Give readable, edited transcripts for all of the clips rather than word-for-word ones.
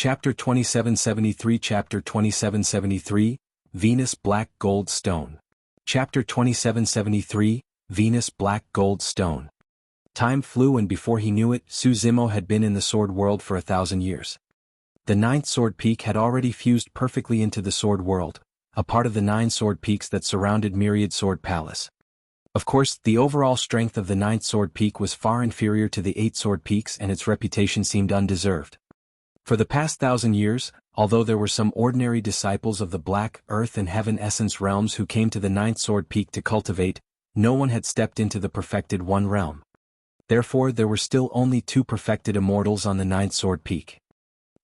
Chapter 2773 Chapter 2773, Venus Black Gold Stone. Chapter 2773, Venus Black Gold Stone. Time flew and before he knew it, Suzumo had been in the sword world for 1,000 years. The ninth sword peak had already fused perfectly into the sword world, a part of the 9 sword peaks that surrounded Myriad Sword Palace. Of course, the overall strength of the 9th sword peak was far inferior to the 8 sword peaks and its reputation seemed undeserved. For the past 1,000 years, although there were some ordinary disciples of the Black, Earth and Heaven Essence realms who came to the 9th sword peak to cultivate, no one had stepped into the perfected one realm. Therefore there were still only 2 perfected immortals on the 9th sword peak.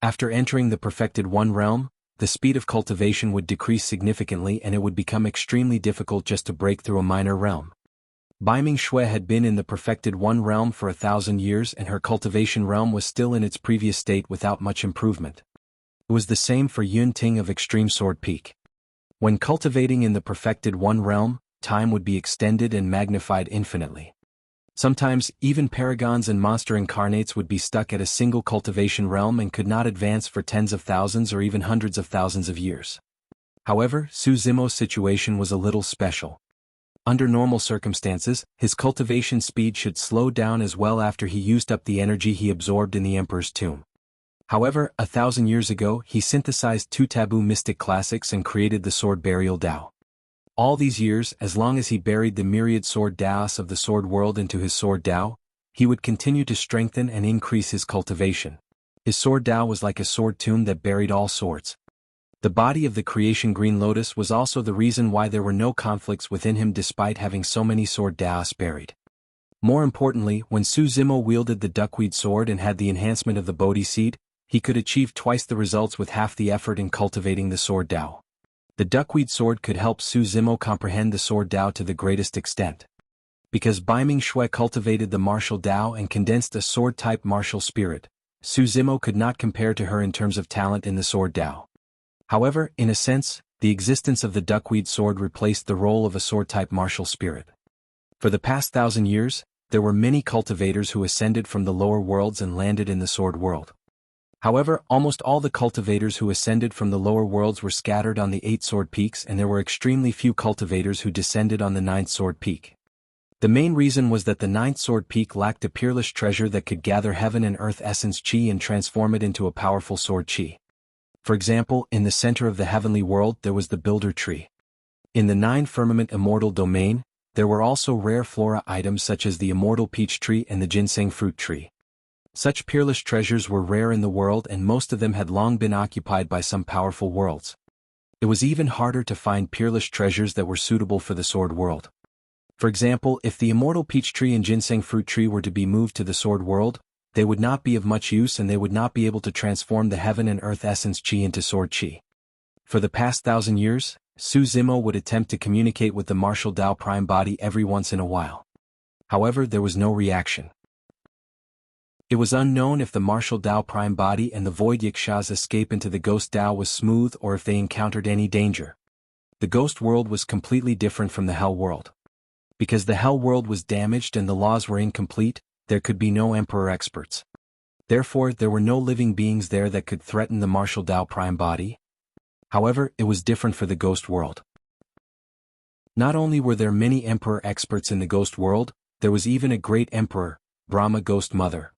After entering the perfected one realm, the speed of cultivation would decrease significantly and it would become extremely difficult just to break through a minor realm. Baiming Shui had been in the perfected one realm for 1,000 years and her cultivation realm was still in its previous state without much improvement. It was the same for Yun Ting of Extreme Sword Peak. When cultivating in the perfected one realm, time would be extended and magnified infinitely. Sometimes, even paragons and monster incarnates would be stuck at a single cultivation realm and could not advance for tens of thousands or even hundreds of thousands of years. However, Suzumo's situation was a little special. Under normal circumstances, his cultivation speed should slow down as well after he used up the energy he absorbed in the Emperor's tomb. However, 1,000 years ago he synthesized 2 taboo mystic classics and created the Sword Burial Tao. All these years, as long as he buried the myriad sword Taos of the sword world into his sword Tao, he would continue to strengthen and increase his cultivation. His sword Tao was like a sword tomb that buried all swords. The body of the creation Green Lotus was also the reason why there were no conflicts within him despite having so many sword Taos buried. More importantly, when Suzumo wielded the duckweed sword and had the enhancement of the Bodhi seed, he could achieve twice the results with half the effort in cultivating the sword Tao. The duckweed sword could help Suzumo comprehend the sword Tao to the greatest extent. Because Baiming Shui cultivated the martial Tao and condensed a sword-type martial spirit, Suzumo could not compare to her in terms of talent in the sword Tao. However, in a sense, the existence of the duckweed sword replaced the role of a sword-type martial spirit. For the past 1,000 years, there were many cultivators who ascended from the lower worlds and landed in the sword world. However, almost all the cultivators who ascended from the lower worlds were scattered on the 8 sword peaks and there were extremely few cultivators who descended on the 9th sword peak. The main reason was that the 9th sword peak lacked a peerless treasure that could gather heaven and earth essence chi and transform it into a powerful sword chi. For example, in the center of the heavenly world there was the builder tree. In the 9 firmament immortal domain, there were also rare flora items such as the immortal peach tree and the ginseng fruit tree. Such peerless treasures were rare in the world and most of them had long been occupied by some powerful worlds. It was even harder to find peerless treasures that were suitable for the sword world. For example, if the immortal peach tree and ginseng fruit tree were to be moved to the sword world, they would not be of much use and they would not be able to transform the heaven and earth essence chi into sword chi. For the past 1,000 years, Suzumo would attempt to communicate with the martial Tao prime body every once in a while. However, there was no reaction. It was unknown if the martial Tao prime body and the void Yaksha's escape into the ghost Tao was smooth or if they encountered any danger. The ghost world was completely different from the hell world. Because the hell world was damaged and the laws were incomplete, there could be no emperor experts. Therefore, there were no living beings there that could threaten the martial Tao prime body. However, it was different for the ghost world. Not only were there many emperor experts in the ghost world, there was even a great emperor, Brahma Ghost Mother.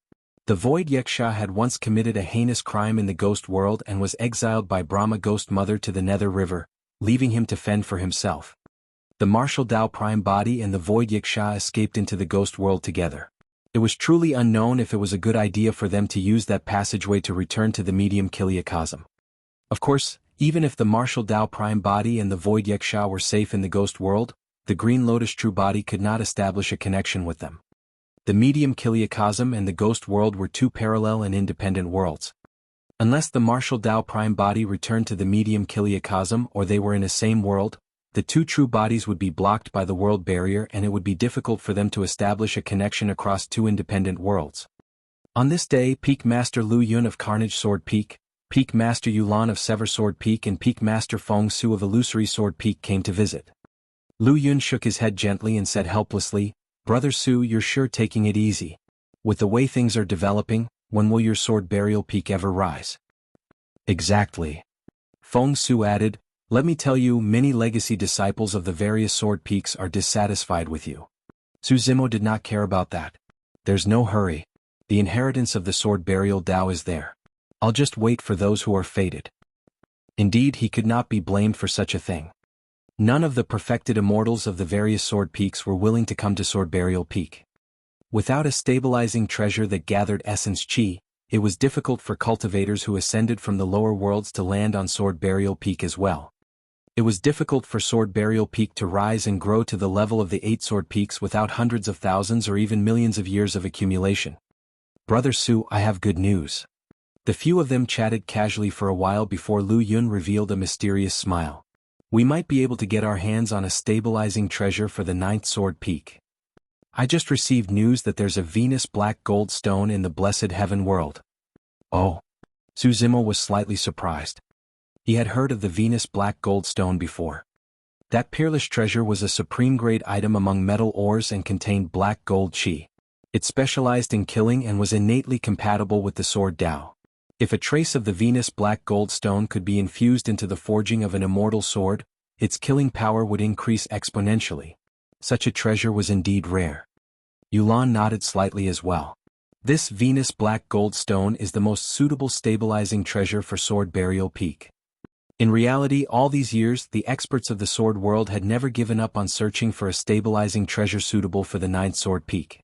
The void Yaksha had once committed a heinous crime in the ghost world and was exiled by Brahma Ghost Mother to the Nether River, leaving him to fend for himself. The martial Tao prime body and the void Yaksha escaped into the ghost world together. It was truly unknown if it was a good idea for them to use that passageway to return to the medium Kiliakasm. Of course, even if the martial Tao prime body and the void Yaksha were safe in the ghost world, the Green Lotus true body could not establish a connection with them. The medium Kiliakasm and the ghost world were 2 parallel and independent worlds. Unless the martial Tao prime body returned to the medium Kiliakasm or they were in a same world, the 2 true bodies would be blocked by the world barrier and it would be difficult for them to establish a connection across 2 independent worlds. On this day, Peak Master Lu Yun of Carnage Sword Peak, Peak Master Yulan of Sever Sword Peak and Peak Master Feng Su of Illusory Sword Peak came to visit. Lu Yun shook his head gently and said helplessly, "Brother Su, you're sure taking it easy. With the way things are developing, when will your sword burial peak ever rise?" Exactly. Feng Su added, let me tell you, many legacy disciples of the various sword peaks are dissatisfied with you. Su Zimo did not care about that. There's no hurry. The inheritance of the sword burial Tao is there. I'll just wait for those who are fated. Indeed, he could not be blamed for such a thing. None of the perfected immortals of the various sword peaks were willing to come to Sword Burial Peak. Without a stabilizing treasure that gathered essence chi, it was difficult for cultivators who ascended from the lower worlds to land on Sword Burial Peak as well. It was difficult for Sword Burial Peak to rise and grow to the level of the 8 sword peaks without hundreds of thousands or even millions of years of accumulation. Brother Su, I have good news. The few of them chatted casually for a while before Lu Yun revealed a mysterious smile. We might be able to get our hands on a stabilizing treasure for the 9th sword peak. I just received news that there's a Venus black gold stone in the blessed heaven world. Oh. Su Zimo was slightly surprised. He had heard of the Venus black gold stone before. That peerless treasure was a supreme grade item among metal ores and contained black gold chi. It specialized in killing and was innately compatible with the sword Tao. If a trace of the Venus black gold stone could be infused into the forging of an immortal sword, its killing power would increase exponentially. Such a treasure was indeed rare. Yulan nodded slightly as well. This Venus black gold stone is the most suitable stabilizing treasure for Sword Burial Peak. In reality, all these years, the experts of the sword world had never given up on searching for a stabilizing treasure suitable for the 9th sword peak.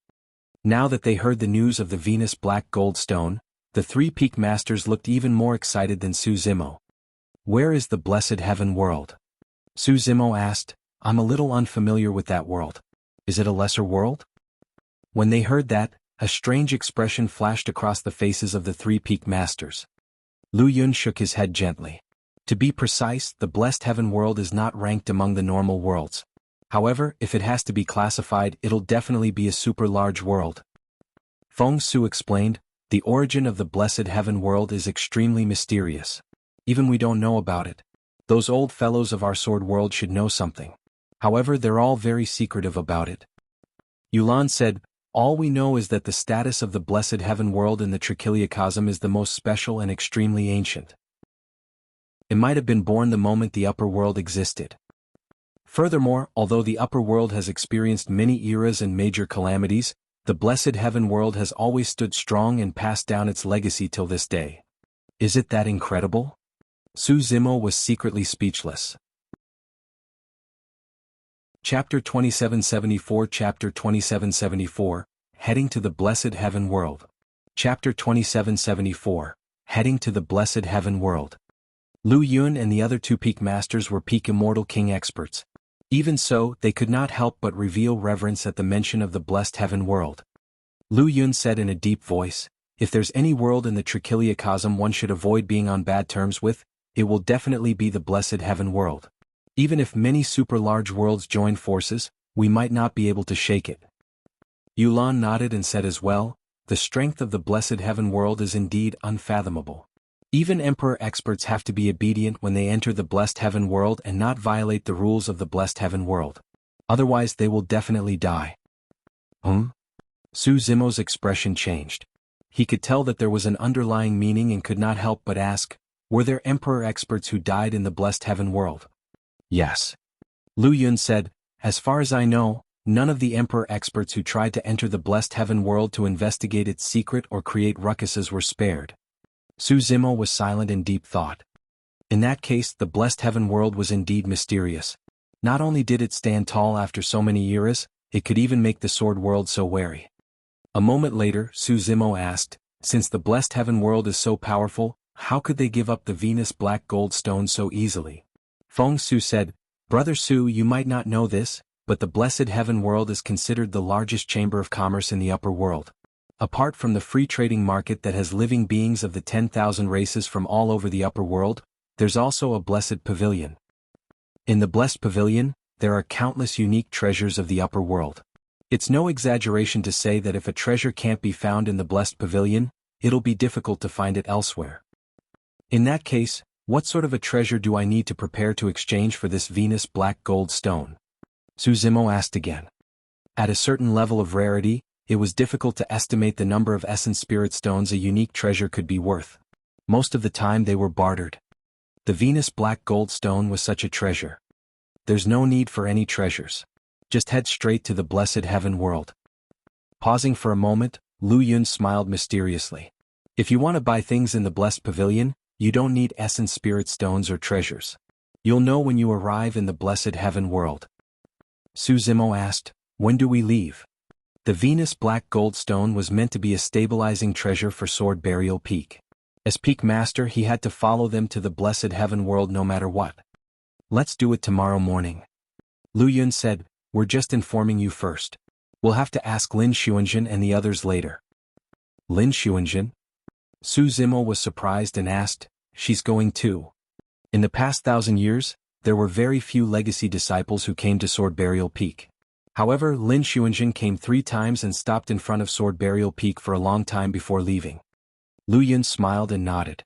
Now that they heard the news of the Venus black gold stone, the 3 peak masters looked even more excited than Su Zimo. Where is the blessed heaven world? Su Zimo asked, I'm a little unfamiliar with that world. Is it a lesser world? When they heard that, a strange expression flashed across the faces of the 3 peak masters. Lu Yun shook his head gently. To be precise, the blessed heaven world is not ranked among the normal worlds. However, if it has to be classified, it'll definitely be a super large world. Feng Su explained, the origin of the blessed heaven world is extremely mysterious. Even we don't know about it. Those old fellows of our sword world should know something. However, they're all very secretive about it. Yulan said, all we know is that the status of the blessed heaven world in the Trichiliacosm is the most special and extremely ancient. It might have been born the moment the upper world existed. Furthermore, although the upper world has experienced many eras and major calamities, the blessed heaven world has always stood strong and passed down its legacy till this day. Is it that incredible? Su Zimo was secretly speechless. Chapter 2774 Chapter 2774, Heading to the Blessed Heaven World. Chapter 2774, Heading to the Blessed Heaven World. Lu Yun and the other 2 peak masters were peak immortal king experts. Even so, they could not help but reveal reverence at the mention of the blessed heaven world. Lu Yun said in a deep voice, if there's any world in the Trichiliacosm one should avoid being on bad terms with, it will definitely be the blessed heaven world. Even if many super large worlds join forces, we might not be able to shake it. Yulan nodded and said as well, the strength of the blessed heaven world is indeed unfathomable. Even emperor experts have to be obedient when they enter the blessed heaven world and not violate the rules of the blessed heaven world. Otherwise they will definitely die. Su Zimo's expression changed. He could tell that there was an underlying meaning and could not help but ask, were there emperor experts who died in the blessed heaven world? Yes. Lu Yun said, as far as I know, none of the emperor experts who tried to enter the blessed heaven world to investigate its secret or create ruckuses were spared. Su Zimo was silent in deep thought. In that case, the blessed heaven world was indeed mysterious. Not only did it stand tall after so many eras, it could even make the sword world so wary. A moment later, Su Zimo asked, since the blessed heaven world is so powerful, how could they give up the Venus black gold stone so easily? Feng Su said, Brother Su, you might not know this, but the blessed heaven world is considered the largest chamber of commerce in the upper world. Apart from the free trading market that has living beings of the 10,000 races from all over the upper world, there's also a blessed pavilion. In the blessed pavilion, there are countless unique treasures of the upper world. It's no exaggeration to say that if a treasure can't be found in the blessed pavilion, it'll be difficult to find it elsewhere. In that case, what sort of a treasure do I need to prepare to exchange for this Venus black gold stone? Su Zimo asked again. At a certain level of rarity, it was difficult to estimate the number of essence spirit stones a unique treasure could be worth. Most of the time they were bartered. The Venus Black Gold Stone was such a treasure. There's no need for any treasures. Just head straight to the blessed heaven world. Pausing for a moment, Lu Yun smiled mysteriously. If you want to buy things in the blessed pavilion, you don't need essence spirit stones or treasures. You'll know when you arrive in the blessed heaven world. Su Zimo asked, when do we leave? The Venus Black Gold Stone was meant to be a stabilizing treasure for Sword Burial Peak. As Peak Master he had to follow them to the blessed heaven world no matter what. Let's do it tomorrow morning. Lu Yun said, we're just informing you first. We'll have to ask Lin Xuanjun and the others later. Lin Xuanjun? Su Zimo was surprised and asked, she's going too. In the past 1,000 years, there were very few legacy disciples who came to Sword Burial Peak. However, Lin Xuanjun came 3 times and stopped in front of Sword Burial Peak for a long time before leaving. Lu Yun smiled and nodded.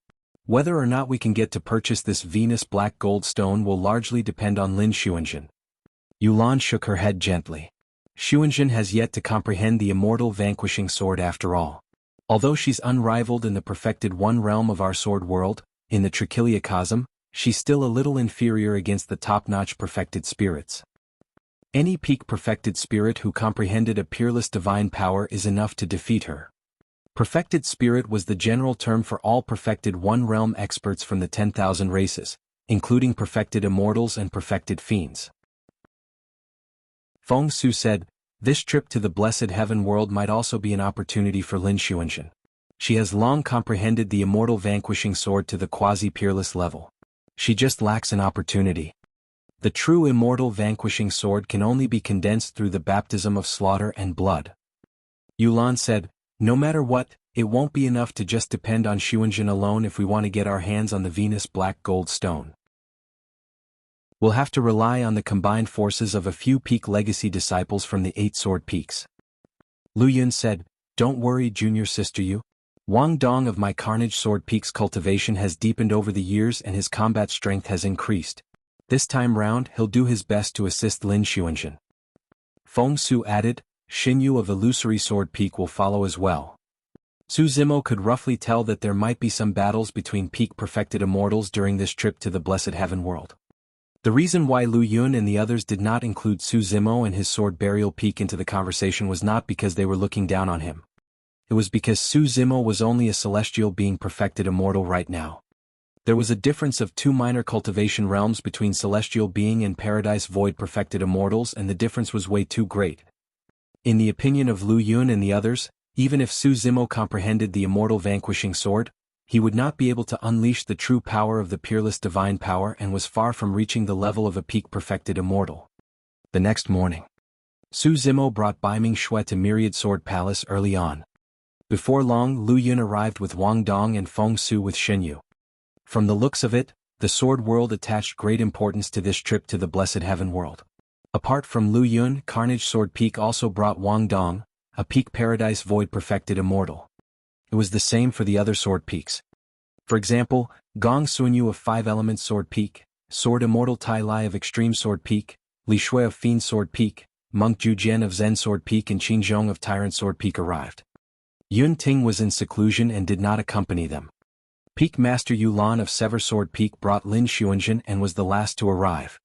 Whether or not we can get to purchase this Venus Black Gold Stone will largely depend on Lin Xuanjun. Yulan shook her head gently. Xuanjun has yet to comprehend the immortal vanquishing sword after all. Although she's unrivaled in the perfected one realm of our sword world, in the Trichiliacosm, she's still a little inferior against the top-notch perfected spirits. Any peak perfected spirit who comprehended a peerless divine power is enough to defeat her. Perfected spirit was the general term for all perfected one-realm experts from the 10,000 races, including perfected immortals and perfected fiends. Feng Su said, this trip to the blessed heaven world might also be an opportunity for Lin Xuanjun. She has long comprehended the immortal vanquishing sword to the quasi-peerless level. She just lacks an opportunity. The true immortal vanquishing sword can only be condensed through the baptism of slaughter and blood. Yulan said, no matter what, it won't be enough to just depend on Xuanjun alone if we want to get our hands on the Venus Black Gold Stone. We'll have to rely on the combined forces of a few peak legacy disciples from the 8 sword peaks. Lu Yun said, don't worry junior sister Yu. Wang Dong of my Carnage Sword Peak's cultivation has deepened over the years and his combat strength has increased. This time round he'll do his best to assist Lin Xuanjun. Feng Su added, Xin Yu of Illusory Sword Peak will follow as well. Su Zimo could roughly tell that there might be some battles between peak perfected immortals during this trip to the blessed heaven world. The reason why Lu Yun and the others did not include Su Zimo and his Sword Burial Peak into the conversation was not because they were looking down on him. It was because Su Zimo was only a celestial being perfected immortal right now. There was a difference of 2 minor cultivation realms between celestial being and paradise void perfected immortals, and the difference was way too great. In the opinion of Lu Yun and the others, even if Su Zimo comprehended the immortal vanquishing sword, he would not be able to unleash the true power of the peerless divine power and was far from reaching the level of a peak perfected immortal. The next morning, Su Zimo brought Bai Ming Shui to Myriad Sword Palace early on. Before long Lu Yun arrived with Wang Dong and Feng Su with Xin Yu. From the looks of it, the sword world attached great importance to this trip to the blessed heaven world. Apart from Lu Yun, Carnage Sword Peak also brought Wang Dong, a peak paradise void perfected immortal. It was the same for the other sword peaks. For example, Gong Sunyu of 5 Elements Sword Peak, Sword Immortal Tai Lai of Extreme Sword Peak, Li Shui of Fiend Sword Peak, Monk Ju Jian of Zen Sword Peak and Qin Zhong of Tyrant Sword Peak arrived. Yun Ting was in seclusion and did not accompany them. Peak Master Yulan of Sever Sword Peak brought Lin Xuanjun and was the last to arrive.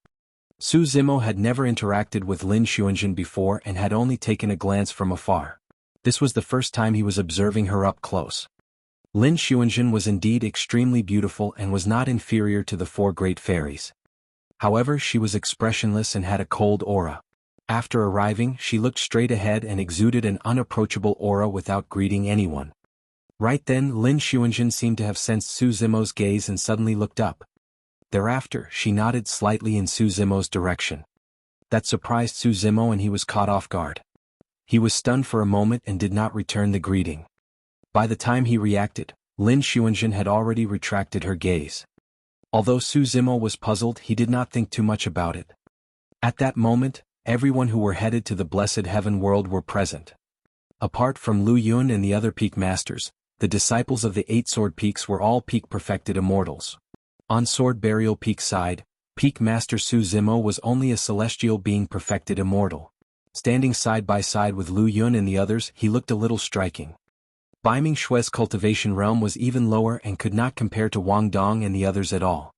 Su Zimo had never interacted with Lin Xuanjun before and had only taken a glance from afar. This was the first time he was observing her up close. Lin Xuanjun was indeed extremely beautiful and was not inferior to the 4 great fairies. However, she was expressionless and had a cold aura. After arriving, she looked straight ahead and exuded an unapproachable aura without greeting anyone. Right then, Lin Xuanjun seemed to have sensed Su Zimo's gaze and suddenly looked up. Thereafter, she nodded slightly in Su Zimo's direction. That surprised Su Zimo and he was caught off guard. He was stunned for a moment and did not return the greeting. By the time he reacted, Lin Xuanjun had already retracted her gaze. Although Su Zimo was puzzled, he did not think too much about it. At that moment, everyone who were headed to the blessed heaven world were present. Apart from Lu Yun and the other peak masters, the disciples of the 8 sword peaks were all peak perfected immortals. On Sword Burial Peak side, Peak Master Su Zimo was only a celestial being perfected immortal. Standing side by side with Lu Yun and the others, he looked a little striking. Bai Mingshui's cultivation realm was even lower and could not compare to Wang Dong and the others at all.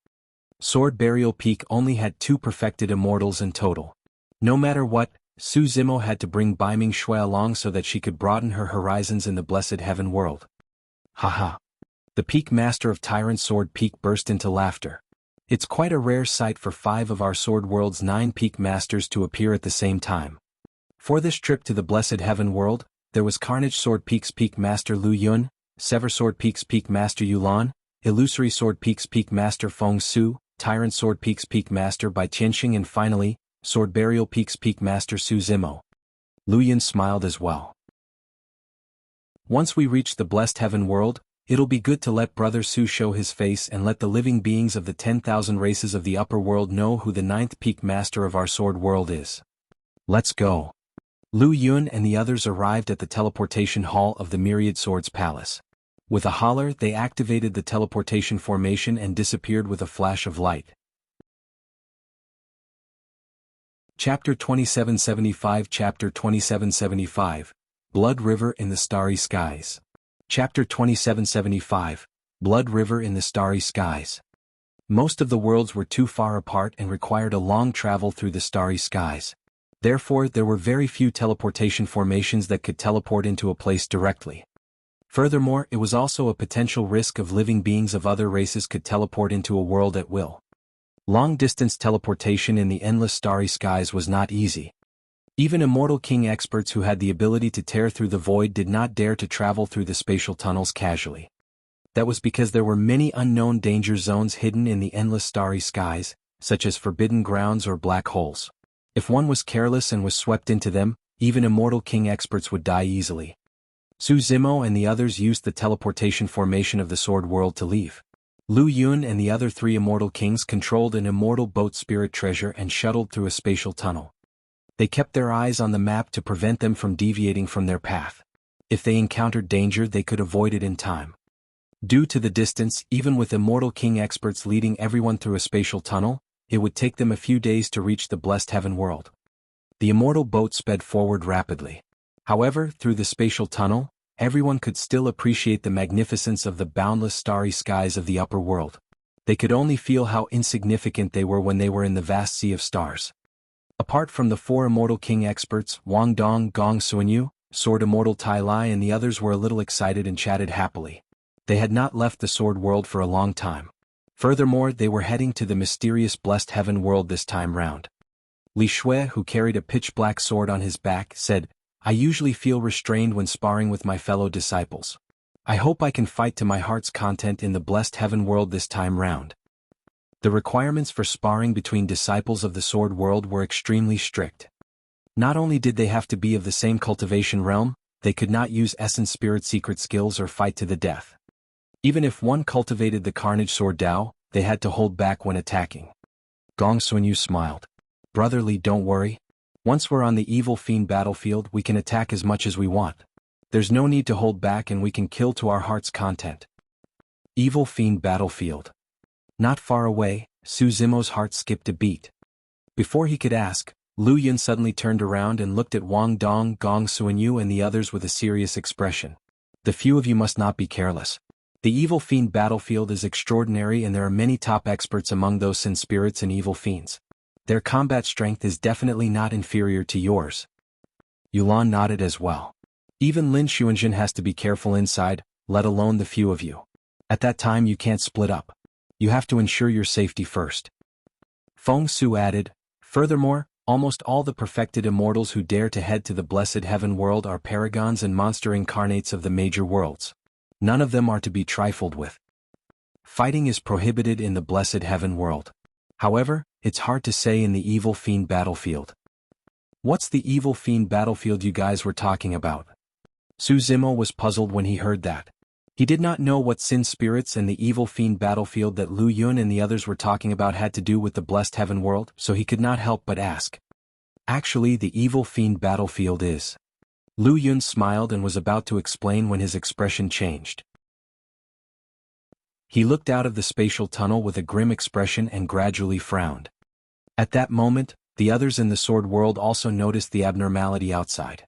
Sword Burial Peak only had 2 perfected immortals in total. No matter what, Su Zimo had to bring Bai Mingshui along so that she could broaden her horizons in the blessed heaven world. Haha. The Peak Master of Tyrant Sword Peak burst into laughter. It's quite a rare sight for 5 of our Sword World's 9 Peak Masters to appear at the same time. For this trip to the blessed heaven world, there was Carnage Sword Peak's Peak Master Lu Yun, Sever Sword Peak's Peak Master Yulan, Illusory Sword Peak's Peak Master Feng Su, Tyrant Sword Peak's Peak Master Bai Tianxing, and finally, Sword Burial Peak's Peak Master Su Zimo. Lu Yun smiled as well. Once we reach the blessed heaven world, it'll be good to let Brother Su show his face and let the living beings of the 10,000 races of the upper world know who the 9th Peak Master of our sword world is. Let's go. Lu Yun and the others arrived at the teleportation hall of the Myriad Swords Palace. With a holler, they activated the teleportation formation and disappeared with a flash of light. Chapter 2775 Chapter 2775 Blood River in the Starry Skies. Chapter 2775 Blood River in the Starry Skies. Most of the worlds were too far apart and required a long travel through the starry skies. Therefore, there were very few teleportation formations that could teleport into a place directly. Furthermore, it was also a potential risk of living beings of other races could teleport into a world at will. Long-distance teleportation in the endless starry skies was not easy. Even Immortal King experts who had the ability to tear through the void did not dare to travel through the spatial tunnels casually. That was because there were many unknown danger zones hidden in the endless starry skies, such as forbidden grounds or black holes. If one was careless and was swept into them, even Immortal King experts would die easily. Su Zimo and the others used the teleportation formation of the Sword World to leave. Lu Yun and the other 3 Immortal Kings controlled an immortal boat spirit treasure and shuttled through a spatial tunnel. They kept their eyes on the map to prevent them from deviating from their path. If they encountered danger, they could avoid it in time. Due to the distance, even with Immortal King experts leading everyone through a spatial tunnel, it would take them a few days to reach the blessed heaven world. The immortal boat sped forward rapidly. However, through the spatial tunnel, everyone could still appreciate the magnificence of the boundless starry skies of the upper world. They could only feel how insignificant they were when they were in the vast sea of stars. Apart from the 4 Immortal King experts, Wang Dong, Gong Suanyu, Sword Immortal Tai Lai and the others were a little excited and chatted happily. They had not left the sword world for a long time. Furthermore, they were heading to the mysterious blessed heaven world this time round. Li Shui, who carried a pitch-black sword on his back, said, "I usually feel restrained when sparring with my fellow disciples. I hope I can fight to my heart's content in the blessed heaven world this time round." The requirements for sparring between disciples of the sword world were extremely strict. Not only did they have to be of the same cultivation realm, they could not use essence spirit secret skills or fight to the death. Even if one cultivated the Carnage Sword Dao, they had to hold back when attacking. Gong Suanyu smiled. "Brotherly, don't worry. Once we're on the Evil Fiend battlefield, we can attack as much as we want. There's no need to hold back and we can kill to our heart's content." Evil Fiend battlefield. Not far away, Su Zimo's heart skipped a beat. Before he could ask, Lu Yun suddenly turned around and looked at Wang Dong, Gong Suanyu and the others with a serious expression. "The few of you must not be careless. The Evil Fiend battlefield is extraordinary and there are many top experts among those Sin Spirits and Evil Fiends. Their combat strength is definitely not inferior to yours." Yulan nodded as well. "Even Lin Xuanjin has to be careful inside, let alone the few of you. At that time you can't split up. You have to ensure your safety first." Feng Su added, "Furthermore, almost all the perfected immortals who dare to head to the blessed heaven world are paragons and monster incarnates of the major worlds. None of them are to be trifled with. Fighting is prohibited in the blessed heaven world. However, it's hard to say in the Evil Fiend battlefield." "What's the Evil Fiend battlefield you guys were talking about?" Su Zimo was puzzled when he heard that. He did not know what Sin Spirits and the Evil Fiend battlefield that Lu Yun and the others were talking about had to do with the blessed heaven world, so he could not help but ask. "Actually, the Evil Fiend battlefield is..." Lu Yun smiled and was about to explain when his expression changed. He looked out of the spatial tunnel with a grim expression and gradually frowned. At that moment, the others in the sword world also noticed the abnormality outside.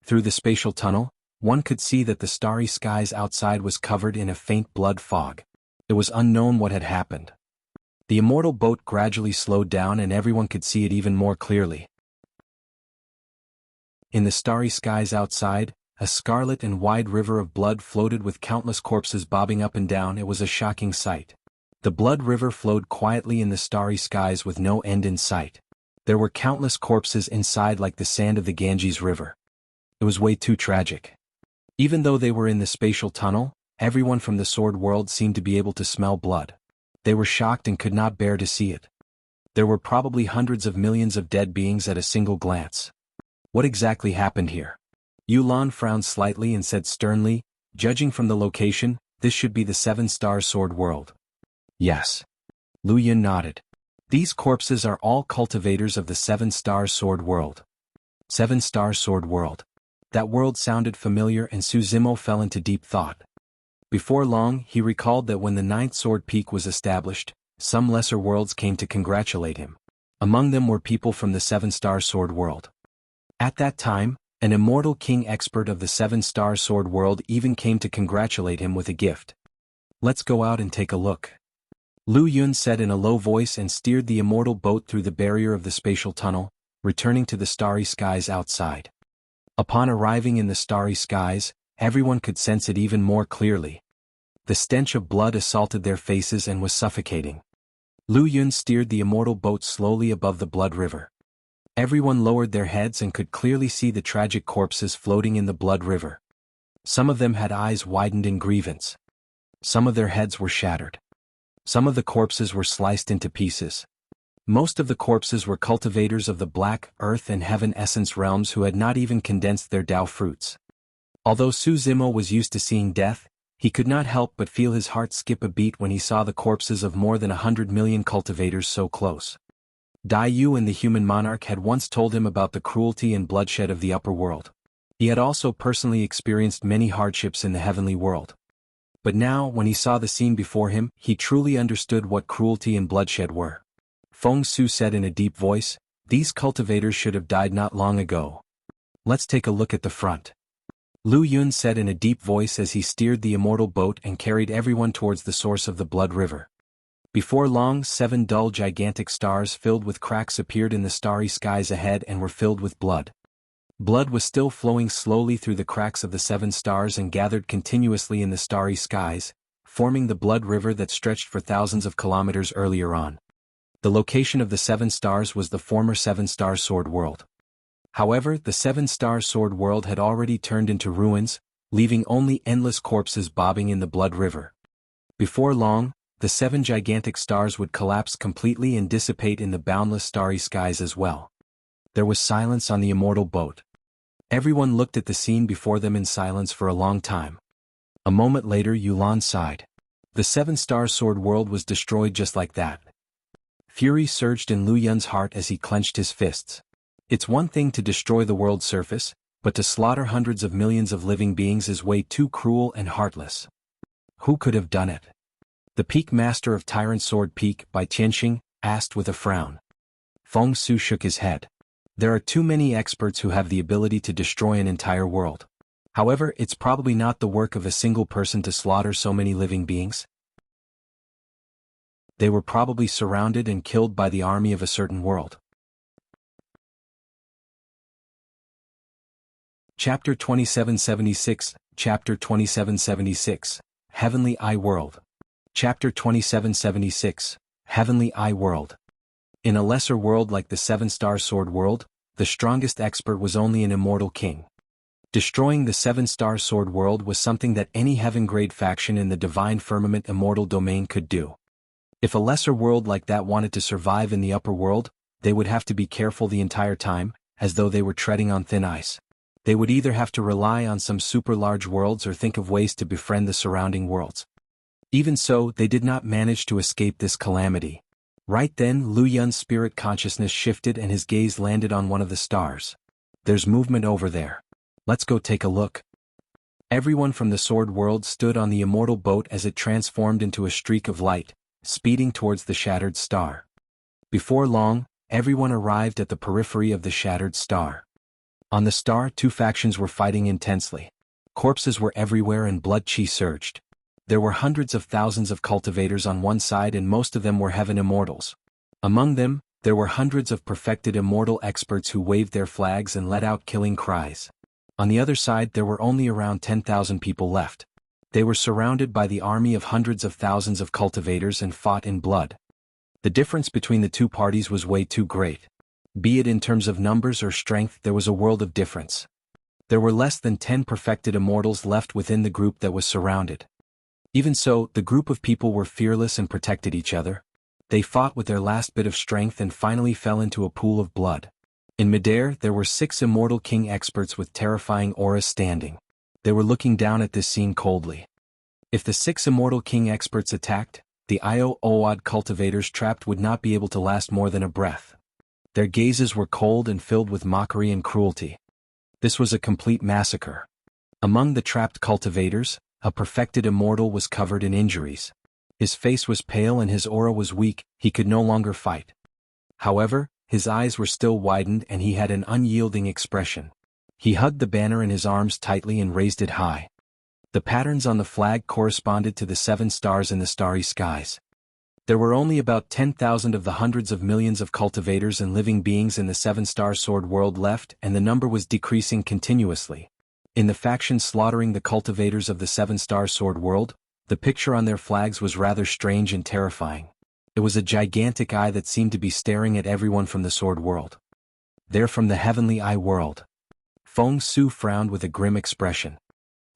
Through the spatial tunnel, One could see that the starry skies outside was covered in a faint blood fog. It was unknown what had happened. The immortal boat gradually slowed down and everyone could see it even more clearly. In the starry skies outside, a scarlet and wide river of blood floated with countless corpses bobbing up and down. It was a shocking sight. The blood river flowed quietly in the starry skies with no end in sight. There were countless corpses inside like the sand of the Ganges River. It was way too tragic. Even though they were in the spatial tunnel, everyone from the sword world seemed to be able to smell blood. They were shocked and could not bear to see it. There were probably hundreds of millions of dead beings at a single glance. What exactly happened here? Yulan frowned slightly and said sternly, judging from the location, this should be the 7-star sword world. Yes. Lu Yun nodded. These corpses are all cultivators of the 7-star sword world. 7-star sword world. That world sounded familiar and Su Zimo fell into deep thought. Before long, he recalled that when the 9th sword peak was established, some lesser worlds came to congratulate him. Among them were people from the 7-star sword world. At that time, an immortal king expert of the 7-star sword world even came to congratulate him with a gift. Let's go out and take a look. Lu Yun said in a low voice and steered the immortal boat through the barrier of the spatial tunnel, returning to the starry skies outside. Upon arriving in the starry skies, everyone could sense it even more clearly. The stench of blood assaulted their faces and was suffocating. Lu Yun steered the immortal boat slowly above the blood river. Everyone lowered their heads and could clearly see the tragic corpses floating in the blood river. Some of them had eyes widened in grievance. Some of their heads were shattered. Some of the corpses were sliced into pieces. Most of the corpses were cultivators of the black, earth and heaven essence realms who had not even condensed their Tao fruits. Although Su Zimo was used to seeing death, he could not help but feel his heart skip a beat when he saw the corpses of more than 100 million cultivators so close. Dai Yu and the human monarch had once told him about the cruelty and bloodshed of the upper world. He had also personally experienced many hardships in the heavenly world. But now, when he saw the scene before him, he truly understood what cruelty and bloodshed were. Feng Su said in a deep voice, "These cultivators should have died not long ago. Let's take a look at the front." Lu Yun said in a deep voice as he steered the immortal boat and carried everyone towards the source of the blood river. Before long, 7 dull gigantic stars filled with cracks appeared in the starry skies ahead and were filled with blood. Blood was still flowing slowly through the cracks of the 7 stars and gathered continuously in the starry skies, forming the blood river that stretched for thousands of kilometers earlier on. The location of the 7 stars was the former 7-star sword world. However, the 7-star sword world had already turned into ruins, leaving only endless corpses bobbing in the blood river. Before long, the 7 gigantic stars would collapse completely and dissipate in the boundless starry skies as well. There was silence on the immortal boat. Everyone looked at the scene before them in silence for a long time. A moment later Yulan sighed. The 7-star sword world was destroyed just like that. Fury surged in Lu Yun's heart as he clenched his fists. It's one thing to destroy the world's surface, but to slaughter hundreds of millions of living beings is way too cruel and heartless. Who could have done it? The Peak Master of Tyrant Sword Peak by Tianxing asked with a frown. Feng Su shook his head. There are too many experts who have the ability to destroy an entire world. However, it's probably not the work of a single person to slaughter so many living beings. They were probably surrounded and killed by the army of a certain world. Chapter 2776, Chapter 2776, Heavenly Eye World. Chapter 2776, Heavenly Eye World. In a lesser world like the 7-star sword world, the strongest expert was only an immortal king. Destroying the 7-star sword world was something that any heaven-grade faction in the divine firmament immortal domain could do. If a lesser world like that wanted to survive in the upper world, they would have to be careful the entire time, as though they were treading on thin ice. They would either have to rely on some super large worlds or think of ways to befriend the surrounding worlds. Even so, they did not manage to escape this calamity. Right then, Lu Yun's spirit consciousness shifted and his gaze landed on one of the stars. There's movement over there. Let's go take a look. Everyone from the sword world stood on the immortal boat as it transformed into a streak of light, speeding towards the shattered star. Before long, everyone arrived at the periphery of the shattered star. On the star, 2 factions were fighting intensely. Corpses were everywhere and blood chi surged. There were hundreds of thousands of cultivators on one side and most of them were heaven immortals. Among them, there were hundreds of perfected immortal experts who waved their flags and let out killing cries. On the other side there were only around 10,000 people left. They were surrounded by the army of hundreds of thousands of cultivators and fought in blood. The difference between the two parties was way too great. Be it in terms of numbers or strength, there was a world of difference. There were less than 10 perfected immortals left within the group that was surrounded. Even so, the group of people were fearless and protected each other. They fought with their last bit of strength and finally fell into a pool of blood. In midair, there were 6 immortal king experts with terrifying auras standing. They were looking down at this scene coldly. If the 6 immortal king experts attacked, the Iod cultivators trapped would not be able to last more than a breath. Their gazes were cold and filled with mockery and cruelty. This was a complete massacre. Among the trapped cultivators, a perfected immortal was covered in injuries. His face was pale and his aura was weak, he could no longer fight. However, his eyes were still widened and he had an unyielding expression. He hugged the banner in his arms tightly and raised it high. The patterns on the flag corresponded to the 7 stars in the starry skies. There were only about 10,000 of the hundreds of millions of cultivators and living beings in the 7-star sword world left, and the number was decreasing continuously. In the faction slaughtering the cultivators of the 7-star sword world, the picture on their flags was rather strange and terrifying. It was a gigantic eye that seemed to be staring at everyone from the sword world. They're from the heavenly eye world. Feng Su frowned with a grim expression.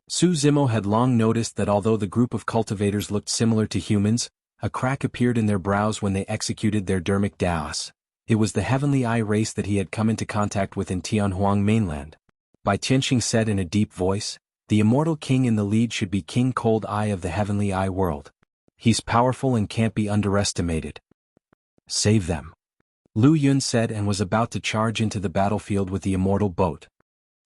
Su Zimo had long noticed that although the group of cultivators looked similar to humans, a crack appeared in their brows when they executed their dermic daos. It was the heavenly eye race that he had come into contact with in Tianhuang mainland. Bai Tianxing said in a deep voice, "The immortal king in the lead should be King Cold Eye of the heavenly eye world. He's powerful and can't be underestimated. Save them." Lu Yun said and was about to charge into the battlefield with the immortal boat.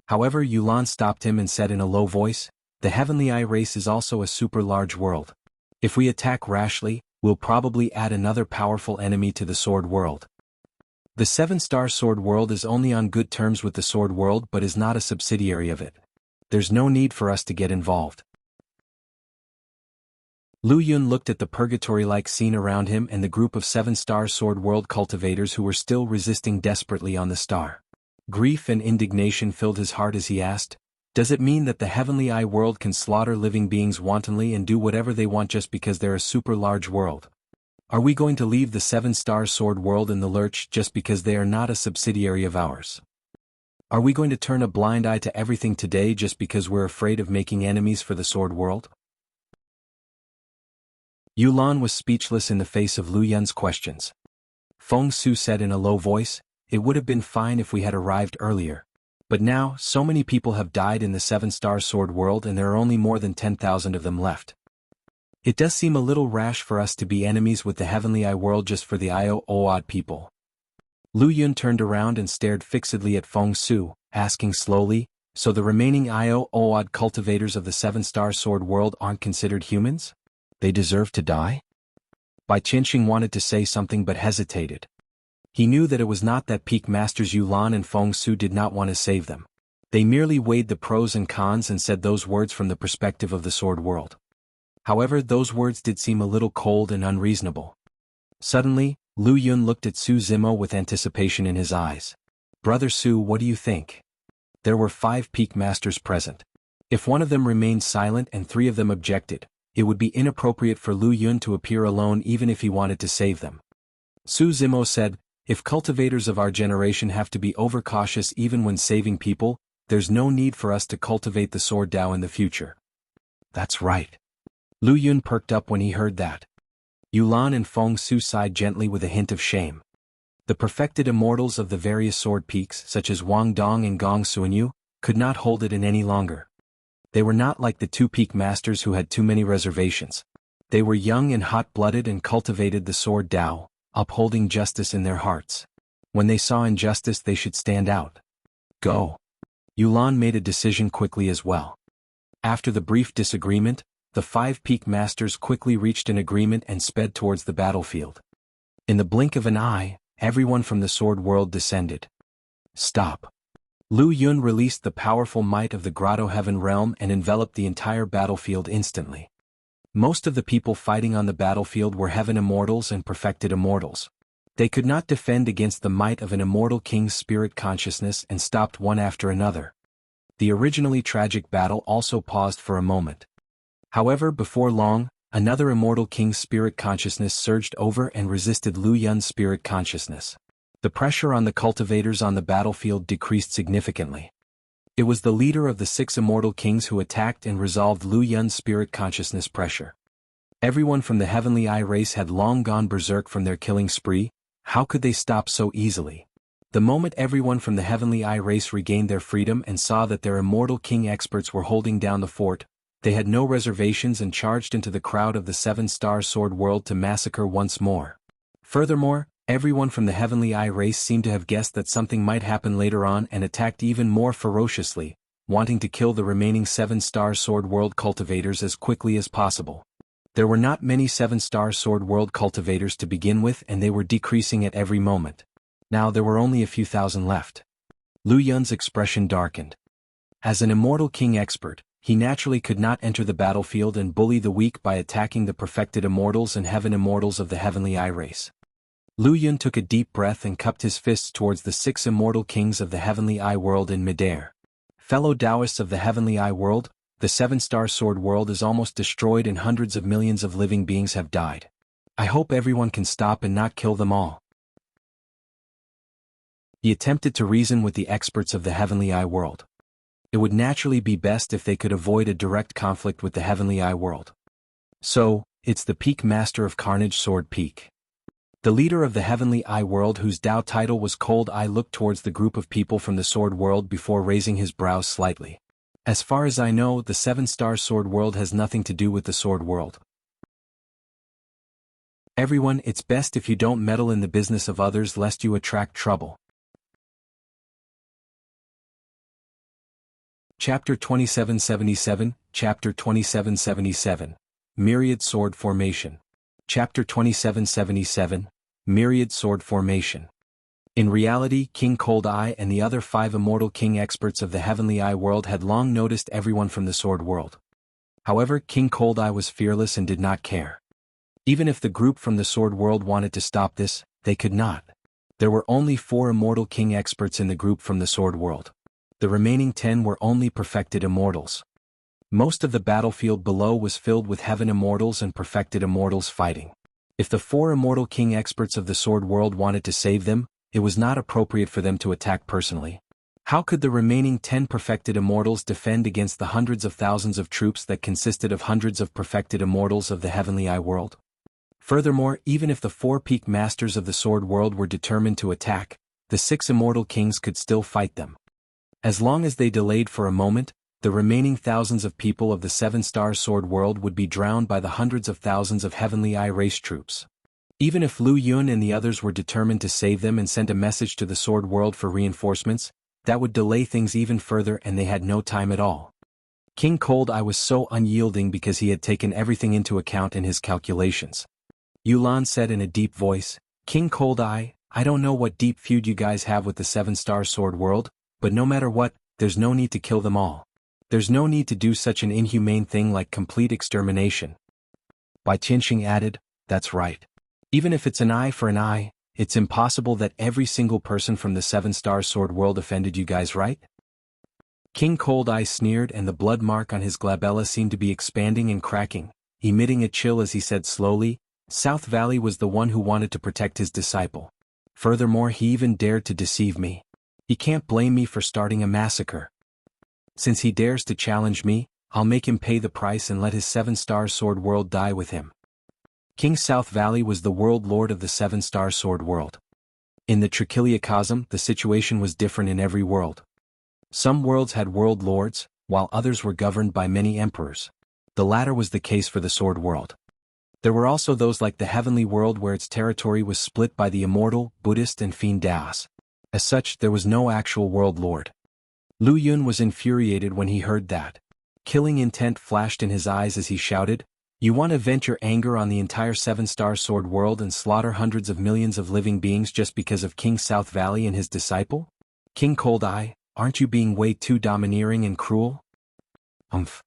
However, Yulan stopped him and said in a low voice, "The heavenly eye race is also a super large world. If we attack rashly, we'll probably add another powerful enemy to the sword world. The 7-star sword world is only on good terms with the sword world but is not a subsidiary of it. There's no need for us to get involved." Lu Yun looked at the purgatory-like scene around him and the group of 7-star sword world cultivators who were still resisting desperately on the star. Grief and indignation filled his heart as he asked, "Does it mean that the heavenly eye world can slaughter living beings wantonly and do whatever they want just because they're a super large world? Are we going to leave the 7-star sword world in the lurch just because they are not a subsidiary of ours? Are we going to turn a blind eye to everything today just because we're afraid of making enemies for the sword world?" Yulan was speechless in the face of Lu Yun's questions. Feng Su said in a low voice, "It would have been fine if we had arrived earlier. But now, so many people have died in the 7-star sword world and there are only more than 10,000 of them left. It does seem a little rash for us to be enemies with the heavenly eye world just for the Iod people." Lu Yun turned around and stared fixedly at Feng Su, asking slowly, "So the remaining Iod cultivators of the 7-star sword world aren't considered humans? They deserve to die?" Bai Qianxing wanted to say something but hesitated. He knew that it was not that Peak Masters Yulan and Feng Su did not want to save them. They merely weighed the pros and cons and said those words from the perspective of the sword world. However, those words did seem a little cold and unreasonable. Suddenly, Lu Yun looked at Su Zimo with anticipation in his eyes. "Brother Su, what do you think?" There were 5 Peak Masters present. If one of them remained silent and 3 of them objected, it would be inappropriate for Lu Yun to appear alone even if he wanted to save them. Su Zimo said, "If cultivators of our generation have to be overcautious even when saving people, there's no need for us to cultivate the sword Dao in the future." "That's right." Lu Yun perked up when he heard that. Yulan and Feng Su sighed gently with a hint of shame. The perfected immortals of the various sword peaks, such as Wang Dong and Gong Suanyu, could not hold it in any longer. They were not like the 2 peak masters who had too many reservations. They were young and hot-blooded and cultivated the sword Dao, upholding justice in their hearts. When they saw injustice they should stand out. Go. Yulan made a decision quickly as well. After the brief disagreement, the 5 peak masters quickly reached an agreement and sped towards the battlefield. In the blink of an eye, everyone from the sword world descended. "Stop." Lu Yun released the powerful might of the Grotto Heaven realm and enveloped the entire battlefield instantly. Most of the people fighting on the battlefield were heaven immortals and perfected immortals. They could not defend against the might of an immortal king's spirit consciousness and stopped one after another. The originally tragic battle also paused for a moment. However, before long, another immortal king's spirit consciousness surged over and resisted Lu Yun's spirit consciousness. The pressure on the cultivators on the battlefield decreased significantly. It was the leader of the 6 immortal kings who attacked and resolved Lu Yun's spirit consciousness pressure. Everyone from the Heavenly Eye race had long gone berserk from their killing spree. How could they stop so easily? The moment everyone from the Heavenly Eye race regained their freedom and saw that their immortal king experts were holding down the fort, they had no reservations and charged into the crowd of the 7-star sword world to massacre once more. Furthermore, everyone from the Heavenly Eye race seemed to have guessed that something might happen later on and attacked even more ferociously, wanting to kill the remaining 7-star sword world cultivators as quickly as possible. There were not many 7-star sword world cultivators to begin with, and they were decreasing at every moment. Now there were only a few thousand left. Lu Yun's expression darkened. As an immortal king expert, he naturally could not enter the battlefield and bully the weak by attacking the perfected immortals and heaven immortals of the Heavenly Eye race. Lu Yun took a deep breath and cupped his fists towards the 6 immortal kings of the Heavenly Eye world in midair. Fellow Taoists of the Heavenly Eye world, the 7-star sword world is almost destroyed and hundreds of millions of living beings have died. I hope everyone can stop and not kill them all. He attempted to reason with the experts of the Heavenly Eye world. It would naturally be best if they could avoid a direct conflict with the Heavenly Eye world. So, it's the Peak Master of Carnage Sword Peak. The leader of the Heavenly Eye world, whose Tao title was Cold Eye, looked towards the group of people from the sword world before raising his brows slightly. As far as I know, the 7-star sword world has nothing to do with the sword world. Everyone, it's best if you don't meddle in the business of others lest you attract trouble. Chapter 2777, Chapter 2777, Myriad Sword Formation. Chapter 2777, Myriad Sword Formation. In reality, King Cold Eye and the other 5 immortal king experts of the Heavenly Eye world had long noticed everyone from the sword world. However, King Cold Eye was fearless and did not care. Even if the group from the sword world wanted to stop this, they could not. There were only 4 immortal king experts in the group from the sword world. The remaining 10 were only perfected immortals. Most of the battlefield below was filled with heaven immortals and perfected immortals fighting. If the 4 immortal king experts of the sword world wanted to save them, it was not appropriate for them to attack personally. How could the remaining 10 perfected immortals defend against the hundreds of thousands of troops that consisted of hundreds of perfected immortals of the Heavenly Eye world? Furthermore, even if the 4 peak masters of the sword world were determined to attack, the 6 immortal kings could still fight them. As long as they delayed for a moment, the remaining thousands of people of the 7-star sword world would be drowned by the hundreds of thousands of Heavenly Eye race troops. Even if Lu Yun and the others were determined to save them and sent a message to the sword world for reinforcements, that would delay things even further and they had no time at all. King Cold Eye was so unyielding because he had taken everything into account in his calculations. Yulan said in a deep voice, "King Cold Eye, I don't know what deep feud you guys have with the 7-star sword world, but no matter what, there's no need to kill them all. There's no need to do such an inhumane thing like complete extermination." Bai Qianxing added, "That's right. Even if it's an eye for an eye, it's impossible that every single person from the 7-star sword world offended you guys, right?" King Cold Eye sneered and the blood mark on his glabella seemed to be expanding and cracking, emitting a chill as he said slowly, "South Valley was the one who wanted to protect his disciple. Furthermore, he even dared to deceive me. He can't blame me for starting a massacre. Since he dares to challenge me, I'll make him pay the price and let his 7-star sword world die with him." King South Valley was the world lord of the 7-star sword world. In the Trichiliacosm, the situation was different in every world. Some worlds had world lords, while others were governed by many emperors. The latter was the case for the sword world. There were also those like the heavenly world where its territory was split by the immortal, Buddhist and Fiend Daos. As such, there was no actual world lord. Lu Yun was infuriated when he heard that. Killing intent flashed in his eyes as he shouted, "You want to vent your anger on the entire 7-star sword world and slaughter hundreds of millions of living beings just because of King South Valley and his disciple? King Cold Eye, aren't you being way too domineering and cruel? Umph.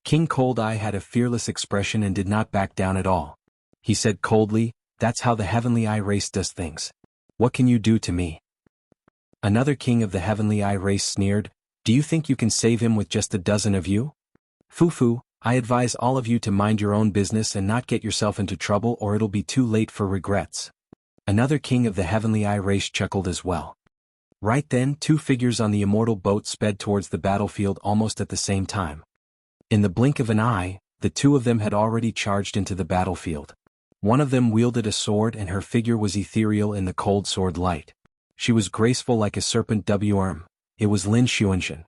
King Cold-Eye had a fearless expression and did not back down at all. He said coldly, "That's how the Heavenly Eye race does things. What can you do to me?" Another king of the Heavenly Eye race sneered, "Do you think you can save him with just a dozen of you? Foo-foo, I advise all of you to mind your own business and not get yourself into trouble, or it'll be too late for regrets." Another king of the Heavenly Eye race chuckled as well. Right then, two figures on the immortal boat sped towards the battlefield almost at the same time. In the blink of an eye, the two of them had already charged into the battlefield. One of them wielded a sword, and her figure was ethereal in the cold sword light. She was graceful like a serpent worm. It was Lin Xuanzhen.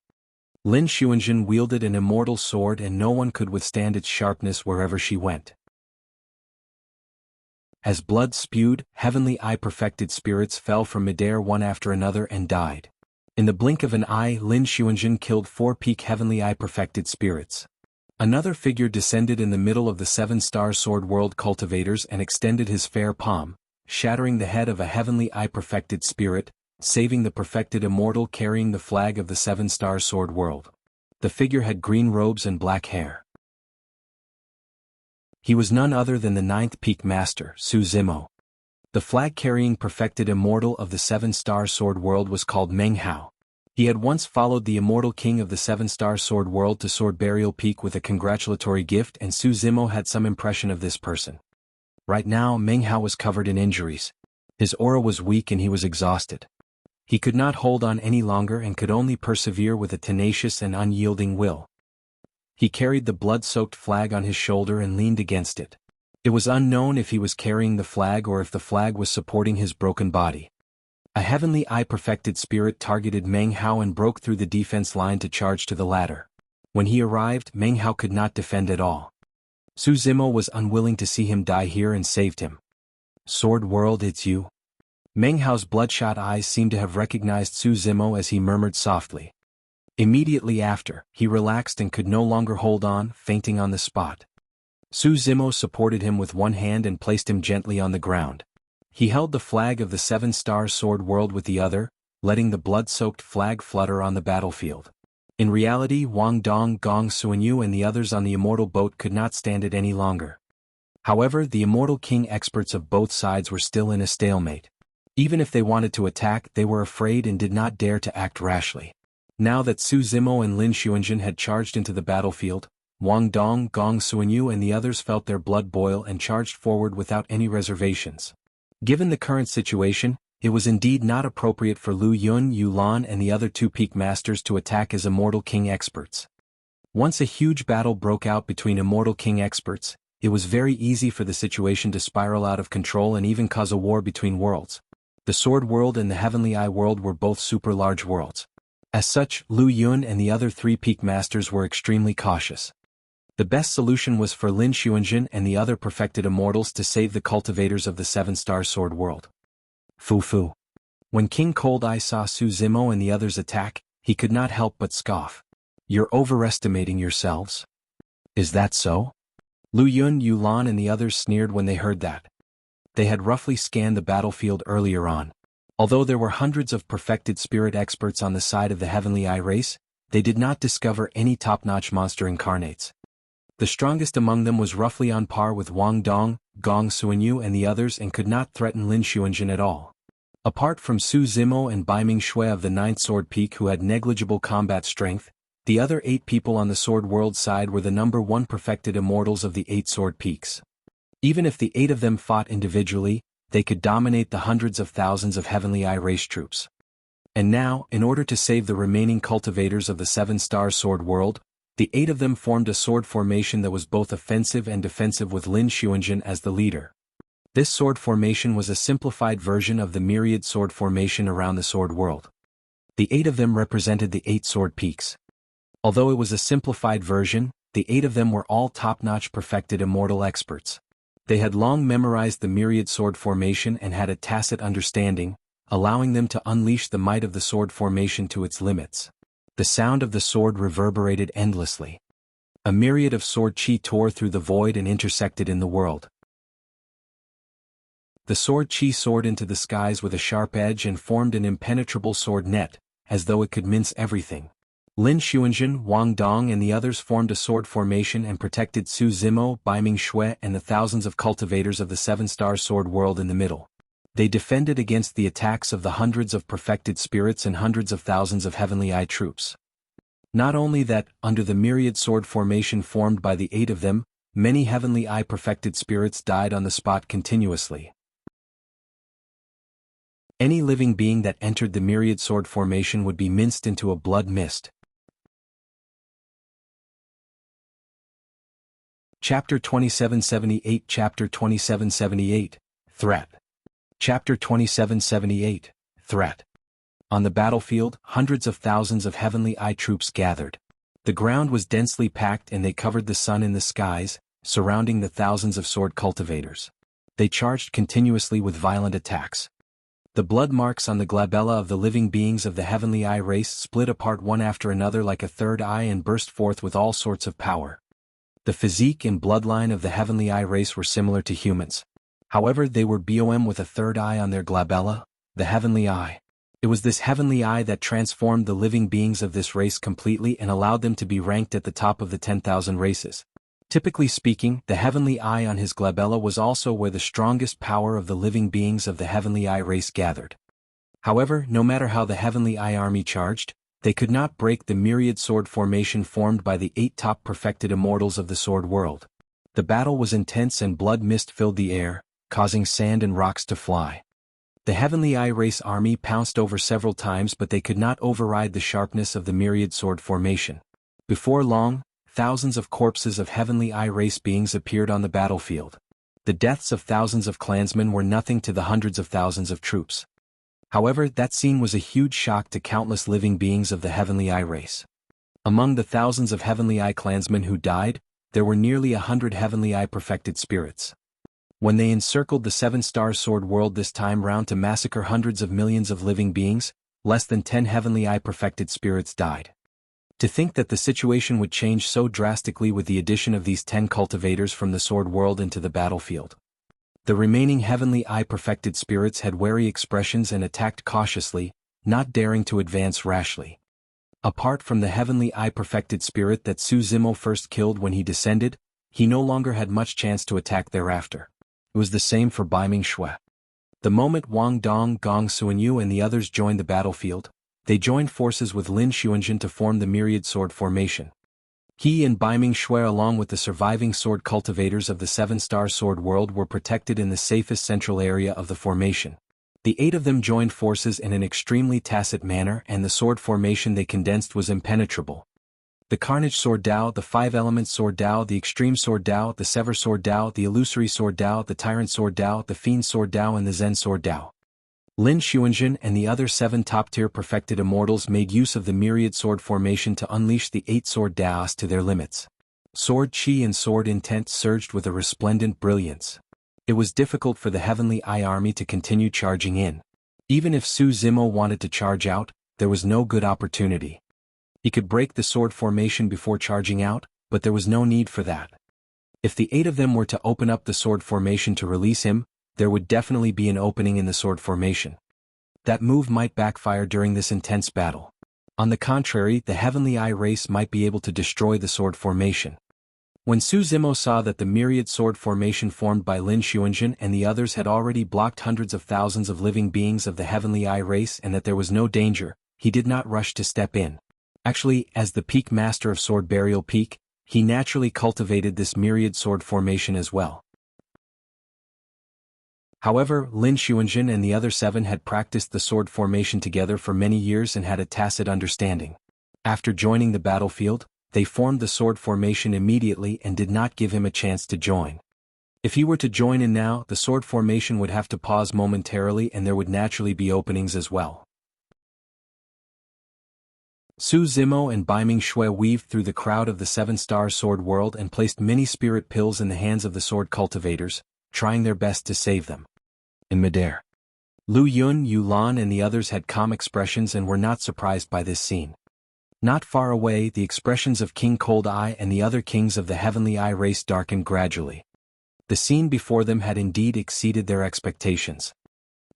Lin Xuanzhen wielded an immortal sword, and no one could withstand its sharpness wherever she went. As blood spewed, Heavenly Eye perfected spirits fell from midair one after another and died. In the blink of an eye, Lin Xuanzhen killed 4 peak Heavenly Eye perfected spirits. Another figure descended in the middle of the 7-star sword world cultivators and extended his fair palm, shattering the head of a Heavenly Eye perfected spirit, saving the perfected immortal carrying the flag of the 7-star sword world. The figure had green robes and black hair. He was none other than the 9th peak master, Su Zimo. The flag-carrying perfected immortal of the 7-star sword world was called Meng Hao. He had once followed the immortal king of the 7-star sword world to Sword Burial Peak with a congratulatory gift, and Su Zimo had some impression of this person. Right now, Meng Hao was covered in injuries. His aura was weak and he was exhausted. He could not hold on any longer and could only persevere with a tenacious and unyielding will. He carried the blood-soaked flag on his shoulder and leaned against it. It was unknown if he was carrying the flag or if the flag was supporting his broken body. A Heavenly Eye perfected spirit targeted Meng Hao and broke through the defense line to charge to the ladder. When he arrived, Meng Hao could not defend at all. Su Zimo was unwilling to see him die here and saved him. "Sword World, it's you?" Meng Hao's bloodshot eyes seemed to have recognized Su Zimo as he murmured softly. Immediately after, he relaxed and could no longer hold on, fainting on the spot. Su Zimo supported him with one hand and placed him gently on the ground. He held the flag of the 7-star sword world with the other, letting the blood-soaked flag flutter on the battlefield. In reality, Wang Dong, Gong Suanyu and the others on the immortal boat could not stand it any longer. However, the immortal king experts of both sides were still in a stalemate. Even if they wanted to attack, they were afraid and did not dare to act rashly. Now that Su Zimo and Lin Xuanzhen had charged into the battlefield, Wang Dong, Gong Suanyu and the others felt their blood boil and charged forward without any reservations. Given the current situation, it was indeed not appropriate for Lu Yun, Yu Lan and the other 2 peak masters to attack as Immortal King experts. Once a huge battle broke out between Immortal King experts, it was very easy for the situation to spiral out of control and even cause a war between worlds. The Sword World and the Heavenly Eye World were both super large worlds. As such, Lu Yun and the other 3 peak masters were extremely cautious. The best solution was for Lin Xuanzhen and the other perfected immortals to save the cultivators of the 7-star sword world. Foo-foo. When King Cold-Eye saw Su Zimo and the others attack, he could not help but scoff. "You're overestimating yourselves? Is that so?" Lu Yun, Yu Lan and the others sneered when they heard that. They had roughly scanned the battlefield earlier on. Although there were hundreds of perfected spirit experts on the side of the Heavenly Eye race, they did not discover any top-notch monster incarnates. The strongest among them was roughly on par with Wang Dong, Gong Suanyu and the others and could not threaten Lin Xuanzhen at all. Apart from Su Zimo and Baiming Shui of the 9th Sword Peak who had negligible combat strength, the other 8 people on the Sword World side were the number 1 perfected immortals of the 8 Sword Peaks. Even if the 8 of them fought individually, they could dominate the hundreds of thousands of Heavenly Eye race troops. And now, in order to save the remaining cultivators of the 7-star sword world, the 8 of them formed a sword formation that was both offensive and defensive with Lin Xuanzhen as the leader. This sword formation was a simplified version of the Myriad sword formation around the sword world. The 8 of them represented the 8 sword peaks. Although it was a simplified version, the 8 of them were all top-notch perfected immortal experts. They had long memorized the Myriad sword formation and had a tacit understanding, allowing them to unleash the might of the sword formation to its limits. The sound of the sword reverberated endlessly. A myriad of sword chi tore through the void and intersected in the world. The sword chi soared into the skies with a sharp edge and formed an impenetrable sword net, as though it could mince everything. Lin Xuanzhen, Wang Dong and the others formed a sword formation and protected Su Zimo, Baiming Shui and the thousands of cultivators of the seven-star sword world in the middle. They defended against the attacks of the hundreds of perfected spirits and hundreds of thousands of heavenly eye troops. Not only that, under the myriad sword formation formed by the 8 of them, many heavenly eye perfected spirits died on the spot continuously. Any living being that entered the myriad sword formation would be minced into a blood mist. Chapter 2778 Chapter 2778, Threat. Chapter 2778, Threat. On the battlefield, hundreds of thousands of heavenly eye troops gathered. The ground was densely packed and they covered the sun in the skies, surrounding the thousands of sword cultivators. They charged continuously with violent attacks. The blood marks on the glabella of the living beings of the heavenly eye race split apart one after another like a third eye and burst forth with all sorts of power. The physique and bloodline of the heavenly eye race were similar to humans. However, they were BOM with a third eye on their glabella, the heavenly eye. It was this heavenly eye that transformed the living beings of this race completely and allowed them to be ranked at the top of the 10,000 races. Typically speaking, the heavenly eye on his glabella was also where the strongest power of the living beings of the heavenly eye race gathered. However, no matter how the heavenly eye army charged, they could not break the myriad sword formation formed by the 8 top perfected immortals of the sword world. The battle was intense and blood mist filled the air, causing sand and rocks to fly. The heavenly eye race army pounced over several times but they could not override the sharpness of the myriad sword formation. Before long, thousands of corpses of heavenly eye race beings appeared on the battlefield. The deaths of thousands of clansmen were nothing to the hundreds of thousands of troops. However, that scene was a huge shock to countless living beings of the heavenly eye race. Among the thousands of heavenly eye clansmen who died, there were nearly 100 heavenly eye perfected spirits. When they encircled the seven-star sword world this time round to massacre hundreds of millions of living beings, less than 10 heavenly eye perfected spirits died. To think that the situation would change so drastically with the addition of these 10 cultivators from the sword world into the battlefield. The remaining heavenly eye perfected spirits had wary expressions and attacked cautiously, not daring to advance rashly. Apart from the heavenly eye perfected spirit that Su Zimo first killed when he descended, he no longer had much chance to attack thereafter. It was the same for Baiming Shui. The moment Wang Dong, Gong Suanyu and the others joined the battlefield, they joined forces with Lin Xuanzhen to form the myriad sword formation. He and Baiming Shui along with the surviving sword cultivators of the seven-star sword world were protected in the safest central area of the formation. The 8 of them joined forces in an extremely tacit manner and the sword formation they condensed was impenetrable. The Carnage Sword Dao, the 5-element Sword Dao, the Extreme Sword Dao, the Sever Sword Dao, the Illusory Sword Dao, the Tyrant Sword Dao, the Fiend Sword Dao and the Zen Sword Dao. Lin Xuanzhen and the other 7 top-tier perfected immortals made use of the myriad sword formation to unleash the 8 sword daos to their limits. Sword chi and sword intent surged with a resplendent brilliance. It was difficult for the heavenly eye army to continue charging in. Even if Su Zimo wanted to charge out, there was no good opportunity. He could break the sword formation before charging out, but there was no need for that. If the 8 of them were to open up the sword formation to release him, there would definitely be an opening in the sword formation. That move might backfire during this intense battle. On the contrary, the heavenly eye race might be able to destroy the sword formation. When Su Zimo saw that the myriad sword formation formed by Lin Xuanzhen and the others had already blocked hundreds of thousands of living beings of the heavenly eye race and that there was no danger, he did not rush to step in. Actually, as the peak master of Sword Burial Peak, he naturally cultivated this myriad sword formation as well. However, Lin Xuanzhen and the other 7 had practiced the sword formation together for many years and had a tacit understanding. After joining the battlefield, they formed the sword formation immediately and did not give him a chance to join. If he were to join in now, the sword formation would have to pause momentarily and there would naturally be openings as well. Su Zimo and Baiming Shui weaved through the crowd of the seven-star sword world and placed many spirit pills in the hands of the sword cultivators, trying their best to save them. In midair, Lu Yun, Yu Lan and the others had calm expressions and were not surprised by this scene. Not far away, the expressions of King Cold Eye and the other kings of the heavenly eye race darkened gradually. The scene before them had indeed exceeded their expectations.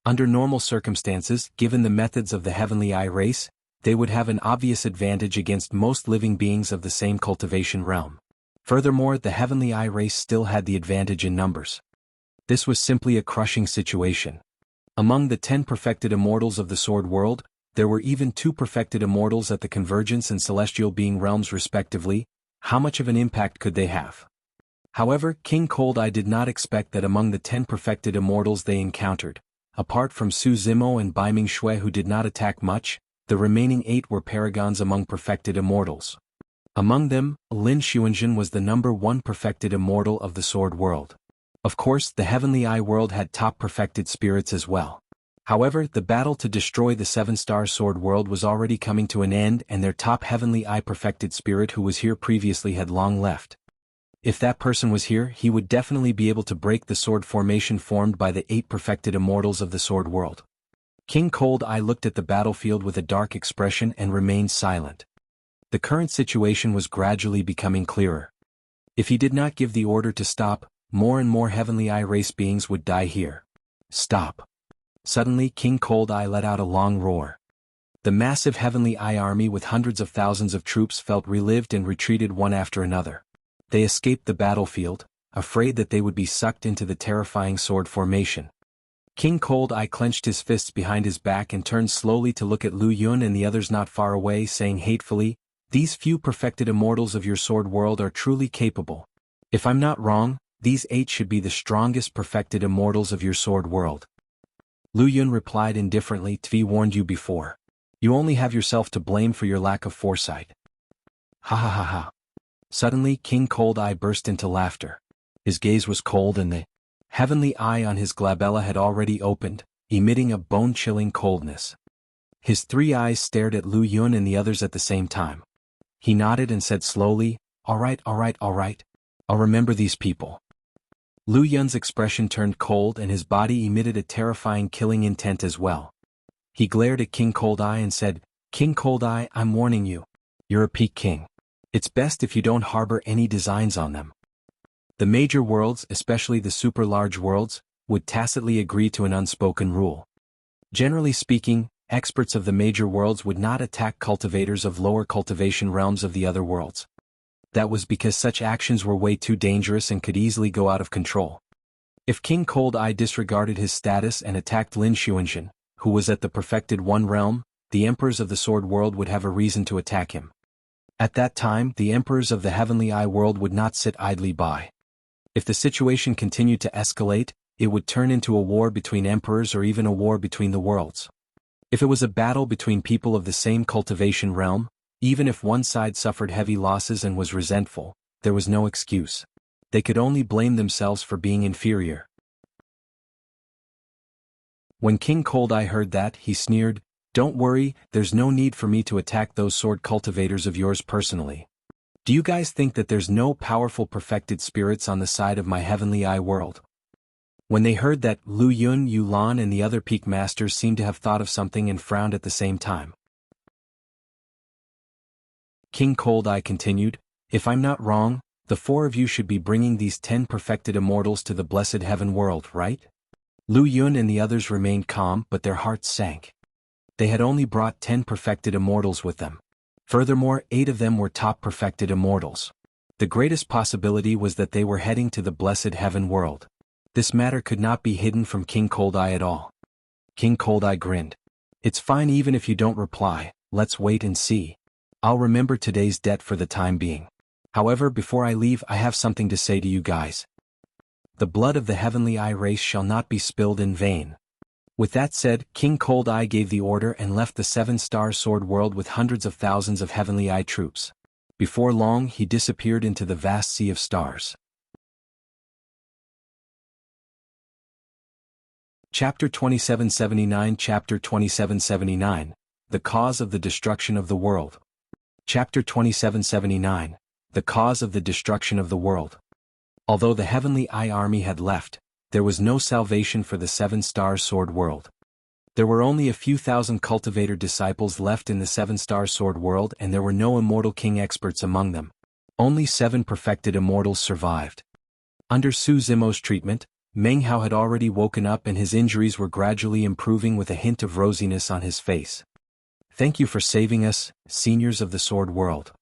Under normal circumstances, given the methods of the heavenly eye race, they would have an obvious advantage against most living beings of the same cultivation realm. Furthermore, the Heavenly Eye race still had the advantage in numbers. This was simply a crushing situation. Among the 10 perfected immortals of the Sword World, there were even 2 perfected immortals at the Convergence and Celestial Being realms respectively. How much of an impact could they have? However, King Cold-Eye did not expect that among the 10 perfected immortals they encountered, apart from Su Zimo and Bai Ming Shui who did not attack much, the remaining 8 were paragons among perfected immortals. Among them, Lin Xuanzhen was the number 1 perfected immortal of the Sword World. Of course, the Heavenly Eye world had top perfected spirits as well. However, the battle to destroy the 7-star Sword World was already coming to an end and their top Heavenly Eye perfected spirit who was here previously had long left. If that person was here, he would definitely be able to break the sword formation formed by the 8 perfected immortals of the Sword World. King Cold-Eye looked at the battlefield with a dark expression and remained silent. The current situation was gradually becoming clearer. If he did not give the order to stop, more and more Heavenly Eye race beings would die here. Stop. Suddenly King Cold-Eye let out a long roar. The massive Heavenly Eye army with hundreds of thousands of troops felt relived and retreated one after another. They escaped the battlefield, afraid that they would be sucked into the terrifying sword formation. King Cold-Eye clenched his fists behind his back and turned slowly to look at Lu Yun and the others not far away, saying hatefully, "These few perfected immortals of your Sword World are truly capable. If I'm not wrong, these 8 should be the strongest perfected immortals of your Sword World." Lu Yun replied indifferently, "Tvi warned you before. You only have yourself to blame for your lack of foresight." Ha ha ha ha. Suddenly King Cold-Eye burst into laughter. His gaze was cold and the Heavenly Eye on his glabella had already opened, emitting a bone-chilling coldness. His 3 eyes stared at Lu Yun and the others at the same time. He nodded and said slowly, all right. I'll remember these people." Lu Yun's expression turned cold and his body emitted a terrifying killing intent as well. He glared at King Cold-Eye and said, "King Cold-Eye, I'm warning you. You're a peak king. It's best if you don't harbor any designs on them." The major worlds, especially the super-large worlds, would tacitly agree to an unspoken rule. Generally speaking, experts of the major worlds would not attack cultivators of lower cultivation realms of the other worlds. That was because such actions were way too dangerous and could easily go out of control. If King Cold-Eye disregarded his status and attacked Lin Xuanzhen, who was at the perfected 1 realm, the emperors of the Sword World would have a reason to attack him. At that time, the emperors of the Heavenly Eye world would not sit idly by. If the situation continued to escalate, it would turn into a war between emperors or even a war between the worlds. If it was a battle between people of the same cultivation realm, even if one side suffered heavy losses and was resentful, there was no excuse. They could only blame themselves for being inferior. When King Cold-Eye heard that, he sneered, "Don't worry, there's no need for me to attack those sword cultivators of yours personally. Do you guys think that there's no powerful perfected spirits on the side of my Heavenly Eye world?" When they heard that, Lu Yun, Yu Lan and the other peak masters seemed to have thought of something and frowned at the same time. King Cold-Eye continued, "If I'm not wrong, the 4 of you should be bringing these 10 perfected immortals to the blessed heaven world, right?" Lu Yun and the others remained calm but their hearts sank. They had only brought 10 perfected immortals with them. Furthermore, 8 of them were top perfected immortals. The greatest possibility was that they were heading to the blessed heaven world. This matter could not be hidden from King Cold-Eye at all. King Cold-Eye grinned. "It's fine even if you don't reply, let's wait and see. I'll remember today's debt for the time being. However, before I leave I have something to say to you guys. The blood of the Heavenly Eye race shall not be spilled in vain." With that said, King Cold-Eye gave the order and left the 7-star Sword World with hundreds of thousands of Heavenly Eye troops. Before long he disappeared into the vast sea of stars. Chapter 2779 Chapter 2779 The Cause of the Destruction of the World. Chapter 2779 The Cause of the Destruction of the World. Although the Heavenly Eye army had left, there was no salvation for the 7-star Sword World. There were only a few thousand cultivator disciples left in the 7-star Sword World and there were no immortal king experts among them. Only 7 perfected immortals survived. Under Su Zimo's treatment, Meng Hao had already woken up and his injuries were gradually improving with a hint of rosiness on his face. Thank you for saving us, seniors of the Sword World.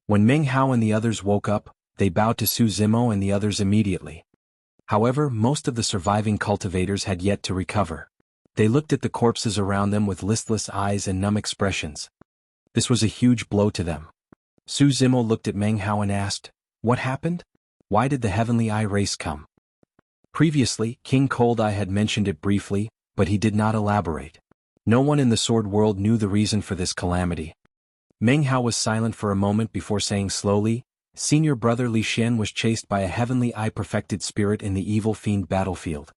When Meng Hao and the others woke up, they bowed to Su Zimo and the others immediately. However, most of the surviving cultivators had yet to recover. They looked at the corpses around them with listless eyes and numb expressions. This was a huge blow to them. Su Zimo looked at Meng Hao and asked, "What happened? Why did the Heavenly Eye race come?" Previously, King Cold Eye had mentioned it briefly, but he did not elaborate. No one in the Sword World knew the reason for this calamity. Meng Hao was silent for a moment before saying slowly, "Senior brother Li Xian was chased by a Heavenly Eye perfected spirit in the evil fiend battlefield.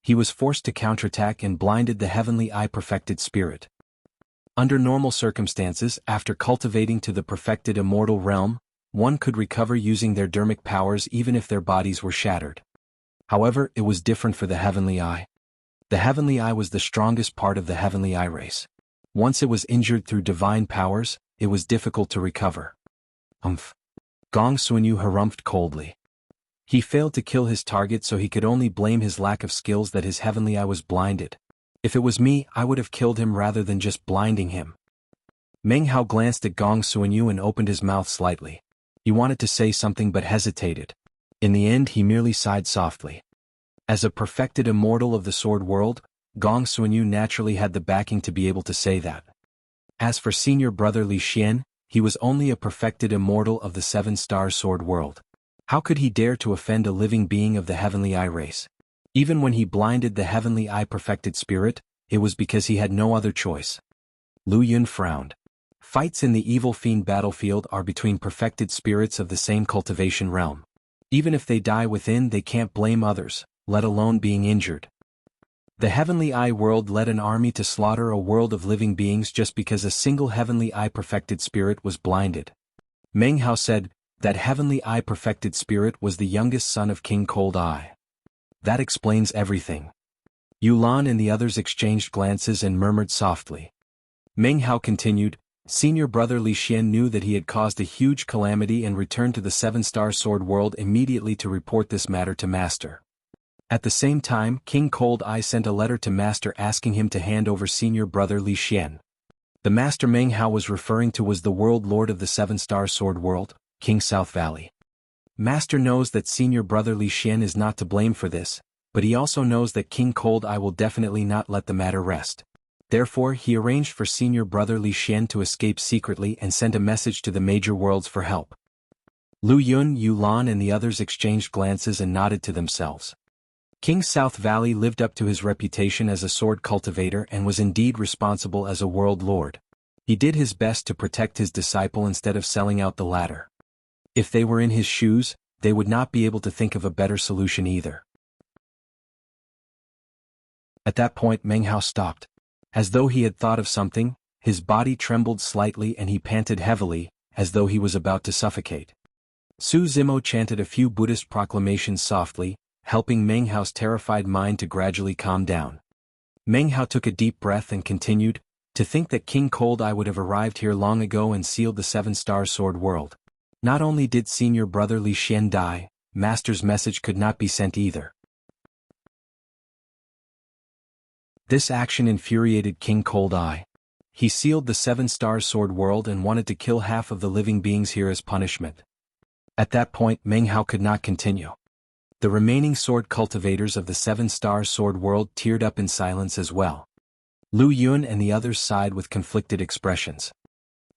He was forced to counterattack and blinded the Heavenly Eye perfected spirit. Under normal circumstances, after cultivating to the perfected immortal realm, one could recover using their dermic powers even if their bodies were shattered. However, it was different for the Heavenly Eye. The Heavenly Eye was the strongest part of the Heavenly Eye race. Once it was injured through divine powers, it was difficult to recover." Gong Suanyu harumphed coldly. He failed to kill his target, so he could only blame his lack of skills that his Heavenly Eye was blinded. If it was me, I would have killed him rather than just blinding him. Meng Hao glanced at Gong Suanyu and opened his mouth slightly. He wanted to say something but hesitated. In the end, he merely sighed softly. As a perfected immortal of the Sword World, Gong Suanyu naturally had the backing to be able to say that. As for senior brother Li Xian, he was only a perfected immortal of the 7-star Sword World. How could he dare to offend a living being of the Heavenly Eye race? Even when he blinded the Heavenly Eye perfected spirit, it was because he had no other choice. Lu Yun frowned. Fights in the evil fiend battlefield are between perfected spirits of the same cultivation realm. Even if they die within, they can't blame others, let alone being injured. The Heavenly Eye world led an army to slaughter a world of living beings just because a single Heavenly Eye perfected spirit was blinded. Meng Hao said, "That Heavenly Eye perfected spirit was the youngest son of King Cold Eye. That explains everything." Yulan and the others exchanged glances and murmured softly. Meng Hao continued, "Senior brother Li Xian knew that he had caused a huge calamity and returned to the 7-star Sword World immediately to report this matter to Master. At the same time, King Cold Eye sent a letter to Master asking him to hand over senior brother Li Xian. The Master Meng Hao was referring to was the World Lord of the 7-star Sword World, King South Valley. Master knows that senior brother Li Xian is not to blame for this, but he also knows that King Cold Eye will definitely not let the matter rest. Therefore, he arranged for senior brother Li Xian to escape secretly and sent a message to the major worlds for help." Lu Yun, Yulan and the others exchanged glances and nodded to themselves. King South Valley lived up to his reputation as a sword cultivator and was indeed responsible as a world lord. He did his best to protect his disciple instead of selling out the latter. If they were in his shoes, they would not be able to think of a better solution either. At that point Meng Hao stopped. As though he had thought of something, his body trembled slightly and he panted heavily, as though he was about to suffocate. Su Zimo chanted a few Buddhist proclamations softly, helping Meng Hao's terrified mind to gradually calm down. Meng Hao took a deep breath and continued, "To think that King Cold Eye would have arrived here long ago and sealed the 7-star Sword World. Not only did senior brother Li Xian die, Master's message could not be sent either." This action infuriated King Cold Eye. He sealed the 7-star Sword World and wanted to kill half of the living beings here as punishment. At that point Meng Hao could not continue. The remaining sword cultivators of the 7-star Sword World teared up in silence as well. Lu Yun and the others sighed with conflicted expressions.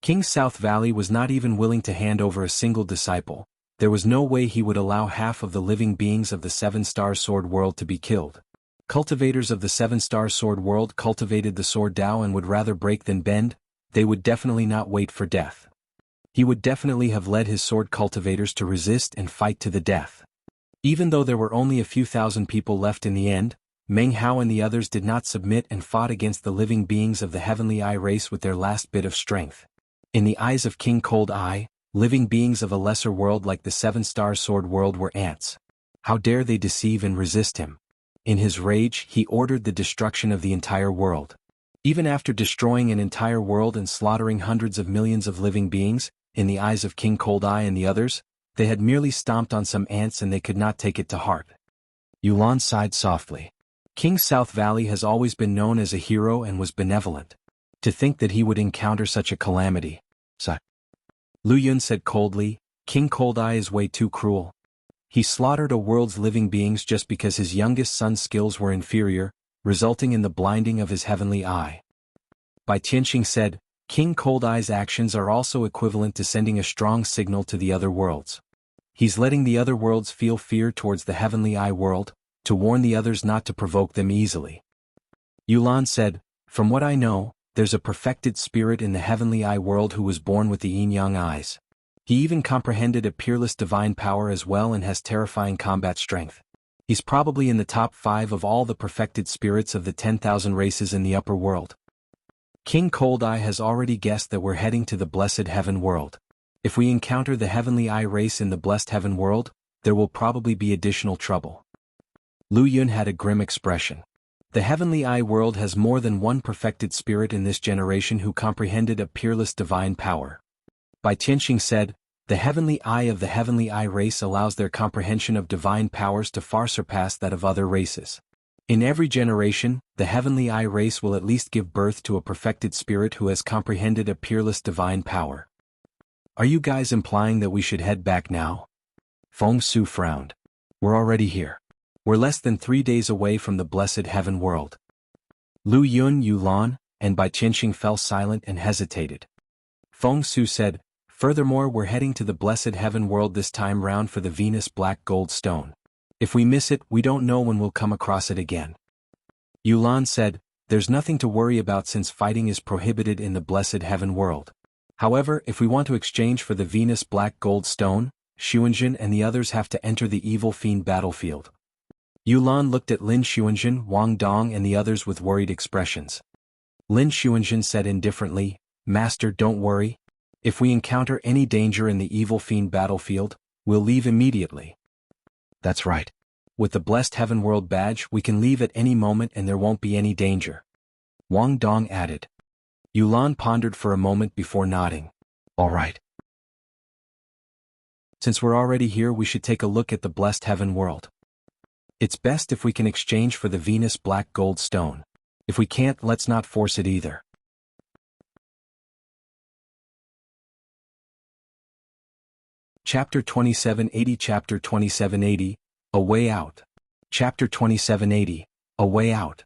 King South Valley was not even willing to hand over a single disciple. There was no way he would allow half of the living beings of the 7-star Sword World to be killed. Cultivators of the 7-star Sword World cultivated the Sword Dao and would rather break than bend. They would definitely not wait for death. He would definitely have led his sword cultivators to resist and fight to the death. Even though there were only a few thousand people left in the end, Meng Hao and the others did not submit and fought against the living beings of the Heavenly Eye race with their last bit of strength. In the eyes of King Cold Eye, living beings of a lesser world like the 7-star Sword World were ants. How dare they deceive and resist him? In his rage, he ordered the destruction of the entire world. Even after destroying an entire world and slaughtering hundreds of millions of living beings, in the eyes of King Cold Eye and the others, they had merely stomped on some ants and they could not take it to heart. Yulan sighed softly. King South Valley has always been known as a hero and was benevolent. To think that he would encounter such a calamity. Lu Yun said coldly, King Cold Eye is way too cruel. He slaughtered a world's living beings just because his youngest son's skills were inferior, resulting in the blinding of his heavenly eye. Bai Tianxing said, King Cold Eye's actions are also equivalent to sending a strong signal to the other worlds. He's letting the other worlds feel fear towards the heavenly eye world, to warn the others not to provoke them easily. Yulan said, From what I know, there's a perfected spirit in the heavenly eye world who was born with the yin-yang eyes. He even comprehended a peerless divine power as well and has terrifying combat strength. He's probably in the top 5 of all the perfected spirits of the 10,000 races in the upper world. King Cold Eye has already guessed that we're heading to the blessed heaven world. If we encounter the heavenly eye race in the blessed heaven world, there will probably be additional trouble. Lu Yun had a grim expression. The heavenly eye world has more than one perfected spirit in this generation who comprehended a peerless divine power. Bai Tianxing said, the heavenly eye of the heavenly eye race allows their comprehension of divine powers to far surpass that of other races. In every generation, the heavenly eye race will at least give birth to a perfected spirit who has comprehended a peerless divine power. Are you guys implying that we should head back now? Feng Su frowned. We're already here. We're less than 3 days away from the blessed heaven world. Lu Yun, Yulan, and Bai Tianxing fell silent and hesitated. Feng Su said, Furthermore, we're heading to the blessed heaven world this time round for the Venus Black Gold Stone. If we miss it, we don't know when we'll come across it again. Yulan said, There's nothing to worry about since fighting is prohibited in the blessed heaven world. However, if we want to exchange for the Venus Black Gold Stone, Xuanzhen and the others have to enter the evil fiend battlefield. Yulan looked at Lin Xuanzhen, Wang Dong and the others with worried expressions. Lin Xuanzhen said indifferently, Master, don't worry. If we encounter any danger in the evil fiend battlefield, we'll leave immediately. That's right. With the blessed heaven world badge, we can leave at any moment and there won't be any danger. Wang Dong added. Yulan pondered for a moment before nodding. All right. Since we're already here, we should take a look at the blessed heaven world. It's best if we can exchange for the Venus Black Gold Stone. If we can't, let's not force it either. Chapter 2780 Chapter 2780, A Way Out. Chapter 2780, A Way Out.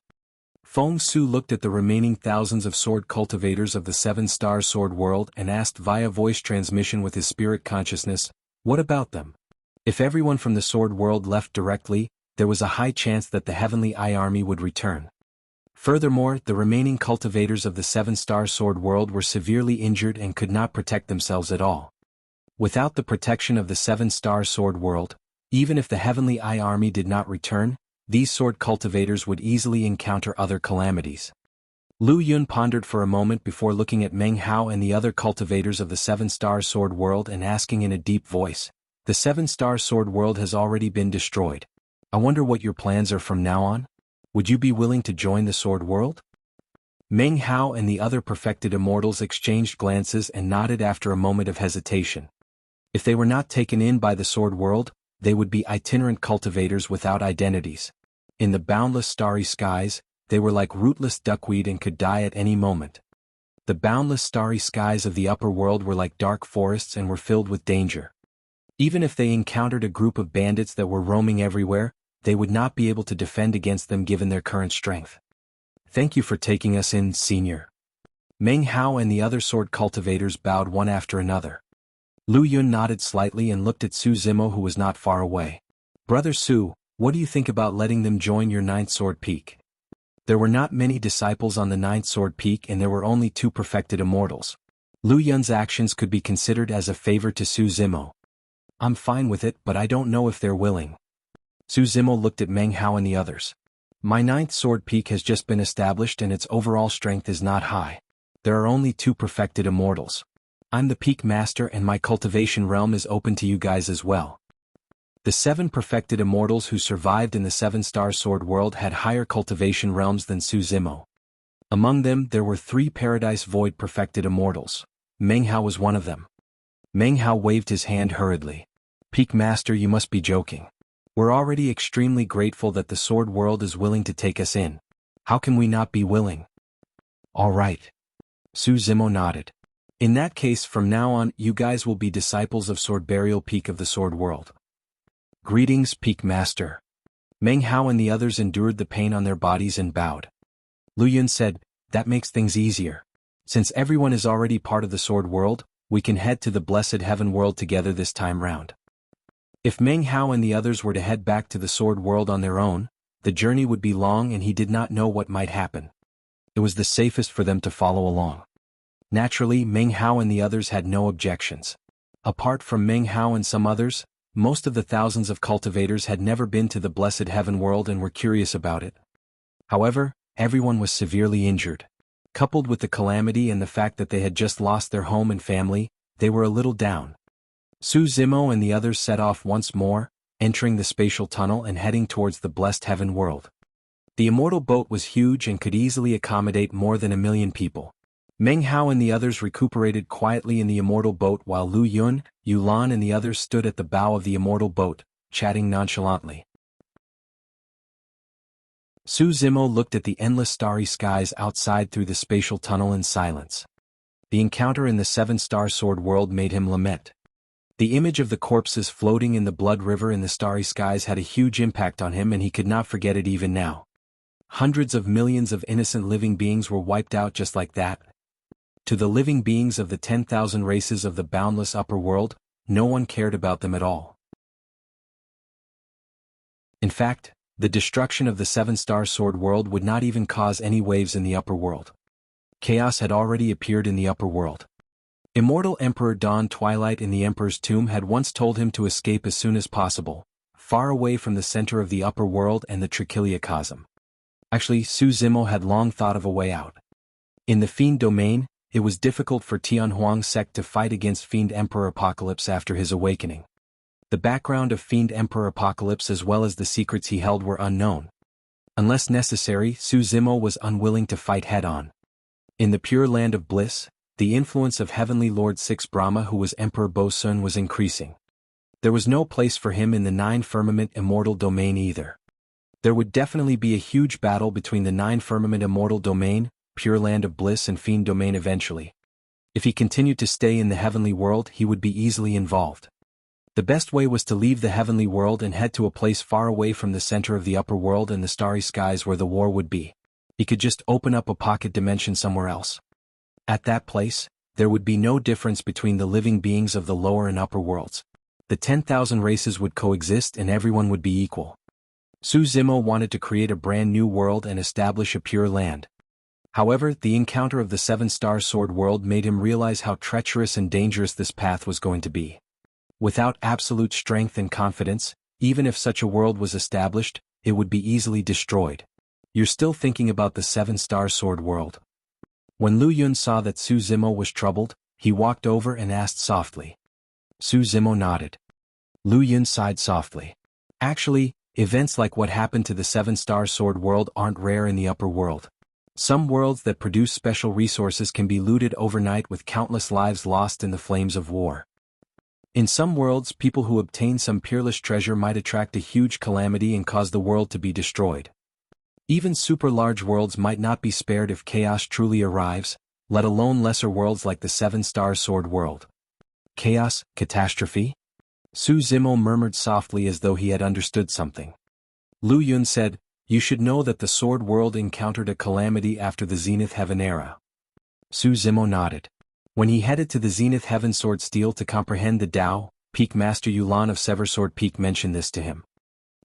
Feng Su looked at the remaining thousands of sword cultivators of the 7-star sword world and asked via voice transmission with his spirit consciousness, what about them? If everyone from the sword world left directly, there was a high chance that the heavenly eye army would return. Furthermore, the remaining cultivators of the 7-star sword world were severely injured and could not protect themselves at all. Without the protection of the 7-star sword world, even if the heavenly eye army did not return, these sword cultivators would easily encounter other calamities. Lu Yun pondered for a moment before looking at Meng Hao and the other cultivators of the 7-star sword world and asking in a deep voice, the 7-star sword world has already been destroyed. I wonder what your plans are from now on? Would you be willing to join the sword world? Meng Hao and the other perfected immortals exchanged glances and nodded after a moment of hesitation. If they were not taken in by the sword world, they would be itinerant cultivators without identities. In the boundless starry skies, they were like rootless duckweed and could die at any moment. The boundless starry skies of the upper world were like dark forests and were filled with danger. Even if they encountered a group of bandits that were roaming everywhere, they would not be able to defend against them given their current strength. Thank you for taking us in, Senior. Meng Hao and the other sword cultivators bowed one after another. Lu Yun nodded slightly and looked at Su Zimo who was not far away. Brother Su, what do you think about letting them join your 9th sword peak? There were not many disciples on the 9th sword peak and there were only 2 perfected immortals. Lu Yun's actions could be considered as a favor to Su Zimo. I'm fine with it, but I don't know if they're willing. Su Zimo looked at Meng Hao and the others. My 9th sword peak has just been established and its overall strength is not high. There are only 2 perfected immortals. I'm the peak master and my cultivation realm is open to you guys as well. The 7 perfected immortals who survived in the 7-star sword world had higher cultivation realms than Su Zimo. Among them there were 3 Paradise Void perfected immortals. Meng Hao was one of them. Meng Hao waved his hand hurriedly. Peak master, you must be joking. We're already extremely grateful that the sword world is willing to take us in. How can we not be willing? All right. Su Zimo nodded. In that case, from now on, you guys will be disciples of Sword Burial Peak of the Sword World. Greetings, Peak Master. Meng Hao and the others endured the pain on their bodies and bowed. Lu Yun said, that makes things easier. Since everyone is already part of the Sword World, we can head to the Blessed Heaven World together this time round. If Meng Hao and the others were to head back to the Sword World on their own, the journey would be long and he did not know what might happen. It was the safest for them to follow along. Naturally, Meng Hao and the others had no objections. Apart from Meng Hao and some others, most of the thousands of cultivators had never been to the Blessed Heaven World and were curious about it. However, everyone was severely injured. Coupled with the calamity and the fact that they had just lost their home and family, they were a little down. Su Zimo and the others set off once more, entering the spatial tunnel and heading towards the Blessed Heaven World. The immortal boat was huge and could easily accommodate more than 1 million people. Meng Hao and the others recuperated quietly in the immortal boat while Lu Yun, Yulan and the others stood at the bow of the immortal boat, chatting nonchalantly. Su Zimo looked at the endless starry skies outside through the spatial tunnel in silence. The encounter in the 7-star sword world made him lament. The image of the corpses floating in the blood river in the starry skies had a huge impact on him and he could not forget it even now. Hundreds of millions of innocent living beings were wiped out just like that. To the living beings of the 10,000 races of the boundless upper world, no one cared about them at all. In fact, the destruction of the 7-star sword world would not even cause any waves in the upper world. Chaos had already appeared in the upper world. Immortal Emperor Dawn Twilight in the Emperor's tomb had once told him to escape as soon as possible, far away from the center of the upper world and the Trichiliacosm. Actually, Su Zimo had long thought of a way out. In the Fiend domain, it was difficult for Tianhuang's sect to fight against Fiend Emperor Apocalypse after his awakening. The background of Fiend Emperor Apocalypse as well as the secrets he held were unknown. Unless necessary, Su Zimo was unwilling to fight head-on. In the Pure Land of Bliss, the influence of Heavenly Lord 6 Brahma who was Emperor Bosun was increasing. There was no place for him in the 9 Firmament Immortal Domain either. There would definitely be a huge battle between the 9 Firmament Immortal Domain, Pure Land of Bliss and Fiend Domain eventually. If he continued to stay in the Heavenly World he would be easily involved. The best way was to leave the Heavenly World and head to a place far away from the center of the upper world and the starry skies where the war would be. He could just open up a pocket dimension somewhere else. At that place, there would be no difference between the living beings of the lower and upper worlds. The 10,000 races would coexist and everyone would be equal. Su Zimo wanted to create a brand new world and establish a pure land. However, the encounter of the 7-star sword world made him realize how treacherous and dangerous this path was going to be. Without absolute strength and confidence, even if such a world was established, it would be easily destroyed. You're still thinking about the 7-star sword world? When Lu Yun saw that Su Zimo was troubled, he walked over and asked softly. Su Zimo nodded. Lu Yun sighed softly. Actually, events like what happened to the 7-star sword world aren't rare in the upper world. Some worlds that produce special resources can be looted overnight with countless lives lost in the flames of war. In some worlds, people who obtain some peerless treasure might attract a huge calamity and cause the world to be destroyed. Even super-large worlds might not be spared if chaos truly arrives, let alone lesser worlds like the 7-star sword world. Chaos, catastrophe? Su Zimo murmured softly as though he had understood something. Lu Yun said, you should know that the sword world encountered a calamity after the Zenith Heaven era. Su Zimo nodded. When he headed to the Zenith Heaven Sword Stele to comprehend the Tao, Peak Master Yulan of Seversword Peak mentioned this to him.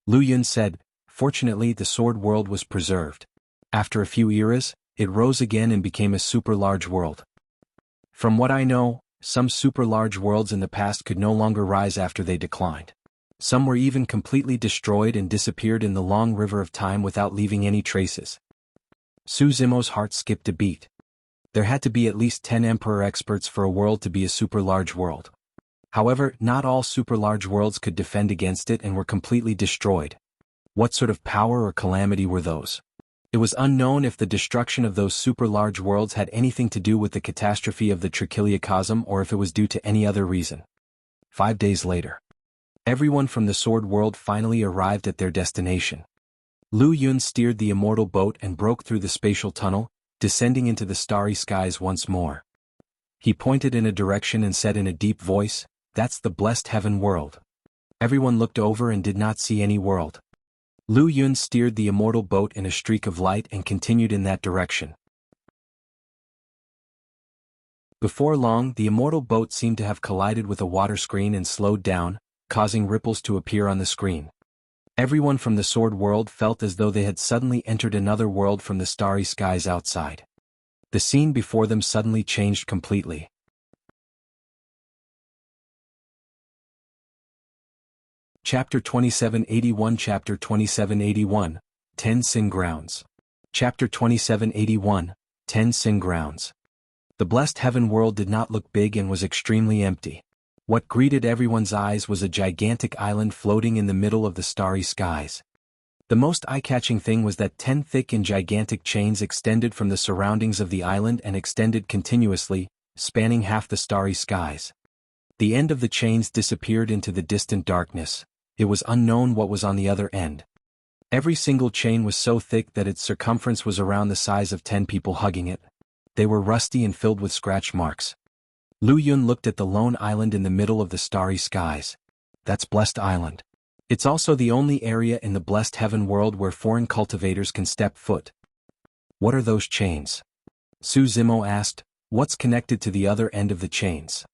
Lu Yun said, fortunately the sword world was preserved. After a few eras, it rose again and became a super-large world. From what I know, some super-large worlds in the past could no longer rise after they declined. Some were even completely destroyed and disappeared in the long river of time without leaving any traces. Su Zimo's heart skipped a beat. There had to be at least 10 Emperor experts for a world to be a super-large world. However, not all super-large worlds could defend against it and were completely destroyed. What sort of power or calamity were those? It was unknown if the destruction of those super-large worlds had anything to do with the catastrophe of the Trichiliacosm or if it was due to any other reason. 5 days later. Everyone from the sword world finally arrived at their destination. Lu Yun steered the immortal boat and broke through the spatial tunnel, descending into the starry skies once more. He pointed in a direction and said in a deep voice, "That's the blessed heaven world." Everyone looked over and did not see any world. Lu Yun steered the immortal boat in a streak of light and continued in that direction. Before long, the immortal boat seemed to have collided with a water screen and slowed down, causing ripples to appear on the screen. Everyone from the sword world felt as though they had suddenly entered another world from the starry skies outside. The scene before them suddenly changed completely. Chapter 2781 Chapter 2781, 10 Sin Grounds. Chapter 2781, 10 Sin Grounds. The blessed heaven world did not look big and was extremely empty. What greeted everyone's eyes was a gigantic island floating in the middle of the starry skies. The most eye-catching thing was that 10 thick and gigantic chains extended from the surroundings of the island and extended continuously, spanning half the starry skies. The end of the chains disappeared into the distant darkness. It was unknown what was on the other end. Every single chain was so thick that its circumference was around the size of 10 people hugging it. They were rusty and filled with scratch marks. Lu Yun looked at the lone island in the middle of the starry skies. That's Blessed Island. It's also the only area in the blessed heaven world where foreign cultivators can step foot. What are those chains? Su Zimo asked. What's connected to the other end of the chains?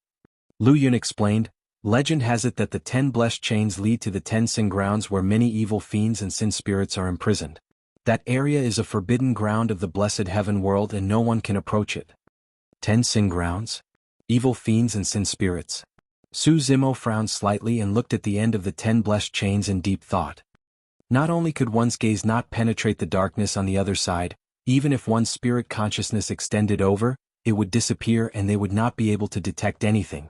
Lu Yun explained. Legend has it that the 10 blessed chains lead to the 10 sin grounds where many evil fiends and sin spirits are imprisoned. That area is a forbidden ground of the blessed heaven world and no one can approach it. 10 sin grounds? Evil fiends and sin spirits. Su Zimo frowned slightly and looked at the end of the 10 blessed chains in deep thought. Not only could one's gaze not penetrate the darkness on the other side, even if one's spirit consciousness extended over, it would disappear and they would not be able to detect anything.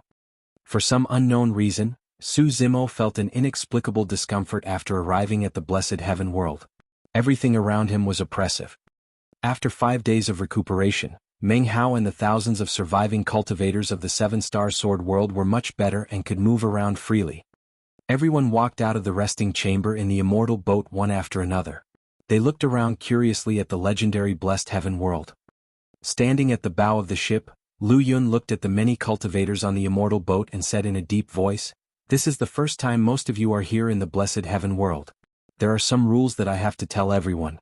For some unknown reason, Su Zimo felt an inexplicable discomfort after arriving at the blessed heaven world. Everything around him was oppressive. After 5 days of recuperation, Meng Hao and the thousands of surviving cultivators of the 7-star sword world were much better and could move around freely. Everyone walked out of the resting chamber in the immortal boat one after another. They looked around curiously at the legendary blessed heaven world. Standing at the bow of the ship, Lu Yun looked at the many cultivators on the immortal boat and said in a deep voice, "This is the first time most of you are here in the blessed heaven world. There are some rules that I have to tell everyone.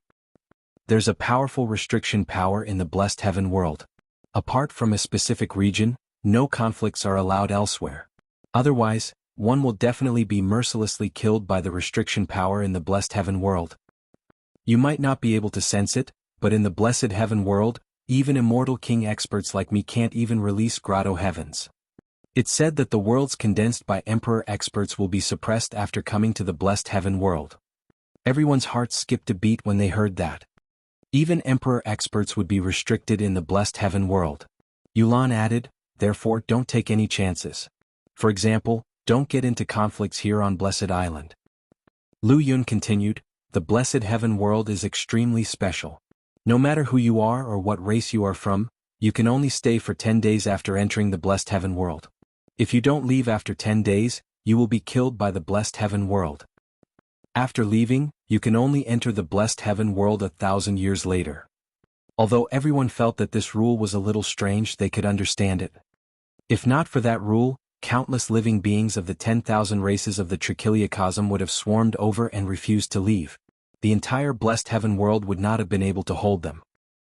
There's a powerful restriction power in the blessed heaven world. Apart from a specific region, no conflicts are allowed elsewhere. Otherwise, one will definitely be mercilessly killed by the restriction power in the blessed heaven world. You might not be able to sense it, but in the blessed heaven world, even immortal king experts like me can't even release grotto heavens. It's said that the worlds condensed by emperor experts will be suppressed after coming to the blessed heaven world." Everyone's hearts skipped a beat when they heard that. Even emperor experts would be restricted in the blessed heaven world. Yulan added, "Therefore don't take any chances. For example, don't get into conflicts here on Blessed Island." Lu Yun continued, "The blessed heaven world is extremely special. No matter who you are or what race you are from, you can only stay for 10 days after entering the blessed heaven world. If you don't leave after 10 days, you will be killed by the blessed heaven world. After leaving, you can only enter the blessed heaven world 1,000 years later." Although everyone felt that this rule was a little strange, they could understand it. If not for that rule, countless living beings of the 10,000 races of the Trichiliacosm would have swarmed over and refused to leave. The entire blessed heaven world would not have been able to hold them.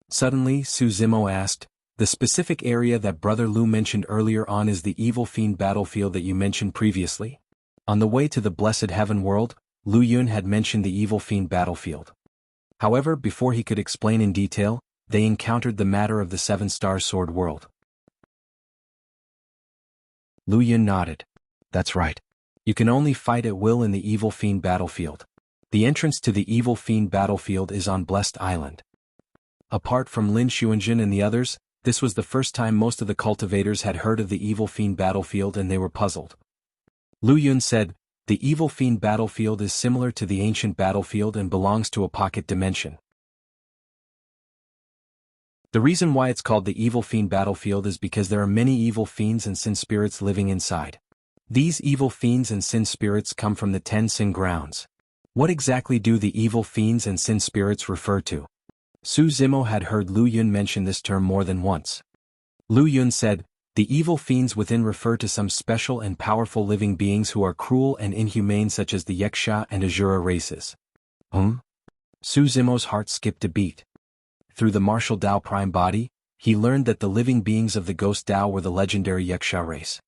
Suddenly, Su Zimo asked, "The specific area that Brother Lu mentioned earlier on is the evil fiend battlefield that you mentioned previously?" On the way to the blessed heaven world, Lu Yun had mentioned the evil fiend battlefield. However, before he could explain in detail, they encountered the matter of the 7-star sword world. Lu Yun nodded. "That's right. You can only fight at will in the evil fiend battlefield. The entrance to the evil fiend battlefield is on Blessed Island." Apart from Lin Xuanjun and the others, this was the first time most of the cultivators had heard of the evil fiend battlefield and they were puzzled. Lu Yun said, "The evil fiend battlefield is similar to the ancient battlefield and belongs to a pocket dimension. The reason why it's called the evil fiend battlefield is because there are many evil fiends and sin spirits living inside. These evil fiends and sin spirits come from the 10 sin grounds. What exactly do the evil fiends and sin spirits refer to?" Su Zimo had heard Lu Yun mention this term more than once. Lu Yun said, "The evil fiends within refer to some special and powerful living beings who are cruel and inhumane, such as the Yaksha and Asura races." Su Zimo's heart skipped a beat. Through the martial Dao prime body, he learned that the living beings of the Ghost Dao were the legendary Yaksha race.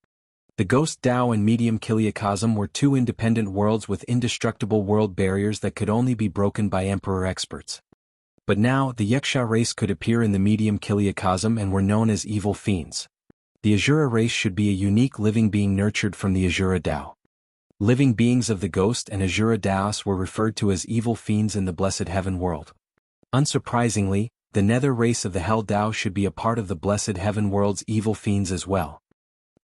The Ghost Dao and Medium Kiliakosm were two independent worlds with indestructible world barriers that could only be broken by Emperor experts. But now, the Yaksha race could appear in the Medium Kiliakosm and were known as evil fiends. The Asura race should be a unique living being nurtured from the Asura Dao. Living beings of the Ghost and Asura Daos were referred to as evil fiends in the Blessed Heaven world. Unsurprisingly, the Nether race of the Hell Dao should be a part of the Blessed Heaven world's evil fiends as well.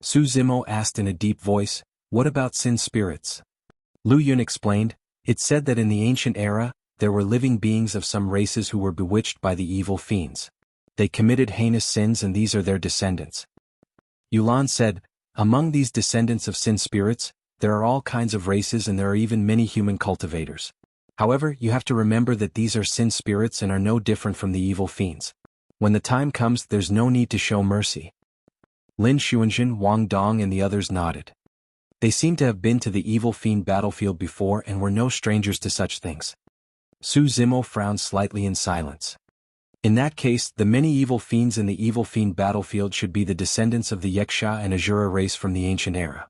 Su Zimo asked in a deep voice, "What about sin spirits?" Lu Yun explained, "It said that in the ancient era, there were living beings of some races who were bewitched by the evil fiends. They committed heinous sins and these are their descendants." Yulan said, "Among these descendants of sin spirits, there are all kinds of races and there are even many human cultivators. However, you have to remember that these are sin spirits and are no different from the evil fiends. When the time comes, there's no need to show mercy." Lin Xuanzhen, Wang Dong and the others nodded. They seemed to have been to the evil fiend battlefield before and were no strangers to such things. Su Zimo frowned slightly in silence. In that case, the many evil fiends in the evil fiend battlefield should be the descendants of the Yaksha and Asura race from the ancient era.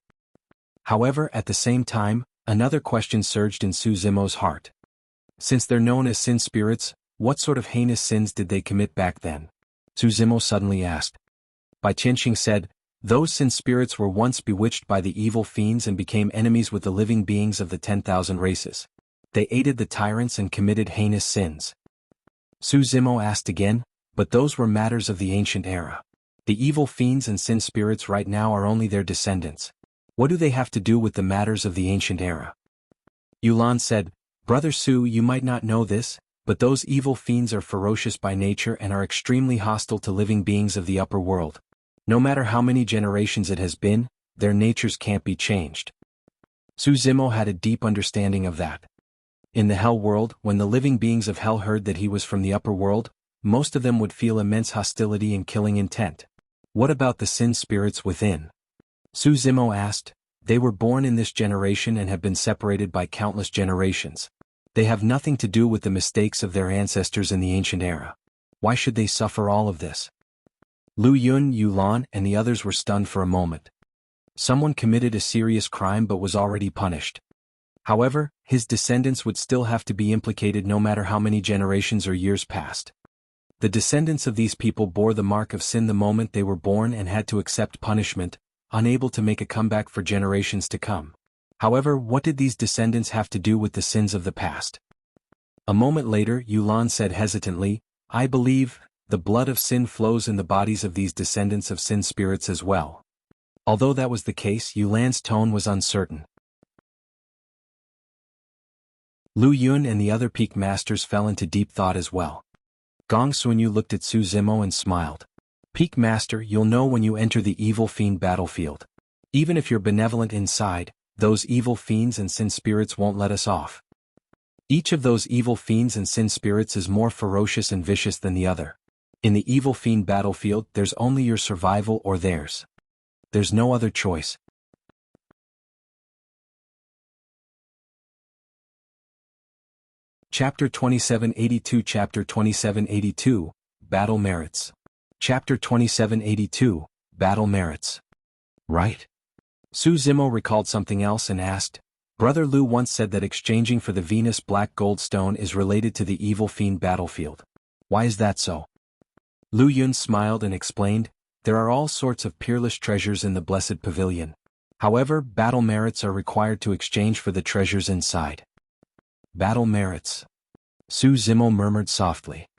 However, at the same time, another question surged in Su Zimo's heart. Since they're known as sin spirits, what sort of heinous sins did they commit back then? Su Zimo suddenly asked. Bai Qianxing said, "Those sin spirits were once bewitched by the evil fiends and became enemies with the living beings of the 10,000 races. They aided the tyrants and committed heinous sins." Su Zimo asked again, "But those were matters of the ancient era. The evil fiends and sin spirits right now are only their descendants. What do they have to do with the matters of the ancient era?" Yulan said, "Brother Su, you might not know this, but those evil fiends are ferocious by nature and are extremely hostile to living beings of the upper world. No matter how many generations it has been, their natures can't be changed." Su Zimo had a deep understanding of that. In the Hell world, when the living beings of Hell heard that he was from the upper world, most of them would feel immense hostility and killing intent. What about the sin spirits within? Su Zimo asked. "They were born in this generation and have been separated by countless generations. They have nothing to do with the mistakes of their ancestors in the ancient era. Why should they suffer all of this?" Lu Yun, Yulan, and the others were stunned for a moment. Someone committed a serious crime but was already punished. However, his descendants would still have to be implicated no matter how many generations or years passed. The descendants of these people bore the mark of sin the moment they were born and had to accept punishment, unable to make a comeback for generations to come. However, what did these descendants have to do with the sins of the past? A moment later, Yulan said hesitantly, "I believe the blood of sin flows in the bodies of these descendants of sin spirits as well." Although that was the case, Yulan's tone was uncertain. Lu Yun and the other peak masters fell into deep thought as well. Gong Sunyu looked at Su Zimo and smiled. "Peak master, you'll know when you enter the evil fiend battlefield. Even if you're benevolent inside, those evil fiends and sin spirits won't let us off. Each of those evil fiends and sin spirits is more ferocious and vicious than the other. In the evil fiend battlefield, there's only your survival or theirs. There's no other choice." Chapter 2782 Chapter 2782, Battle Merits. Chapter 2782, Battle Merits. Right? Su Zimo recalled something else and asked, "Brother Lu once said that exchanging for the Venus Black Gold Stone is related to the evil fiend battlefield. Why is that so?" Lu Yun smiled and explained, "There are all sorts of peerless treasures in the Blessed Pavilion. However, battle merits are required to exchange for the treasures inside." Battle merits. Su Zimo murmured softly.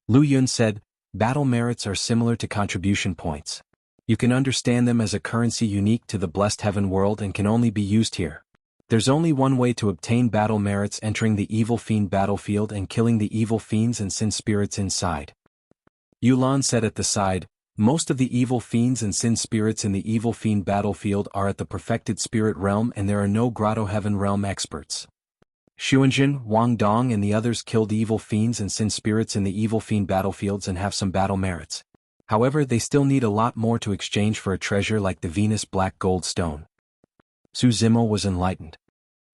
Lu Yun said, "Battle merits are similar to contribution points. You can understand them as a currency unique to the Blessed Heaven world and can only be used here. There's only one way to obtain battle merits: entering the evil fiend battlefield and killing the evil fiends and sin spirits inside." Yulan said at the side, "Most of the evil fiends and sin spirits in the evil fiend battlefield are at the perfected spirit realm and there are no grotto heaven realm experts. Xuanjin, Wang Dong and the others killed evil fiends and sin spirits in the evil fiend battlefields and have some battle merits. However, they still need a lot more to exchange for a treasure like the Venus Black Gold Stone. Su Zimo was enlightened.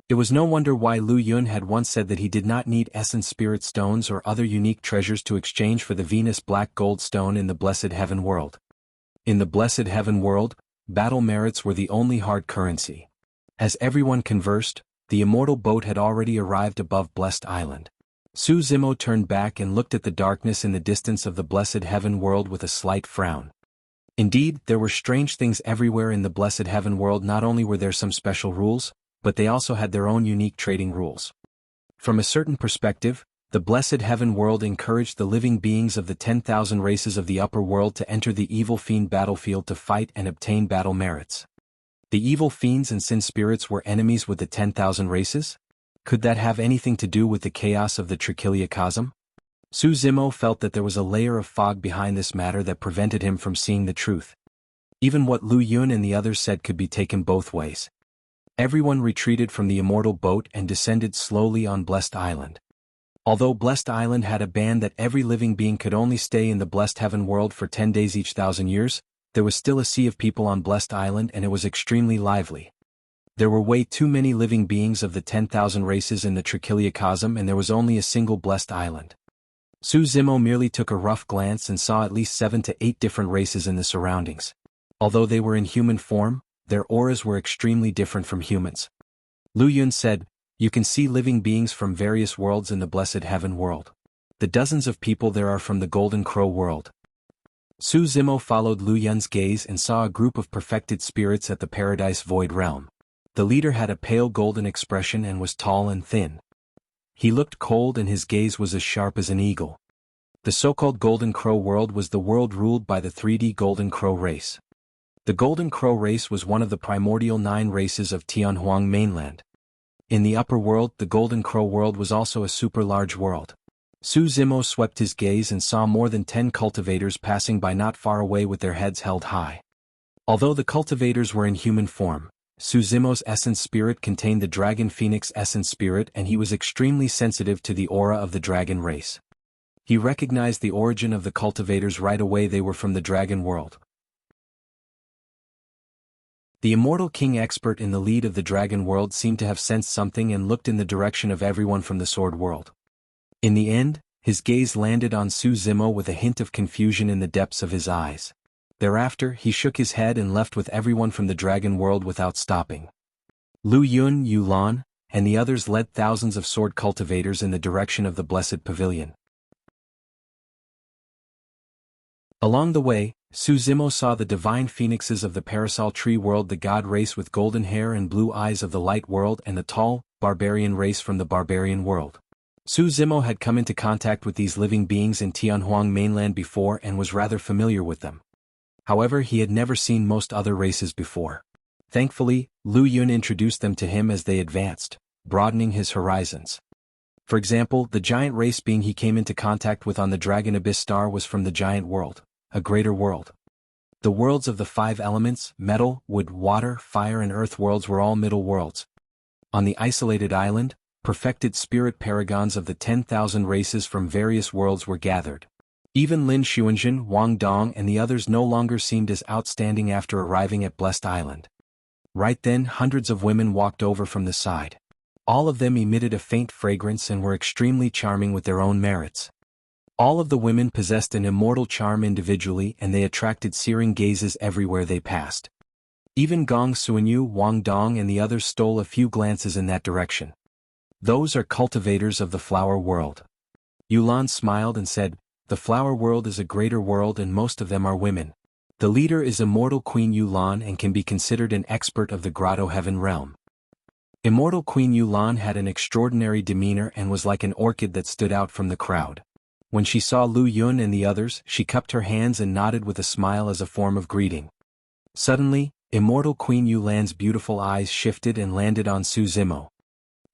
It was no wonder why Lu Yun had once said that he did not need essence spirit stones or other unique treasures to exchange for the Venus Black Gold Stone in the Blessed Heaven World. In the Blessed Heaven World, battle merits were the only hard currency. As everyone conversed, the immortal boat had already arrived above Blessed Island. Su Zimo turned back and looked at the darkness in the distance of the Blessed Heaven World with a slight frown. Indeed, there were strange things everywhere in the Blessed Heaven World. Not only were there some special rules, but they also had their own unique trading rules. From a certain perspective, the Blessed Heaven World encouraged the living beings of the 10,000 races of the upper world to enter the evil fiend battlefield to fight and obtain battle merits. The evil fiends and sin spirits were enemies with the 10,000 races? Could that have anything to do with the chaos of the trichiliocosm? Su Zimo felt that there was a layer of fog behind this matter that prevented him from seeing the truth. Even what Lu Yun and the others said could be taken both ways. Everyone retreated from the immortal boat and descended slowly on Blessed Island. Although Blessed Island had a ban that every living being could only stay in the Blessed Heaven World for 10 days each 1,000 years, there was still a sea of people on Blessed Island and it was extremely lively. There were way too many living beings of the 10,000 races in the trichiliocosm and there was only a single Blessed Island. Su Zimo merely took a rough glance and saw at least 7 to 8 different races in the surroundings. Although they were in human form, their auras were extremely different from humans. Lu Yun said, "You can see living beings from various worlds in the Blessed Heaven World. The dozens of people there are from the Golden Crow World." Su Zimo followed Lu Yun's gaze and saw a group of perfected spirits at the Paradise Void Realm. The leader had a pale golden expression and was tall and thin. He looked cold and his gaze was as sharp as an eagle. The so-called Golden Crow World was the world ruled by the 3D Golden Crow race. The Golden Crow race was one of the primordial 9 races of Tianhuang mainland. In the upper world, the Golden Crow World was also a super large world. Su Zimo swept his gaze and saw more than 10 cultivators passing by not far away with their heads held high. Although the cultivators were in human form, Su Zimo's essence spirit contained the Dragon Phoenix essence spirit and he was extremely sensitive to the aura of the dragon race. He recognized the origin of the cultivators right away. They were from the dragon world. The immortal king expert in the lead of the dragon world seemed to have sensed something and looked in the direction of everyone from the sword world. In the end, his gaze landed on Su Zimo with a hint of confusion in the depths of his eyes. Thereafter, he shook his head and left with everyone from the dragon world without stopping. Lu Yun, Yu Lan, and the others led thousands of sword cultivators in the direction of the Blessed Pavilion. Along the way, Su Zimo saw the divine phoenixes of the Parasol Tree World, the god race with golden hair and blue eyes of the Light World, and the tall, barbarian race from the Barbarian World. Su Zimo had come into contact with these living beings in Tianhuang mainland before and was rather familiar with them. However, he had never seen most other races before. Thankfully, Lu Yun introduced them to him as they advanced, broadening his horizons. For example, the giant race being he came into contact with on the Dragon Abyss Star was from the Giant World, a greater world. The worlds of the 5 elements, metal, wood, water, fire and earth worlds were all middle worlds. On the isolated island, perfected spirit paragons of the 10,000 races from various worlds were gathered. Even Lin Xuanjin, Wang Dong and the others no longer seemed as outstanding after arriving at Blessed Island. Right then, hundreds of women walked over from the side. All of them emitted a faint fragrance and were extremely charming with their own merits. All of the women possessed an immortal charm individually and they attracted searing gazes everywhere they passed. Even Gong Suanyu, Wang Dong and the others stole a few glances in that direction. Those are cultivators of the flower world. Yulan smiled and said, "The flower world is a greater world and most of them are women. The leader is Immortal Queen Yulan and can be considered an expert of the Grotto Heaven realm." Immortal Queen Yulan had an extraordinary demeanor and was like an orchid that stood out from the crowd. When she saw Lu Yun and the others, she cupped her hands and nodded with a smile as a form of greeting. Suddenly, Immortal Queen Yulan's beautiful eyes shifted and landed on Su Zimo.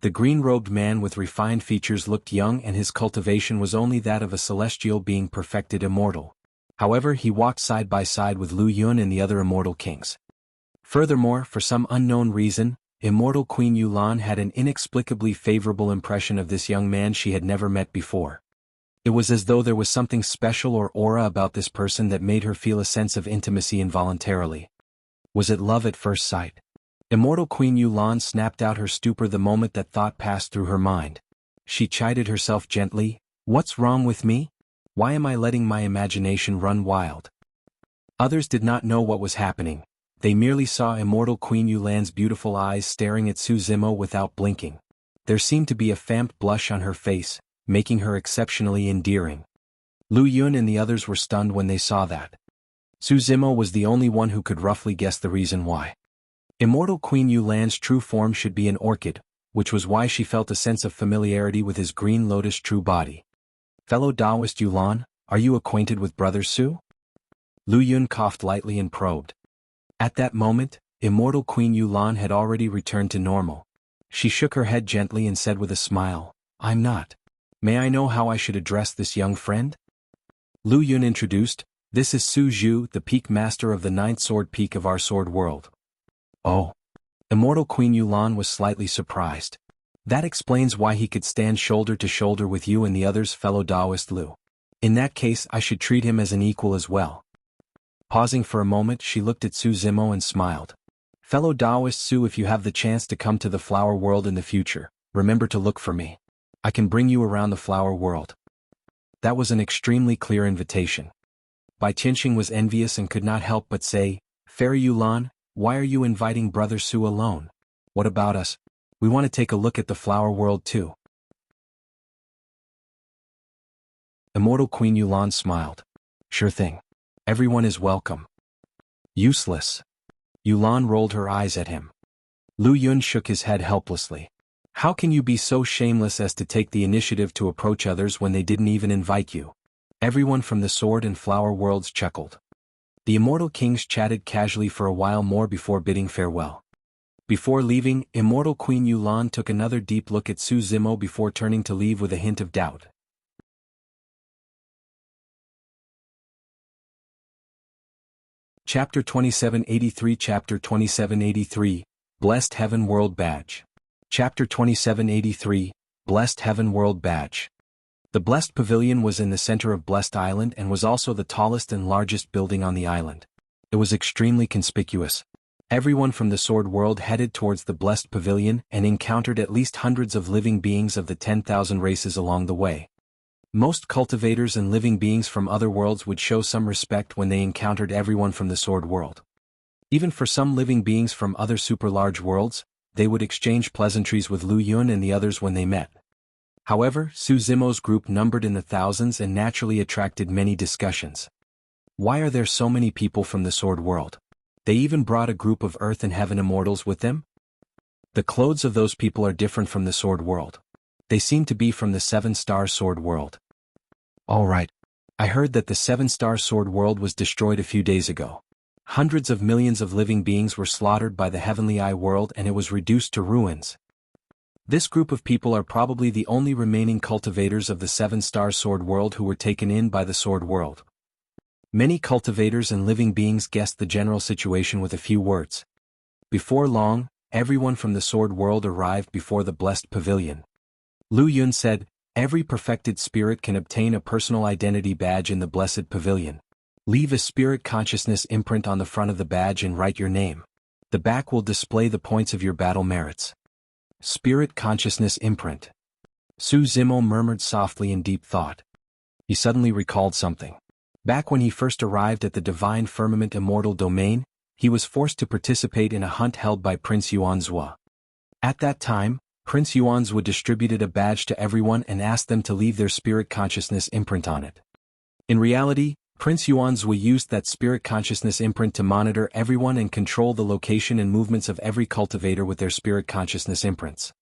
The green-robed man with refined features looked young and his cultivation was only that of a celestial being perfected immortal. However, he walked side by side with Lu Yun and the other immortal kings. Furthermore, for some unknown reason, Immortal Queen Yulan had an inexplicably favorable impression of this young man she had never met before. It was as though there was something special or aura about this person that made her feel a sense of intimacy involuntarily. Was it love at first sight? Immortal Queen Yulan snapped out her stupor the moment that thought passed through her mind. She chided herself gently, "What's wrong with me? Why am I letting my imagination run wild?" Others did not know what was happening. They merely saw Immortal Queen Yulan's beautiful eyes staring at Su Zimo without blinking. There seemed to be a faint blush on her face, making her exceptionally endearing. Lu Yun and the others were stunned when they saw that. Su Zimo was the only one who could roughly guess the reason why. Immortal Queen Yulan's true form should be an orchid, which was why she felt a sense of familiarity with his green lotus true body. "Fellow Taoist Yulan, are you acquainted with Brother Su?" Lu Yun coughed lightly and probed. At that moment, Immortal Queen Yulan had already returned to normal. She shook her head gently and said with a smile, "I'm not. May I know how I should address this young friend?" Lu Yun introduced, "This is Su Zhu, the peak master of the 9th sword peak of our sword world." "Oh." Immortal Queen Yulan was slightly surprised. "That explains why he could stand shoulder to shoulder with you and the others, fellow Taoist Lu. In that case I should treat him as an equal as well." Pausing for a moment, she looked at Su Zimo and smiled. "Fellow Taoist Su, if you have the chance to come to the flower world in the future, remember to look for me. I can bring you around the flower world." That was an extremely clear invitation. Bai Tianxing was envious and could not help but say, "Fairy Yulan, why are you inviting Brother Su alone? What about us? We want to take a look at the flower world too." Immortal Queen Yulan smiled. "Sure thing. Everyone is welcome." "Useless." Yulan rolled her eyes at him. Lu Yun shook his head helplessly. "How can you be so shameless as to take the initiative to approach others when they didn't even invite you?" Everyone from the sword and flower worlds chuckled. The immortal kings chatted casually for a while more before bidding farewell. Before leaving, Immortal Queen Yulan took another deep look at Su Zimo before turning to leave with a hint of doubt. Chapter 2783 Chapter 2783, Blessed Heaven World Badge. Chapter 2783, Blessed Heaven World Badge. The Blessed Pavilion was in the center of Blessed Island and was also the tallest and largest building on the island. It was extremely conspicuous. Everyone from the Sword World headed towards the Blessed Pavilion and encountered at least hundreds of living beings of the 10,000 races along the way. Most cultivators and living beings from other worlds would show some respect when they encountered everyone from the Sword World. Even for some living beings from other super-large worlds, they would exchange pleasantries with Lu Yun and the others when they met. However, Su Zimo's group numbered in the thousands and naturally attracted many discussions. Why are there so many people from the Sword World? They even brought a group of Earth and Heaven immortals with them? The clothes of those people are different from the Sword World. They seem to be from the 7-star Sword World. All right. I heard that the 7-star Sword World was destroyed a few days ago. Hundreds of millions of living beings were slaughtered by the Heavenly Eye World and it was reduced to ruins. This group of people are probably the only remaining cultivators of the 7-star Sword World who were taken in by the Sword World. Many cultivators and living beings guessed the general situation with a few words. Before long, everyone from the Sword World arrived before the Blessed Pavilion. Lu Yun said, "Every perfected spirit can obtain a personal identity badge in the Blessed Pavilion. Leave a spirit consciousness imprint on the front of the badge and write your name. The back will display the points of your battle merits." Spirit consciousness imprint. Su Zimo murmured softly in deep thought. He suddenly recalled something. Back when he first arrived at the Divine Firmament Immortal Domain, he was forced to participate in a hunt held by Prince Yuanzhua. At that time, Prince Yuanzhua distributed a badge to everyone and asked them to leave their spirit consciousness imprint on it. In reality, Prince Yuanzhua used that spirit consciousness imprint to monitor everyone and control the location and movements of every cultivator with their spirit consciousness imprints.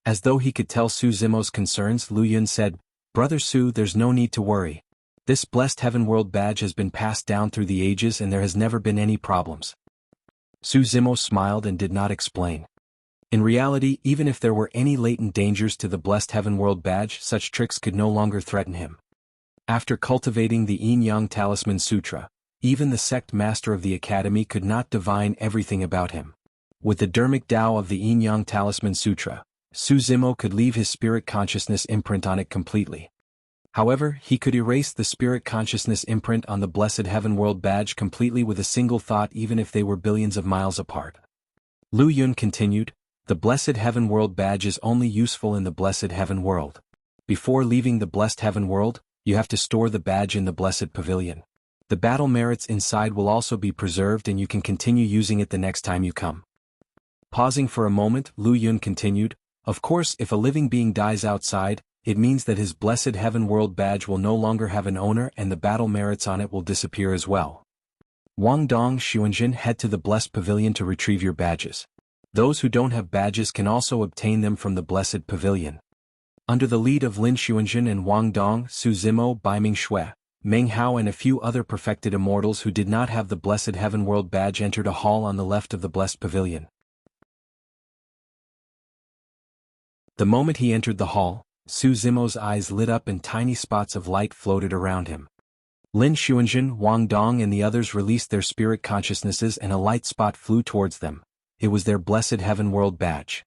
As though he could tell Su Zimo's concerns, Lu Yun said, "Brother Su, there's no need to worry. This Blessed Heaven World badge has been passed down through the ages and there has never been any problems." Su Zimo smiled and did not explain. In reality, even if there were any latent dangers to the Blessed Heaven World badge, such tricks could no longer threaten him. After cultivating the Yin-Yang Talisman Sutra, even the sect master of the academy could not divine everything about him. With the Dharmic Tao of the Yin-Yang Talisman Sutra, Su Zimo could leave his spirit consciousness imprint on it completely. However, he could erase the spirit consciousness imprint on the Blessed Heaven World badge completely with a single thought even if they were billions of miles apart. Lu Yun continued, the Blessed Heaven World badge is only useful in the Blessed Heaven World. Before leaving the Blessed Heaven World, you have to store the badge in the Blessed Pavilion. The battle merits inside will also be preserved and you can continue using it the next time you come. Pausing for a moment, Lu Yun continued, of course if a living being dies outside, it means that his Blessed Heaven World badge will no longer have an owner and the battle merits on it will disappear as well. Wang Dong Xuanjin, head to the Blessed Pavilion to retrieve your badges. Those who don't have badges can also obtain them from the Blessed Pavilion. Under the lead of Lin Xuanjin and Wang Dong, Su Zimo, Baiming Shui, Meng Hao and a few other perfected immortals who did not have the Blessed Heaven World badge entered a hall on the left of the Blessed Pavilion. The moment he entered the hall, Su Zimo's eyes lit up and tiny spots of light floated around him. Lin Xuanjin, Wang Dong and the others released their spirit consciousnesses and a light spot flew towards them. It was their Blessed Heaven World badge.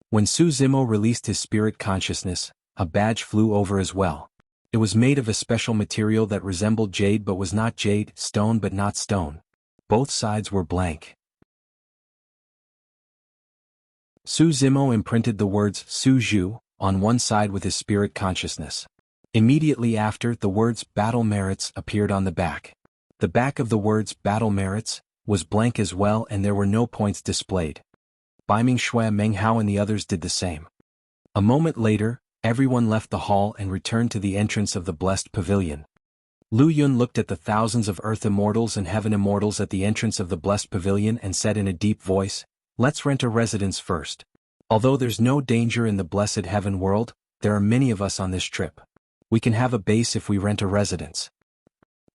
When Su Zimo released his spirit consciousness, a badge flew over as well. It was made of a special material that resembled jade but was not jade, stone but not stone. Both sides were blank. Su Zimo imprinted the words Su Zhu on one side with his spirit consciousness. Immediately after, the words Battle Merits appeared on the back. The back of the words Battle Merits was blank as well and there were no points displayed. Baiming Shui, Meng Hao and the others did the same. A moment later, everyone left the hall and returned to the entrance of the Blessed Pavilion. Lu Yun looked at the thousands of Earth Immortals and Heaven Immortals at the entrance of the Blessed Pavilion and said in a deep voice, let's rent a residence first. Although there's no danger in the Blessed Heaven World, there are many of us on this trip. We can have a base if we rent a residence.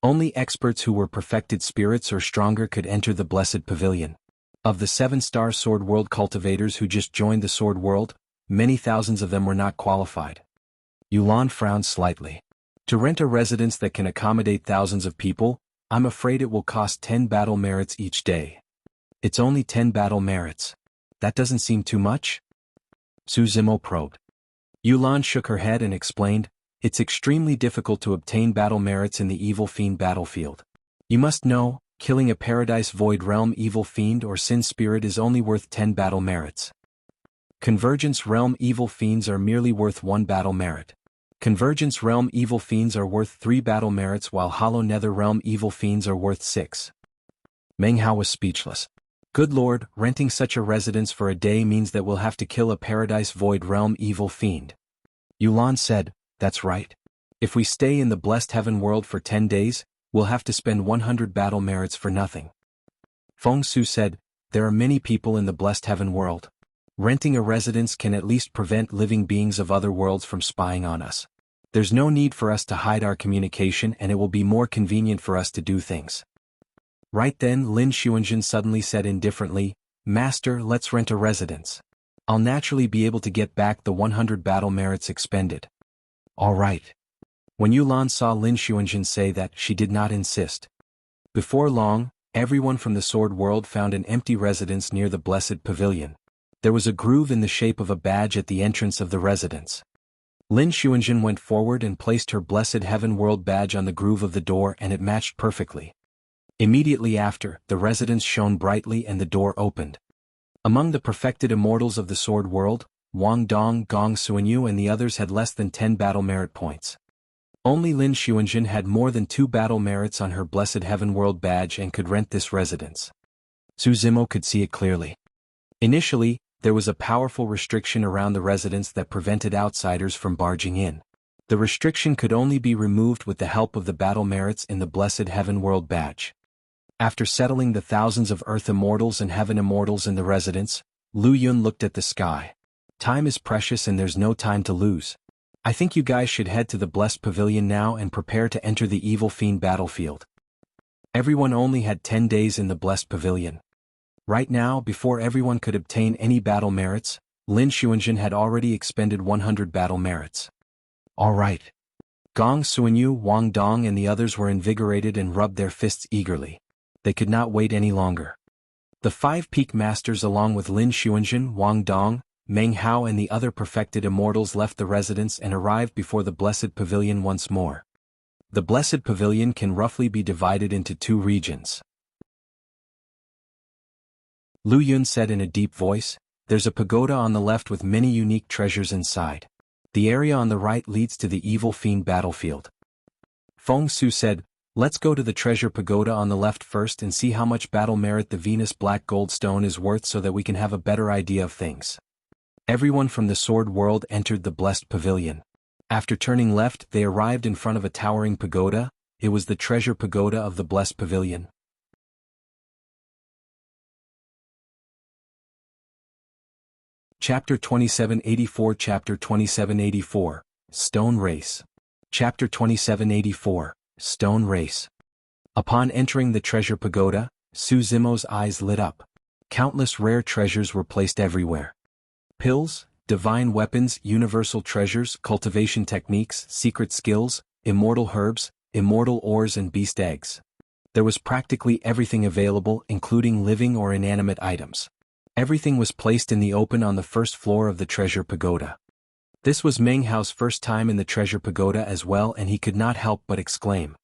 Only experts who were perfected spirits or stronger could enter the Blessed Pavilion. Of the 7-star Sword World cultivators who just joined the Sword World, many thousands of them were not qualified. Yulan frowned slightly. To rent a residence that can accommodate thousands of people, I'm afraid it will cost 10 battle merits each day. It's only 10 battle merits. That doesn't seem too much? Su Zimo probed. Yulan shook her head and explained, it's extremely difficult to obtain battle merits in the Evil Fiend battlefield. You must know, killing a Paradise Void Realm Evil Fiend or Sin Spirit is only worth 10 battle merits. Convergence Realm Evil Fiends are merely worth 1 battle merit. Convergence Realm Evil Fiends are worth 3 battle merits while Hollow Nether Realm Evil Fiends are worth 6. Meng Hao was speechless. Good lord, renting such a residence for a day means that we'll have to kill a Paradise Void Realm Evil Fiend. Yulan said, that's right. If we stay in the Blessed Heaven World for 10 days, we'll have to spend 100 battle merits for nothing. Feng Su said, there are many people in the Blessed Heaven World. Renting a residence can at least prevent living beings of other worlds from spying on us. There's no need for us to hide our communication and it will be more convenient for us to do things. Right then Lin Xuanjin suddenly said indifferently, Master, let's rent a residence. I'll naturally be able to get back the 100 battle merits expended. All right. When Yulan saw Lin Xuanjin say that, she did not insist. Before long, everyone from the Sword World found an empty residence near the Blessed Pavilion. There was a groove in the shape of a badge at the entrance of the residence. Lin Xuanjin went forward and placed her Blessed Heaven World badge on the groove of the door and it matched perfectly. Immediately after, the residence shone brightly and the door opened. Among the perfected immortals of the Sword World, Wang Dong, Gong Suanyu and the others had less than 10 battle merit points. Only Lin Xuanjin had more than 2 battle merits on her Blessed Heaven World badge and could rent this residence. Su Zimo could see it clearly. Initially, there was a powerful restriction around the residence that prevented outsiders from barging in. The restriction could only be removed with the help of the battle merits in the Blessed Heaven World badge. After settling the thousands of Earth Immortals and Heaven Immortals in the residence, Lu Yun looked at the sky. Time is precious and there's no time to lose. I think you guys should head to the Blessed Pavilion now and prepare to enter the Evil Fiend battlefield. Everyone only had 10 days in the Blessed Pavilion. Right now, before everyone could obtain any battle merits, Lin Xuanjin had already expended 100 battle merits. All right. Gong Suanyu, Wang Dong and the others were invigorated and rubbed their fists eagerly. They could not wait any longer. The five peak masters along with Lin Xuanzhen, Wang Dong, Meng Hao and the other perfected immortals left the residence and arrived before the Blessed Pavilion once more. The Blessed Pavilion can roughly be divided into two regions. Lu Yun said in a deep voice, "There's a pagoda on the left with many unique treasures inside. The area on the right leads to the Evil Fiend battlefield." Feng Su said, "Let's go to the treasure pagoda on the left first and see how much battle merit the Venus Black Gold Stone is worth so that we can have a better idea of things." Everyone from the Sword World entered the Blessed Pavilion. After turning left, they arrived in front of a towering pagoda. It was the treasure pagoda of the Blessed Pavilion. Chapter 2784 Chapter 2784, Stone Race. Chapter 2784, Stone Race. Upon entering the treasure pagoda, Su Zimo's eyes lit up. Countless rare treasures were placed everywhere. Pills, divine weapons, universal treasures, cultivation techniques, secret skills, immortal herbs, immortal ores and beast eggs. There was practically everything available, including living or inanimate items. Everything was placed in the open on the first floor of the treasure pagoda. This was Meng Hao's first time in the treasure pagoda as well, and he could not help but exclaim.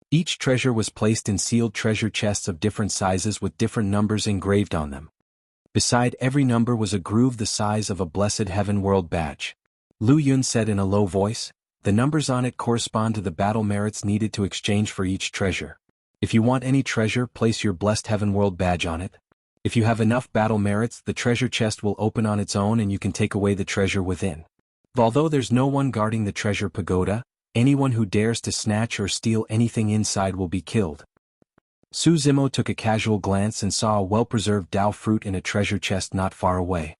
Each treasure was placed in sealed treasure chests of different sizes with different numbers engraved on them. Beside every number was a groove the size of a blessed heaven world badge. Lu Yun said in a low voice, "The numbers on it correspond to the battle merits needed to exchange for each treasure. If you want any treasure, place your blessed heaven world badge on it. If you have enough battle merits, the treasure chest will open on its own and you can take away the treasure within. Although there's no one guarding the treasure pagoda, anyone who dares to snatch or steal anything inside will be killed." Su Zimo took a casual glance and saw a well-preserved Dao fruit in a treasure chest not far away.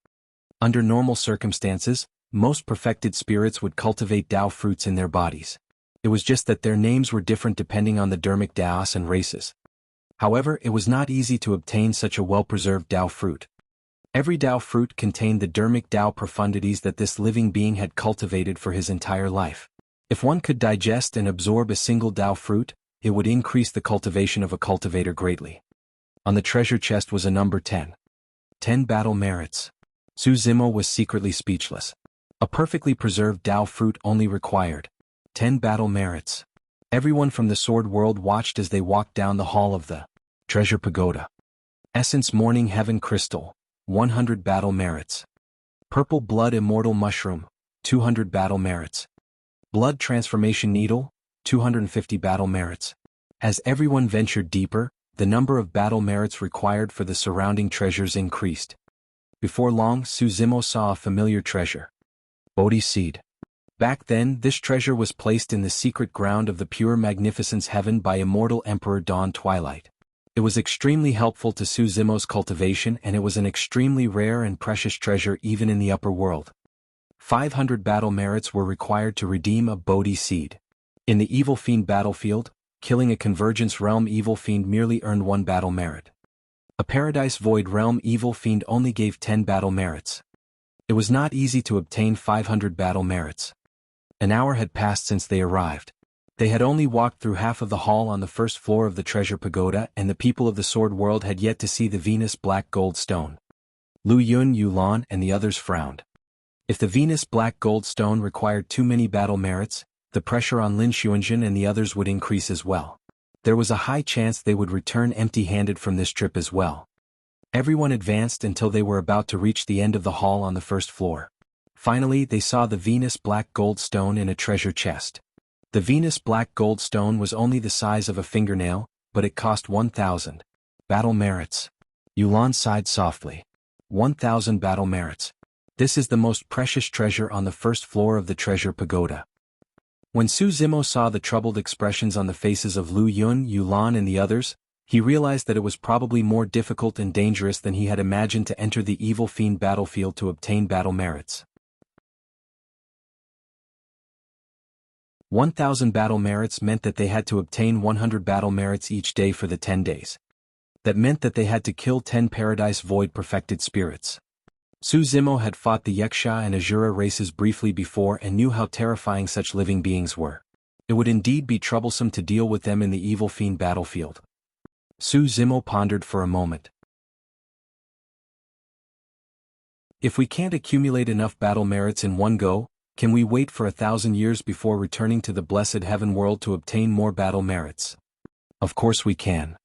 Under normal circumstances, most perfected spirits would cultivate Dao fruits in their bodies. It was just that their names were different depending on the dermic Daos and races. However, it was not easy to obtain such a well-preserved Dao fruit. Every Dao fruit contained the dermic Dao profundities that this living being had cultivated for his entire life. If one could digest and absorb a single Dao fruit, it would increase the cultivation of a cultivator greatly. On the treasure chest was a number 10. 10 battle merits. Su Zimo was secretly speechless. A perfectly preserved Dao fruit only required 10 battle merits. Everyone from the Sword World watched as they walked down the hall of the treasure pagoda. Essence Morning Heaven Crystal, 100 battle merits. Purple Blood Immortal Mushroom, 200 battle merits. Blood Transformation Needle, 250 battle merits. As everyone ventured deeper, the number of battle merits required for the surrounding treasures increased. Before long, Su Zimo saw a familiar treasure. Bodhi Seed. Back then, this treasure was placed in the secret ground of the pure magnificence heaven by immortal Emperor Dawn Twilight. It was extremely helpful to Su Zimo's cultivation, and it was an extremely rare and precious treasure even in the upper world. 500 battle merits were required to redeem a Bodhi Seed. In the Evil Fiend battlefield, killing a Convergence Realm Evil Fiend merely earned 1 battle merit. A Paradise Void Realm Evil Fiend only gave 10 battle merits. It was not easy to obtain 500 battle merits. An hour had passed since they arrived. They had only walked through half of the hall on the first floor of the treasure pagoda, and the people of the Sword World had yet to see the Venus Black Gold Stone. Lu Yun, Yulan, and the others frowned. If the Venus Black Gold Stone required too many battle merits, the pressure on Lin Xuanzhen and the others would increase as well. There was a high chance they would return empty-handed from this trip as well. Everyone advanced until they were about to reach the end of the hall on the first floor. Finally, they saw the Venus Black Gold Stone in a treasure chest. The Venus Black Gold Stone was only the size of a fingernail, but it cost 1,000 battle merits. Yulan sighed softly. 1,000 battle merits. This is the most precious treasure on the first floor of the treasure pagoda. When Su Zimo saw the troubled expressions on the faces of Lu Yun, Yulan and the others, he realized that it was probably more difficult and dangerous than he had imagined to enter the Evil Fiend battlefield to obtain battle merits. 1,000 battle merits meant that they had to obtain 100 battle merits each day for the 10 days. That meant that they had to kill 10 Paradise Void perfected spirits. Su Zimo had fought the Yaksha and Azura races briefly before and knew how terrifying such living beings were. It would indeed be troublesome to deal with them in the Evil Fiend battlefield. Su Zimo pondered for a moment. If we can't accumulate enough battle merits in one go, can we wait for 1,000 years before returning to the blessed heaven world to obtain more battle merits? Of course we can.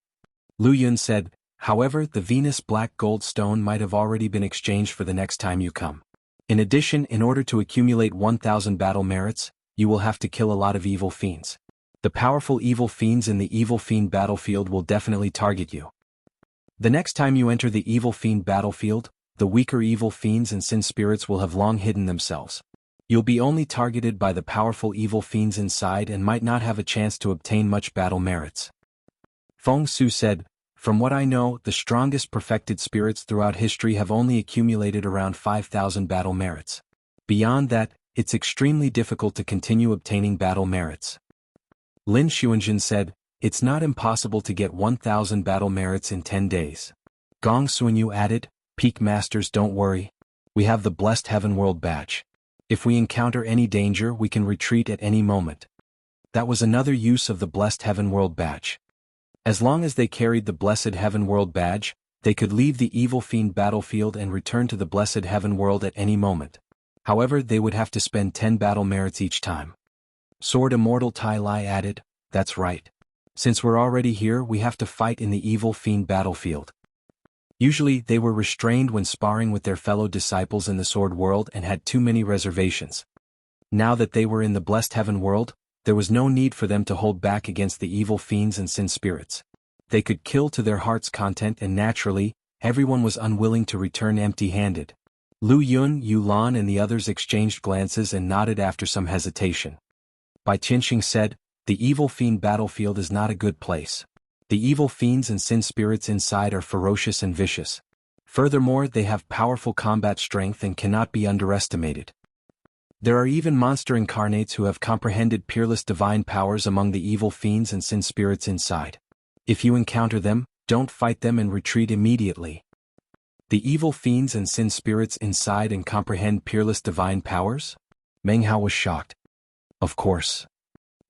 Lu Yun said, however, the Venus black gold stone might have already been exchanged for the next time you come. In addition, in order to accumulate 1,000 battle merits, you will have to kill a lot of evil fiends. The powerful evil fiends in the evil fiend battlefield will definitely target you. The next time you enter the evil fiend battlefield, the weaker evil fiends and sin spirits will have long hidden themselves. You'll be only targeted by the powerful evil fiends inside and might not have a chance to obtain much battle merits. Feng Su said, from what I know, the strongest perfected spirits throughout history have only accumulated around 5,000 battle merits. Beyond that, it's extremely difficult to continue obtaining battle merits. Lin Xuanjun said, it's not impossible to get 1,000 battle merits in 10 days. Gong Suanyu added, Peak Masters, don't worry. We have the Blessed Heaven World badge. If we encounter any danger, we can retreat at any moment. That was another use of the Blessed Heaven World badge. As long as they carried the Blessed Heaven World badge, they could leave the evil fiend battlefield and return to the Blessed Heaven World at any moment. However, they would have to spend 10 battle merits each time. Sword Immortal Tai Lai added, that's right. Since we're already here, we have to fight in the evil fiend battlefield. Usually, they were restrained when sparring with their fellow disciples in the Sword World and had too many reservations. Now that they were in the Blessed Heaven World, there was no need for them to hold back against the evil fiends and sin spirits. They could kill to their heart's content, and naturally, everyone was unwilling to return empty-handed. Lu Yun, Yu Lan and the others exchanged glances and nodded after some hesitation. Bai Qianxing said, the evil fiend battlefield is not a good place. The evil fiends and sin spirits inside are ferocious and vicious. Furthermore, they have powerful combat strength and cannot be underestimated. There are even monster incarnates who have comprehended peerless divine powers among the evil fiends and sin spirits inside. If you encounter them, don't fight them and retreat immediately. The evil fiends and sin spirits inside and comprehend peerless divine powers? Meng Hao was shocked. Of course.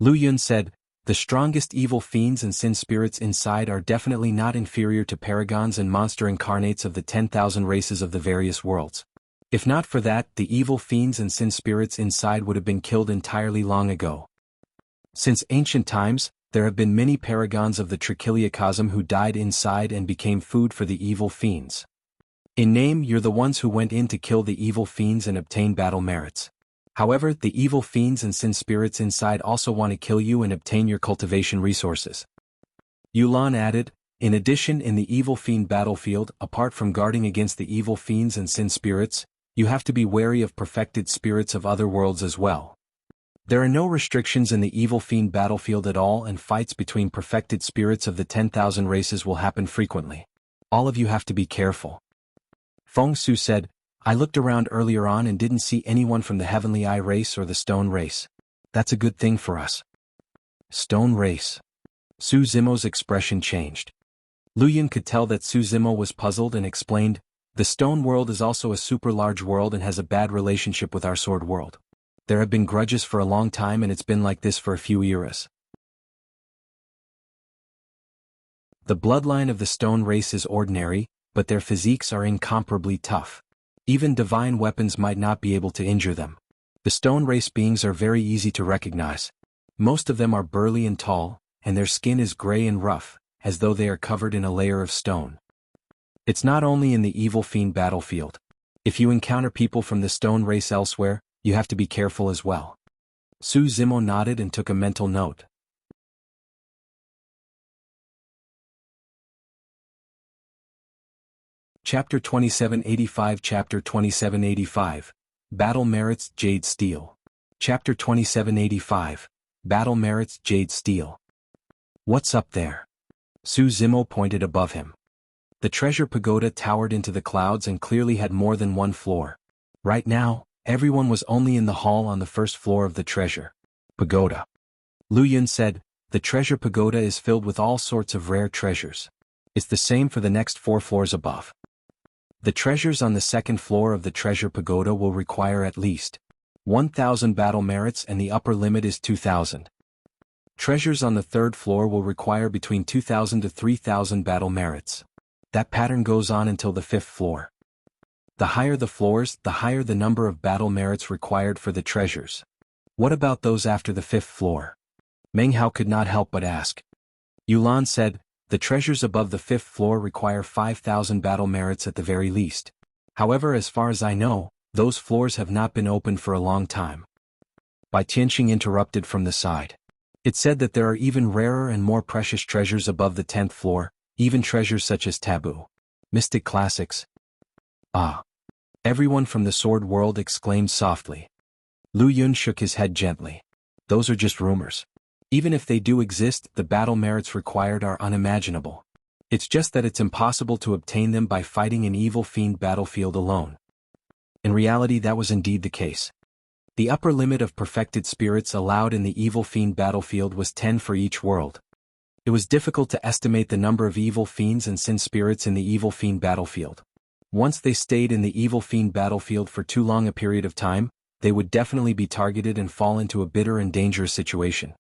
Lu Yun said, the strongest evil fiends and sin spirits inside are definitely not inferior to paragons and monster incarnates of the 10,000 races of the various worlds. If not for that, the evil fiends and sin spirits inside would have been killed entirely long ago. Since ancient times, there have been many paragons of the Trichiliocosm who died inside and became food for the evil fiends. In name, you're the ones who went in to kill the evil fiends and obtain battle merits. However, the evil fiends and sin spirits inside also want to kill you and obtain your cultivation resources. Yulan added, in addition, in the evil fiend battlefield, apart from guarding against the evil fiends and sin spirits, you have to be wary of perfected spirits of other worlds as well. There are no restrictions in the evil fiend battlefield at all, and fights between perfected spirits of the 10,000 races will happen frequently. All of you have to be careful. Feng Su said, I looked around earlier on and didn't see anyone from the Heavenly Eye race or the Stone race. That's a good thing for us. Stone race. Su Zimo's expression changed. Lu Yun could tell that Su Zimo was puzzled and explained, the Stone world is also a super large world and has a bad relationship with our Sword world. There have been grudges for a long time and it's been like this for a few eras. The bloodline of the Stone race is ordinary, but their physiques are incomparably tough. Even divine weapons might not be able to injure them. The Stone race beings are very easy to recognize. Most of them are burly and tall, and their skin is gray and rough, as though they are covered in a layer of stone. It's not only in the evil fiend battlefield. If you encounter people from the Stone race elsewhere, you have to be careful as well. Su Zimo nodded and took a mental note. Chapter 2785 Chapter 2785 Battle Merits Jade Stele. Chapter 2785 Battle Merits Jade Stele. What's up there? Su Zimo pointed above him. The treasure pagoda towered into the clouds and clearly had more than one floor. Right now, everyone was only in the hall on the first floor of the treasure pagoda. Lu Yun said, the treasure pagoda is filled with all sorts of rare treasures. It's the same for the next 4 floors above. The treasures on the second floor of the treasure pagoda will require at least 1,000 battle merits and the upper limit is 2,000. Treasures on the third floor will require between 2,000 to 3,000 battle merits. That pattern goes on until the 5th floor. The higher the floors, the higher the number of battle merits required for the treasures. What about those after the 5th floor? Meng Hao could not help but ask. Yulan said, the treasures above the 5th floor require 5,000 battle merits at the very least. However, as far as I know, those floors have not been opened for a long time. Bai Tianxing interrupted from the side. It said that there are even rarer and more precious treasures above the 10th floor, even treasures such as taboo. Mystic classics. Ah! Everyone from the sword world exclaimed softly. Lu Yun shook his head gently. Those are just rumors. Even if they do exist, the battle merits required are unimaginable. It's just that it's impossible to obtain them by fighting an evil fiend battlefield alone. In reality, that was indeed the case. The upper limit of perfected spirits allowed in the evil fiend battlefield was 10 for each world. It was difficult to estimate the number of evil fiends and sin spirits in the evil fiend battlefield. Once they stayed in the evil fiend battlefield for too long a period of time, they would definitely be targeted and fall into a bitter and dangerous situation.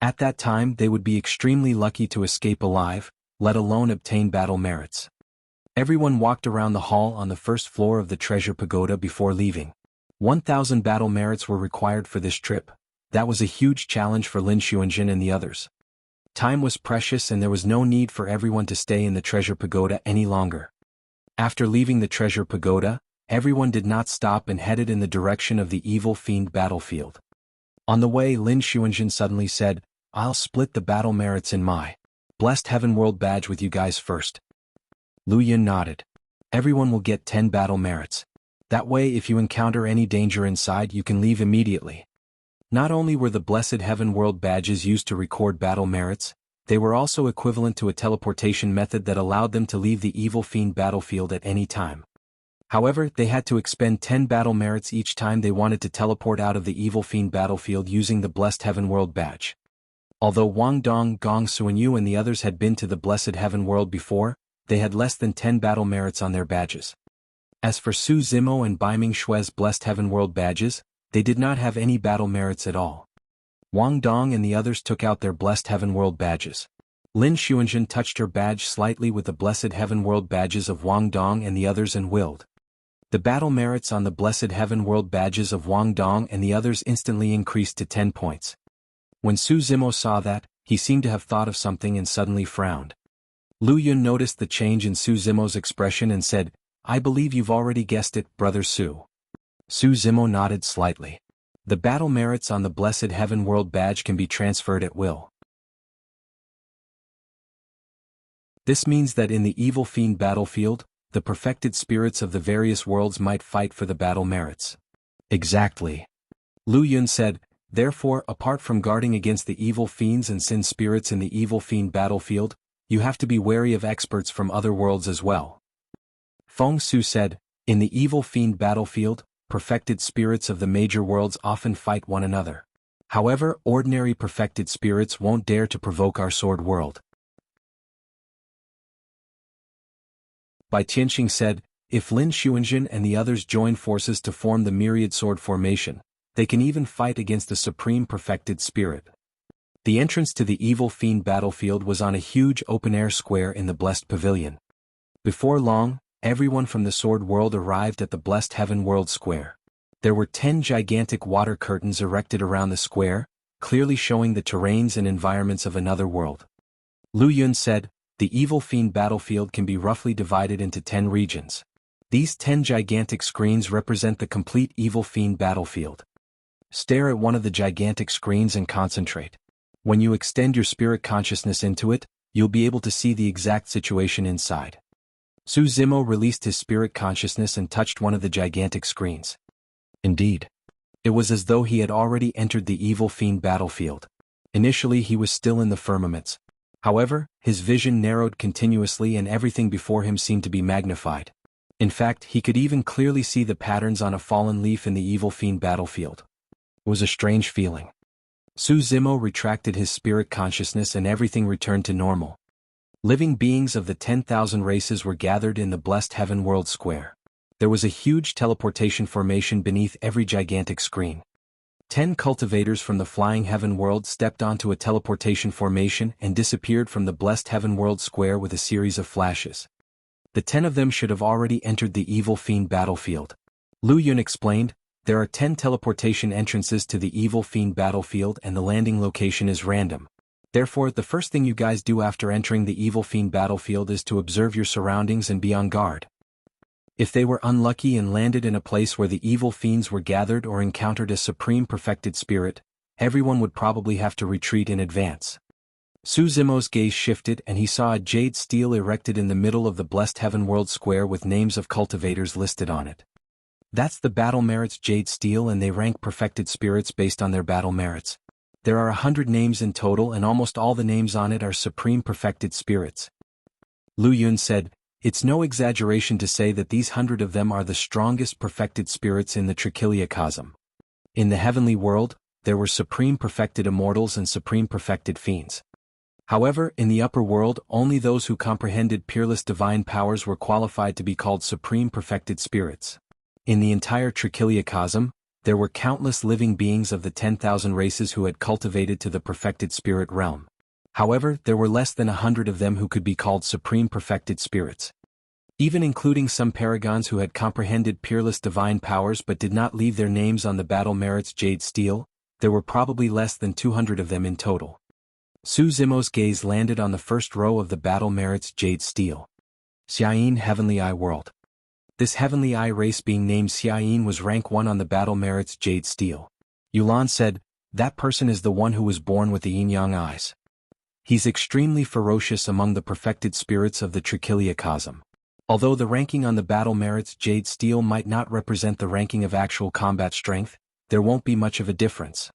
At that time, they would be extremely lucky to escape alive, let alone obtain battle merits. Everyone walked around the hall on the 1st floor of the treasure pagoda before leaving. 1,000 battle merits were required for this trip. That was a huge challenge for Lin Xuanjin and the others. Time was precious and there was no need for everyone to stay in the treasure pagoda any longer. After leaving the treasure pagoda, everyone did not stop and headed in the direction of the evil fiend battlefield. On the way, Lin Xuanjin suddenly said, I'll split the battle merits in my Blessed Heaven World badge with you guys first. Lu Yun nodded. Everyone will get 10 battle merits. That way, if you encounter any danger inside, you can leave immediately. Not only were the Blessed Heaven World badges used to record battle merits, they were also equivalent to a teleportation method that allowed them to leave the evil fiend battlefield at any time. However, they had to expend 10 battle merits each time they wanted to teleport out of the evil fiend battlefield using the Blessed Heaven World badge. Although Wang Dong, Gong Suanyu and the others had been to the Blessed Heaven World before, they had less than 10 battle merits on their badges. As for Su Zimo and Baiming Shui's Blessed Heaven World badges, they did not have any battle merits at all. Wang Dong and the others took out their Blessed Heaven World badges. Lin Xuanjin touched her badge slightly with the Blessed Heaven World badges of Wang Dong and the others and willed. The battle merits on the Blessed Heaven World badges of Wang Dong and the others instantly increased to 10 points. When Su Zimo saw that, he seemed to have thought of something and suddenly frowned. Lu Yun noticed the change in Su Zimo's expression and said, I believe you've already guessed it, Brother Su. Su Zimo nodded slightly. The battle merits on the Blessed Heaven World badge can be transferred at will. This means that in the evil fiend battlefield, the perfected spirits of the various worlds might fight for the battle merits. Exactly. Lu Yun said, therefore, apart from guarding against the evil fiends and sin spirits in the evil fiend battlefield, you have to be wary of experts from other worlds as well. Feng Su said, in the evil fiend battlefield, perfected spirits of the major worlds often fight one another. However, ordinary perfected spirits won't dare to provoke our sword world. Bai Tianxing said, if Lin Xuanjin and the others join forces to form the Myriad sword formation, they can even fight against the supreme perfected spirit. The entrance to the evil fiend battlefield was on a huge open-air square in the Blessed Pavilion. Before long, everyone from the sword world arrived at the Blessed Heaven World Square. There were 10 gigantic water curtains erected around the square, clearly showing the terrains and environments of another world. Lu Yun said, the evil fiend battlefield can be roughly divided into 10 regions. These 10 gigantic screens represent the complete evil fiend battlefield. Stare at one of the gigantic screens and concentrate. When you extend your spirit consciousness into it, you'll be able to see the exact situation inside. Su Zimo released his spirit consciousness and touched one of the gigantic screens. Indeed. It was as though he had already entered the evil fiend battlefield. Initially he was still in the firmaments. However, his vision narrowed continuously and everything before him seemed to be magnified. In fact, he could even clearly see the patterns on a fallen leaf in the evil fiend battlefield. It was a strange feeling. Su Zimo retracted his spirit consciousness and everything returned to normal. Living beings of the 10,000 races were gathered in the Blessed Heaven World Square. There was a huge teleportation formation beneath every gigantic screen. 10 cultivators from the Flying Heaven World stepped onto a teleportation formation and disappeared from the Blessed Heaven World Square with a series of flashes. The 10 of them should have already entered the evil fiend battlefield. Lu Yun explained, there are 10 teleportation entrances to the evil fiend battlefield and the landing location is random. Therefore, the first thing you guys do after entering the evil fiend battlefield is to observe your surroundings and be on guard. If they were unlucky and landed in a place where the evil fiends were gathered or encountered a supreme perfected spirit, everyone would probably have to retreat in advance. Su Zimo's gaze shifted and he saw a jade stele erected in the middle of the blessed heaven world square with names of cultivators listed on it. That's the battle merits jade stele and they rank perfected spirits based on their battle merits. There are 100 names in total and almost all the names on it are supreme perfected spirits. Lu Yun said, it's no exaggeration to say that these 100 of them are the strongest perfected spirits in the trichiliocosm. In the heavenly world, there were supreme perfected immortals and supreme perfected fiends. However, in the upper world, only those who comprehended peerless divine powers were qualified to be called supreme perfected spirits. In the entire trichiliocosm, there were countless living beings of the 10,000 races who had cultivated to the perfected spirit realm. However, there were less than 100 of them who could be called supreme perfected spirits. Even including some paragons who had comprehended peerless divine powers but did not leave their names on the battle merits jade stele, there were probably less than 200 of them in total. Su Zimo's gaze landed on the first row of the battle merits jade stele. Xiayin Heavenly Eye World. This Heavenly Eye race being named Xiayin was rank 1 on the battle merits jade stele. Yulan said, that person is the one who was born with the yin-yang eyes. He's extremely ferocious among the perfected spirits of the trichiliocosm. Although the ranking on the battle merits jade stele might not represent the ranking of actual combat strength, there won't be much of a difference.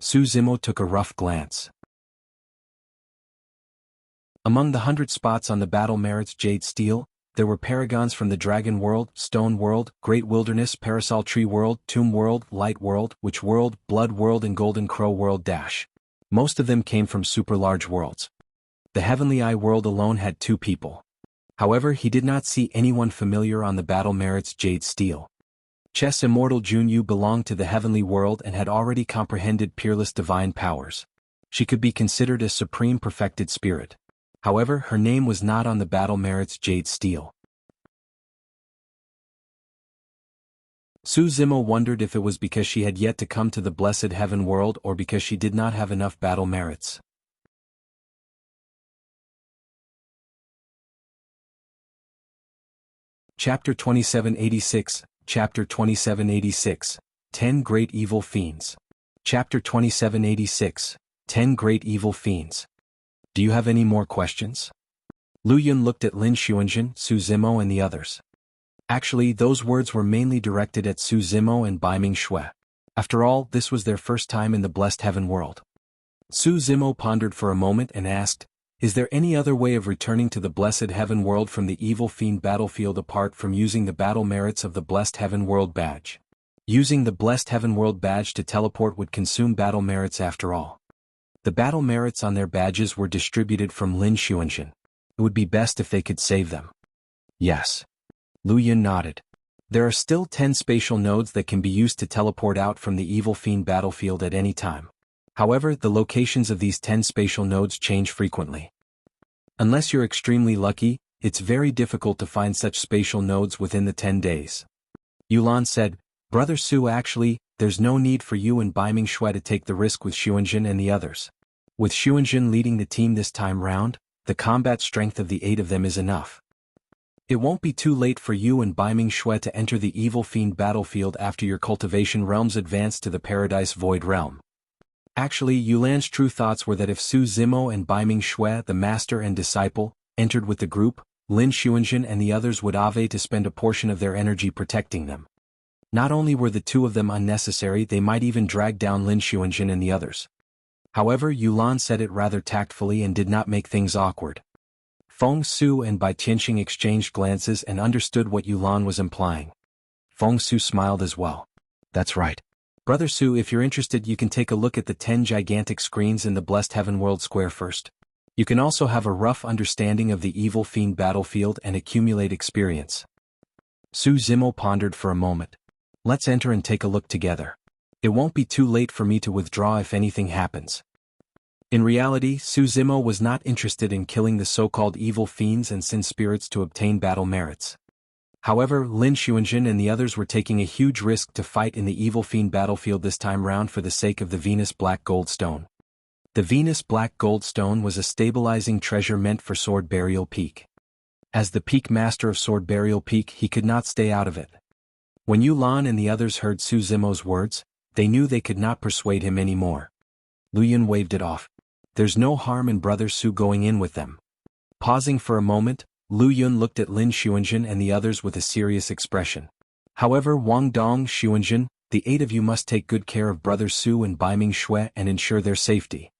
Su Zimo took a rough glance. Among the 100 spots on the battle merits jade stele, there were paragons from the Dragon World, Stone World, Great Wilderness, Parasol Tree World, Tomb World, Light World, Witch World, Blood World and Golden Crow World - Most of them came from super large worlds. The Heavenly Eye World alone had 2 people. However, he did not see anyone familiar on the battle merits jade stele. Chess Immortal Junyu belonged to the Heavenly World and had already comprehended peerless divine powers. She could be considered a supreme perfected spirit. However, her name was not on the battle merits jade stele. Su Zimo wondered if it was because she had yet to come to the blessed heaven world or because she did not have enough battle merits. Chapter 2786, Chapter 2786, 10 Great Evil Fiends. Chapter 2786, 10 Great Evil Fiends. Do you have any more questions? Lu Yun looked at Lin Xuanjun, Su Zimo and the others. Actually, those words were mainly directed at Su Zimo and Baiming Shui. After all, this was their first time in the blessed heaven world. Su Zimo pondered for a moment and asked, is there any other way of returning to the blessed heaven world from the evil fiend battlefield apart from using the battle merits of the blessed heaven world badge? Using the blessed heaven world badge to teleport would consume battle merits after all. The battle merits on their badges were distributed from Lin Xuanjun. It would be best if they could save them. Yes. Lu Yun nodded. There are still 10 spatial nodes that can be used to teleport out from the evil fiend battlefield at any time. However, the locations of these 10 spatial nodes change frequently. Unless you're extremely lucky, it's very difficult to find such spatial nodes within the 10 days. Yulan said, Brother Su actually, there's no need for you and Baiming Shui to take the risk with Xuanjun and the others. With Xuanjun leading the team this time round, the combat strength of the 8 of them is enough. It won't be too late for you and Baiming Shui to enter the evil fiend battlefield after your cultivation realms advance to the Paradise Void realm. Actually, Yulan's true thoughts were that if Su Zimo and Baiming Shui, the master and disciple, entered with the group, Lin Xuanjun and the others would ave to spend a portion of their energy protecting them. Not only were the 2 of them unnecessary, they might even drag down Lin Xuanjun and the others. However, Yulan said it rather tactfully and did not make things awkward. Feng Su and Bai Tianxing exchanged glances and understood what Yulan was implying. Feng Su smiled as well. That's right. Brother Su, if you're interested, you can take a look at the 10 gigantic screens in the Blessed Heaven World Square first. You can also have a rough understanding of the evil fiend battlefield and accumulate experience. Su Zimo pondered for a moment. Let's enter and take a look together. It won't be too late for me to withdraw if anything happens. In reality, Su Zimo was not interested in killing the so-called evil fiends and sin spirits to obtain battle merits. However, Lin Xuanjun and the others were taking a huge risk to fight in the evil fiend battlefield this time round for the sake of the Venus Black Gold Stone. The Venus Black Gold Stone was a stabilizing treasure meant for Sword Burial Peak. As the peak master of Sword Burial Peak, he could not stay out of it. When Yulan and the others heard Su Zimo's words, they knew they could not persuade him anymore. Luyun waved it off. There's no harm in Brother Su going in with them. Pausing for a moment, Lu Yun looked at Lin Xuanjun and the others with a serious expression. However, Wang Dong, Xuanjun, the 8 of you must take good care of Brother Su and Baiming Shui and ensure their safety.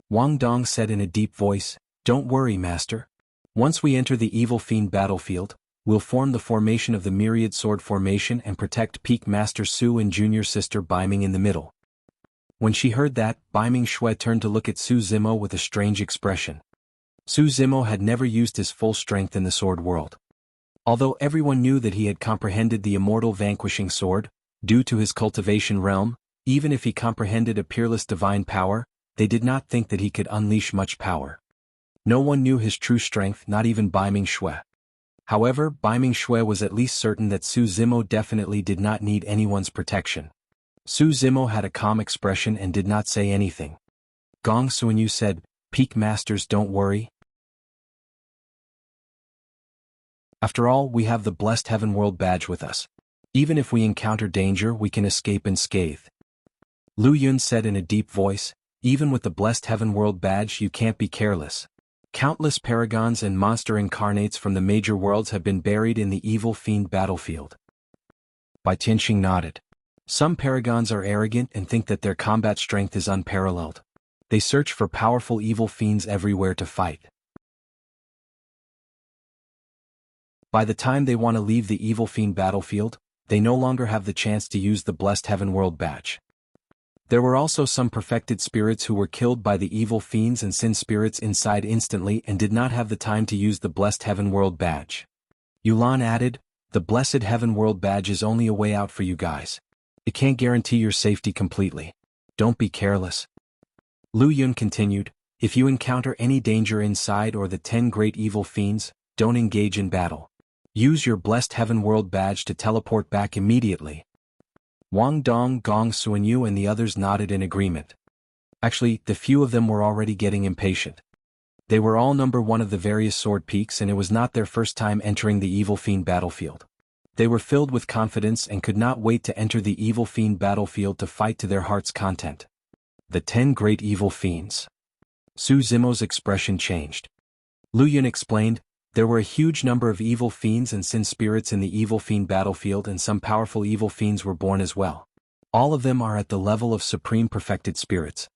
Wang Dong said in a deep voice, Don't worry, Master. Once we enter the evil fiend battlefield, we'll form the formation of the Myriad Sword Formation and protect Peak Master Su and junior sister Baiming in the middle. When she heard that, Baiming Shui turned to look at Su Zimo with a strange expression. Su Zimo had never used his full strength in the sword world. Although everyone knew that he had comprehended the immortal vanquishing sword, due to his cultivation realm, even if he comprehended a peerless divine power, they did not think that he could unleash much power. No one knew his true strength, not even Baiming Shui. However, Baiming Shui was at least certain that Su Zimo definitely did not need anyone's protection. Su Zimo had a calm expression and did not say anything. Gong Suanyu said, Peak Masters, don't worry. After all, we have the Blessed Heaven World Badge with us. Even if we encounter danger, we can escape unscathed. Lu Yun said in a deep voice, Even with the Blessed Heaven World Badge, you can't be careless. Countless paragons and monster incarnates from the major worlds have been buried in the evil fiend battlefield. Bai Tianxing nodded. Some paragons are arrogant and think that their combat strength is unparalleled. They search for powerful evil fiends everywhere to fight. By the time they want to leave the evil fiend battlefield, they no longer have the chance to use the Blessed Heaven World Badge. There were also some perfected spirits who were killed by the evil fiends and sin spirits inside instantly and did not have the time to use the Blessed Heaven World Badge. Yulan added, The Blessed Heaven World Badge is only a way out for you guys. It can't guarantee your safety completely. Don't be careless. Lu Yun continued, If you encounter any danger inside or the 10 great evil fiends, don't engage in battle. Use your Blessed Heaven World Badge to teleport back immediately. Wang Dong, Gong Suanyu and the others nodded in agreement. Actually, the few of them were already getting impatient. They were all number 1 of the various sword peaks and it was not their first time entering the evil fiend battlefield. They were filled with confidence and could not wait to enter the evil fiend battlefield to fight to their heart's content. The 10 great evil fiends. Su Zimo's expression changed. Lu Yun explained, There were a huge number of evil fiends and sin spirits in the evil fiend battlefield and some powerful evil fiends were born as well. All of them are at the level of supreme perfected spirits.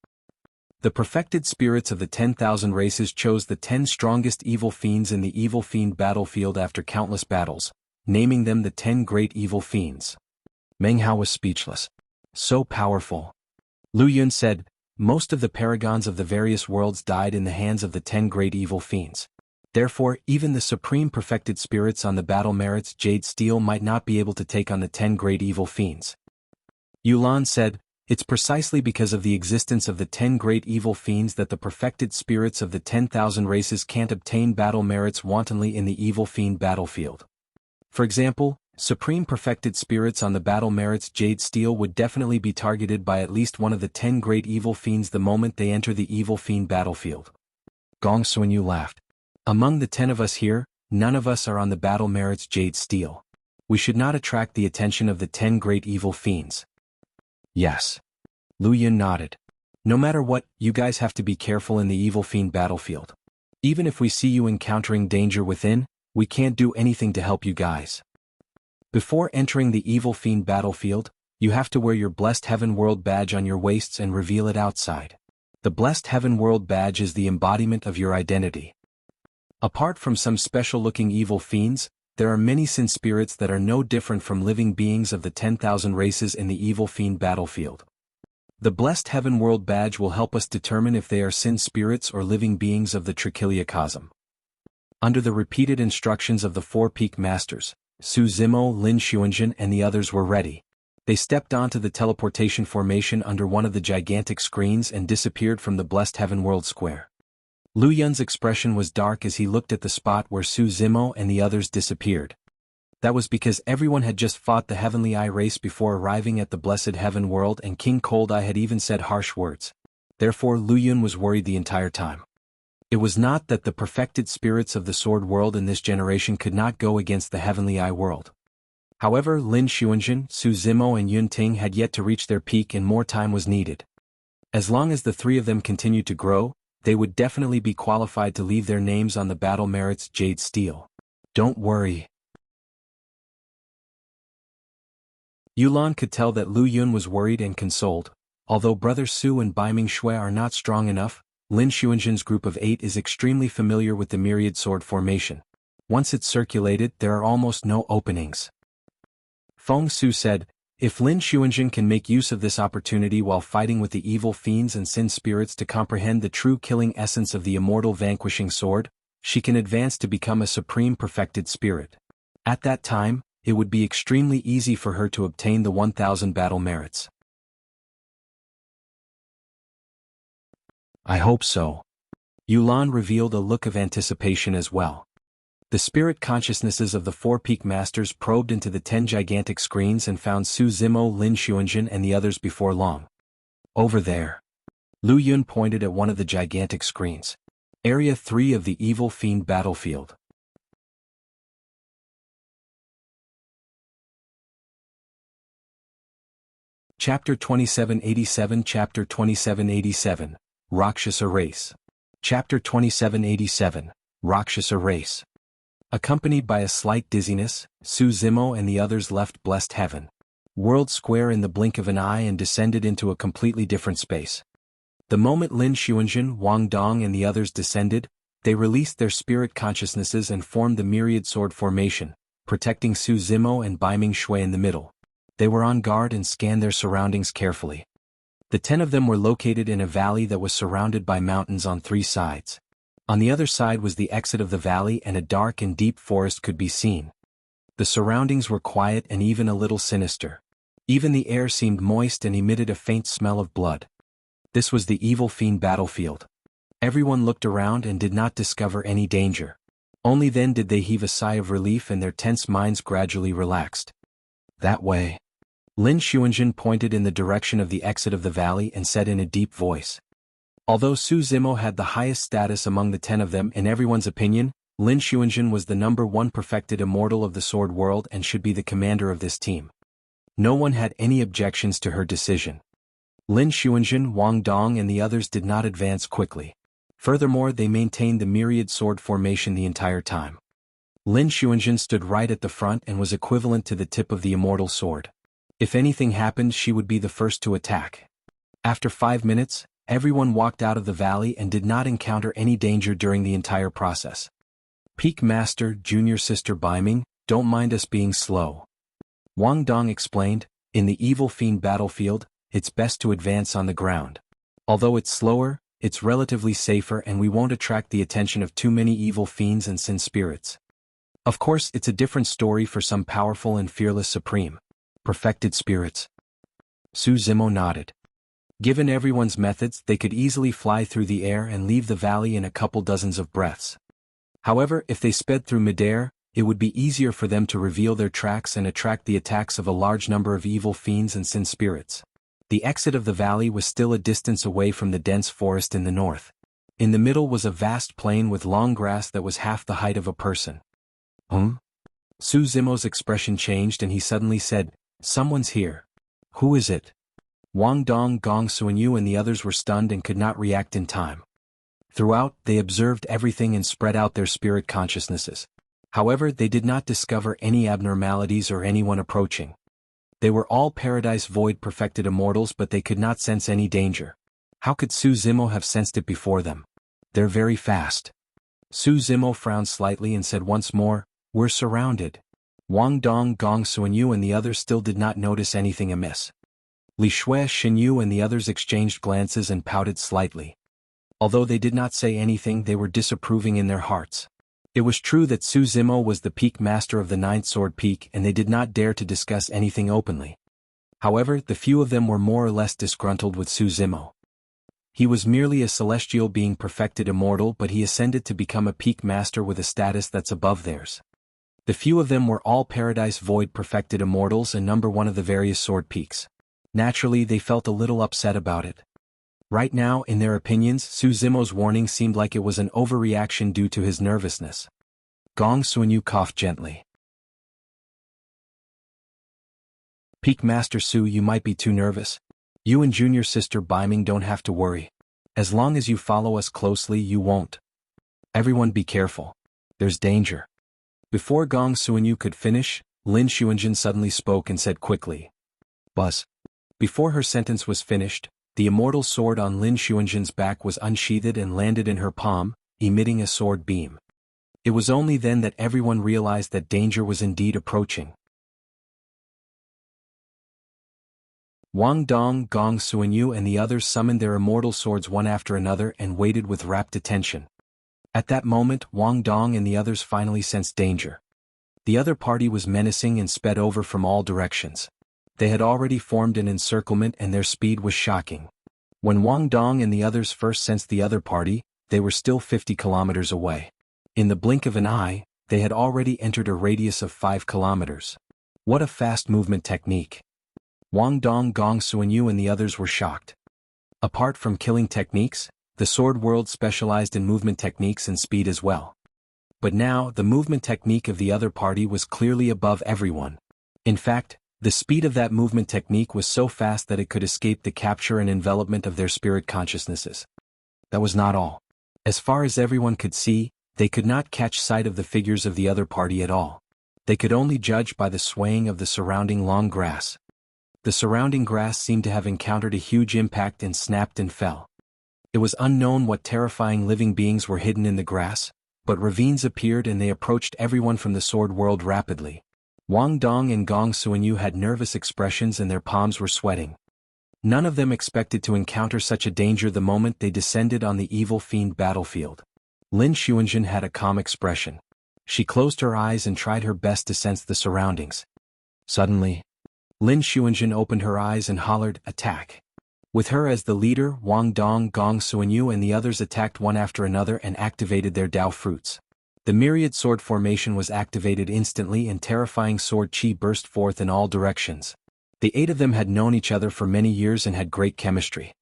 The perfected spirits of the 10,000 races chose the 10 strongest evil fiends in the evil fiend battlefield after countless battles, naming them the 10 great evil fiends. Meng Hao was speechless. So powerful. Lu Yun said, Most of the paragons of the various worlds died in the hands of the 10 great evil fiends. Therefore, even the supreme perfected spirits on the battle merits Jade Stele might not be able to take on the 10 great evil fiends. Yulan said, It's precisely because of the existence of the 10 great evil fiends that the perfected spirits of the 10,000 races can't obtain battle merits wantonly in the evil fiend battlefield. For example, supreme perfected spirits on the battle merits Jade Stele would definitely be targeted by at least one of the 10 great evil fiends the moment they enter the evil fiend battlefield. Gong Suanyu laughed. Among the 10 of us here, none of us are on the battle merits Jade Stele. We should not attract the attention of the 10 great evil fiends. Yes. Lu Yun nodded. No matter what, you guys have to be careful in the evil fiend battlefield. Even if we see you encountering danger within, we can't do anything to help you guys. Before entering the evil fiend battlefield, you have to wear your Blessed Heaven World Badge on your waists and reveal it outside. The Blessed Heaven World Badge is the embodiment of your identity. Apart from some special-looking evil fiends, there are many sin spirits that are no different from living beings of the 10,000 races in the evil fiend battlefield. The Blessed Heaven World Badge will help us determine if they are sin spirits or living beings of the Trichiliacosm. Under the repeated instructions of the 4 peak masters, Su Zimo, Lin Xuanjun and the others were ready. They stepped onto the teleportation formation under one of the gigantic screens and disappeared from the blessed heaven world square. Lu Yun's expression was dark as he looked at the spot where Su Zimo and the others disappeared. That was because everyone had just fought the Heavenly Eye race before arriving at the blessed heaven world, and King Cold Eye had even said harsh words. Therefore Lu Yun was worried the entire time. It was not that the perfected spirits of the sword world in this generation could not go against the Heavenly Eye world. However, Lin Xuanjun, Su Zimo and Yun Ting had yet to reach their peak and more time was needed. As long as the three of them continued to grow, they would definitely be qualified to leave their names on the battle merits Jade Stele. Don't worry. Yulan could tell that Lu Yun was worried and consoled. Although brothers Su and Baiming Shui are not strong enough, Lin Xuanjun's group of 8 is extremely familiar with the Myriad sword formation. Once it's circulated, there are almost no openings. Feng Su said, if Lin Xuanjun can make use of this opportunity while fighting with the evil fiends and sin spirits to comprehend the true killing essence of the immortal vanquishing sword, she can advance to become a supreme perfected spirit. At that time, it would be extremely easy for her to obtain the 1000 battle merits. I hope so. Yulan revealed a look of anticipation as well. The spirit consciousnesses of the 4 peak masters probed into the 10 gigantic screens and found Su Zimo, Lin Xuanjun and the others before long. Over there. Lu Yun pointed at one of the gigantic screens. Area 3 of the Evil Fiend Battlefield. Chapter 2787 Chapter 2787, Rakshasa Race. Chapter 2787, Rakshasa Race. Accompanied by a slight dizziness, Su Zimo and the others left blessed heaven world square in the blink of an eye and descended into a completely different space. The moment Lin Xuanjun, Wang Dong and the others descended, they released their spirit consciousnesses and formed the Myriad sword formation, protecting Su Zimo and Baiming Shui in the middle. They were on guard and scanned their surroundings carefully. The 10 of them were located in a valley that was surrounded by mountains on 3 sides. On the other side was the exit of the valley and a dark and deep forest could be seen. The surroundings were quiet and even a little sinister. Even the air seemed moist and emitted a faint smell of blood. This was the Evil Fiend battlefield. Everyone looked around and did not discover any danger. Only then did they heave a sigh of relief and their tense minds gradually relaxed. That way. Lin Xuanjun pointed in the direction of the exit of the valley and said in a deep voice. Although Su Zimo had the highest status among the 10 of them in everyone's opinion, Lin Xuanjun was the number 1 perfected immortal of the sword world and should be the commander of this team. No one had any objections to her decision. Lin Xuanjun, Wang Dong and the others did not advance quickly. Furthermore, they maintained the Myriad sword formation the entire time. Lin Xuanjun stood right at the front and was equivalent to the tip of the immortal sword. If anything happened, she would be the first to attack. After 5 minutes, everyone walked out of the valley and did not encounter any danger during the entire process. Peak Master, Junior Sister Baiming, don't mind us being slow. Wang Dong explained, in the Evil Fiend battlefield, it's best to advance on the ground. Although it's slower, it's relatively safer and we won't attract the attention of too many evil fiends and sin spirits. Of course, it's a different story for some powerful and fearless supreme, perfected spirits. Su Zimo nodded. Given everyone's methods, they could easily fly through the air and leave the valley in a couple dozens of breaths. However, if they sped through midair, it would be easier for them to reveal their tracks and attract the attacks of a large number of evil fiends and sin spirits. The exit of the valley was still a distance away from the dense forest in the north. In the middle was a vast plain with long grass that was half the height of a person. Su Zimo's expression changed and he suddenly said, "Someone's here." "Who is it?" Wang Dong, Gong Suanyu and the others were stunned and could not react in time. Throughout, they observed everything and spread out their spirit consciousnesses. However, they did not discover any abnormalities or anyone approaching. They were all Paradise Void perfected immortals, but they could not sense any danger. How could Su Zimo have sensed it before them? They're very fast. Su Zimo frowned slightly and said once more, "We're surrounded." Wang Dong, Gong Suanyu and the others still did not notice anything amiss. Li Shui, Xinyu and the others exchanged glances and pouted slightly. Although they did not say anything, they were disapproving in their hearts. It was true that Su Zimo was the peak master of the 9th sword peak and they did not dare to discuss anything openly. However, the few of them were more or less disgruntled with Suzimo. He was merely a celestial being perfected immortal, but he ascended to become a peak master with a status that's above theirs. The few of them were all Paradise Void perfected immortals and number one of the various sword peaks. Naturally, they felt a little upset about it. Right now, in their opinions, Suzimo's warning seemed like it was an overreaction due to his nervousness. Gong Suanyu coughed gently. Peak Master Su, you might be too nervous. You and junior sister Baiming don't have to worry. As long as you follow us closely, you won't. Everyone be careful. There's danger. Before Gong Suanyu could finish, Lin Xuanjin suddenly spoke and said quickly. Buzz. Before her sentence was finished, the immortal sword on Lin Xuanjin's back was unsheathed and landed in her palm, emitting a sword beam. It was only then that everyone realized that danger was indeed approaching. Wang Dong, Gong Suanyu and the others summoned their immortal swords one after another and waited with rapt attention. At that moment, Wang Dong and the others finally sensed danger. The other party was menacing and sped over from all directions. They had already formed an encirclement and their speed was shocking. When Wang Dong and the others first sensed the other party, they were still 50 kilometers away. In the blink of an eye, they had already entered a radius of 5 kilometers. What a fast movement technique! Wang Dong, Gong Suanyu and the others were shocked. Apart from killing techniques, the sword world specialized in movement techniques and speed as well. But now, the movement technique of the other party was clearly above everyone. In fact, the speed of that movement technique was so fast that it could escape the capture and envelopment of their spirit consciousnesses. That was not all. As far as everyone could see, they could not catch sight of the figures of the other party at all. They could only judge by the swaying of the surrounding long grass. The surrounding grass seemed to have encountered a huge impact and snapped and fell. It was unknown what terrifying living beings were hidden in the grass, but ravines appeared and they approached everyone from the sword world rapidly. Wang Dong and Gong Suanyu had nervous expressions and their palms were sweating. None of them expected to encounter such a danger the moment they descended on the evil fiend battlefield. Lin Xuanjin had a calm expression. She closed her eyes and tried her best to sense the surroundings. Suddenly, Lin Xuanjin opened her eyes and hollered, "Attack!" With her as the leader, Wang Dong, Gong Suanyu and the others attacked one after another and activated their Dao fruits. The Myriad sword formation was activated instantly and terrifying sword chi burst forth in all directions. The 8 of them had known each other for many years and had great chemistry.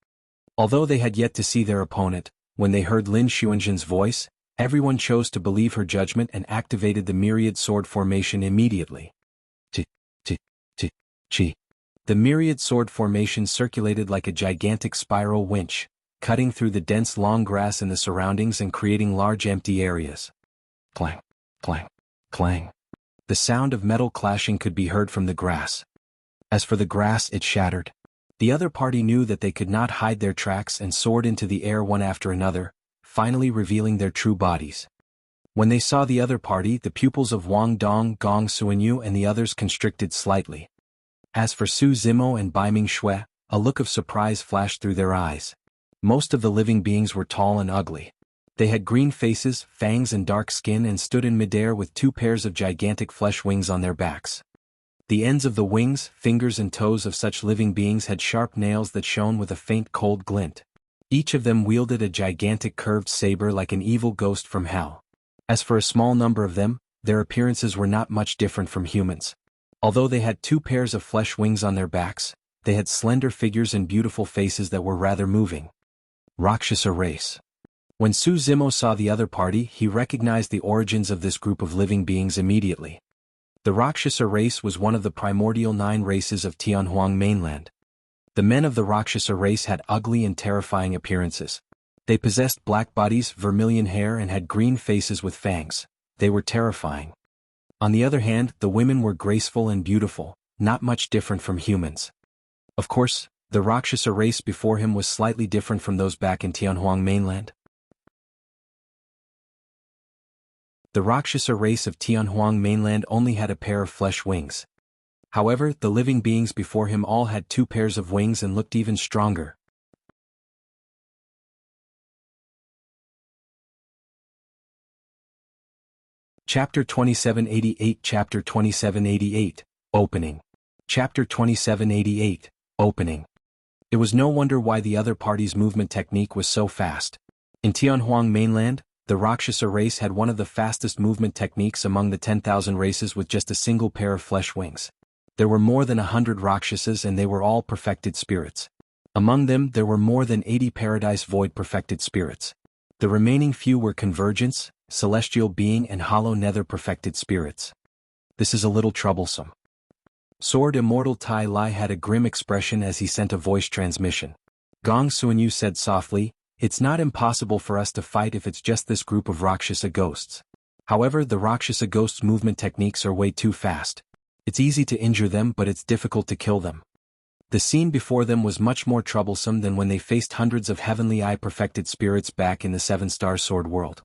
Although they had yet to see their opponent, when they heard Lin Xuanjin's voice, everyone chose to believe her judgment and activated the Myriad sword formation immediately. Chi. The Myriad sword formation circulated like a gigantic spiral winch, cutting through the dense long grass in the surroundings and creating large empty areas. Clang, clang, clang. The sound of metal clashing could be heard from the grass. As for the grass, it shattered. The other party knew that they could not hide their tracks and soared into the air one after another, finally revealing their true bodies. When they saw the other party, the pupils of Wang Dong, Gong Suanyu and the others constricted slightly. As for Su Zimo and Baiming Shui, a look of surprise flashed through their eyes. Most of the living beings were tall and ugly. They had green faces, fangs and dark skin and stood in midair with 2 pairs of gigantic flesh wings on their backs. The ends of the wings, fingers and toes of such living beings had sharp nails that shone with a faint cold glint. Each of them wielded a gigantic curved saber like an evil ghost from hell. As for a small number of them, their appearances were not much different from humans. Although they had 2 pairs of flesh wings on their backs, they had slender figures and beautiful faces that were rather moving. Rakshasa race. When Su Zimo saw the other party, he recognized the origins of this group of living beings immediately. The Rakshasa race was one of the primordial 9 races of Tianhuang mainland. The men of the Rakshasa race had ugly and terrifying appearances. They possessed black bodies, vermilion hair and had green faces with fangs. They were terrifying. On the other hand, the women were graceful and beautiful, not much different from humans. Of course, the Rakshasa race before him was slightly different from those back in Tianhuang mainland. The Rakshasa race of Tianhuang mainland only had a pair of flesh wings. However, the living beings before him all had 2 pairs of wings and looked even stronger. Chapter 2788 Chapter 2788, Opening. Chapter 2788, Opening. It was no wonder why the other party's movement technique was so fast. In Tianhuang mainland, the Rakshasa race had one of the fastest movement techniques among the 10,000 races with just a single pair of flesh wings. There were more than 100 Rakshasas and they were all perfected spirits. Among them there were more than 80 Paradise Void perfected spirits. The remaining few were Convergence, Celestial Being and Hollow Nether perfected spirits. This is a little troublesome. Sword Immortal Tai Lai had a grim expression as he sent a voice transmission. Gong Suanyu said softly, "It's not impossible for us to fight if it's just this group of Rakshasa ghosts. However, the Rakshasa ghosts' movement techniques are way too fast. It's easy to injure them but it's difficult to kill them." The scene before them was much more troublesome than when they faced hundreds of Heavenly Eye perfected spirits back in the 7-star sword world.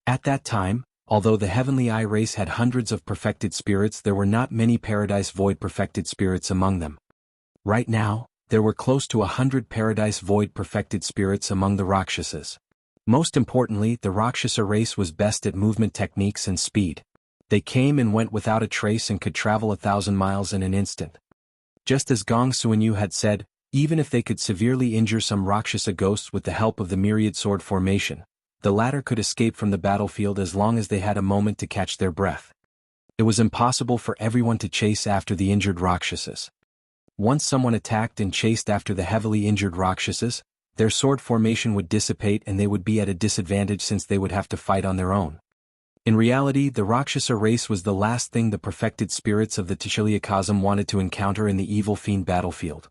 At that time, although the Heavenly Eye race had hundreds of perfected spirits, there were not many Paradise Void perfected spirits among them. Right now, there were close to 100 Paradise Void perfected spirits among the Rakshasas. Most importantly, the Rakshasa race was best at movement techniques and speed. They came and went without a trace and could travel 1,000 miles in an instant. Just as Gong Suanyu had said, even if they could severely injure some Rakshasa ghosts with the help of the Myriad sword formation, the latter could escape from the battlefield as long as they had a moment to catch their breath. It was impossible for everyone to chase after the injured Rakshasas. Once someone attacked and chased after the heavily injured Rakshasas, their sword formation would dissipate and they would be at a disadvantage since they would have to fight on their own. In reality, the Rakshasa race was the last thing the perfected spirits of the Tashiliakasm wanted to encounter in the evil fiend battlefield.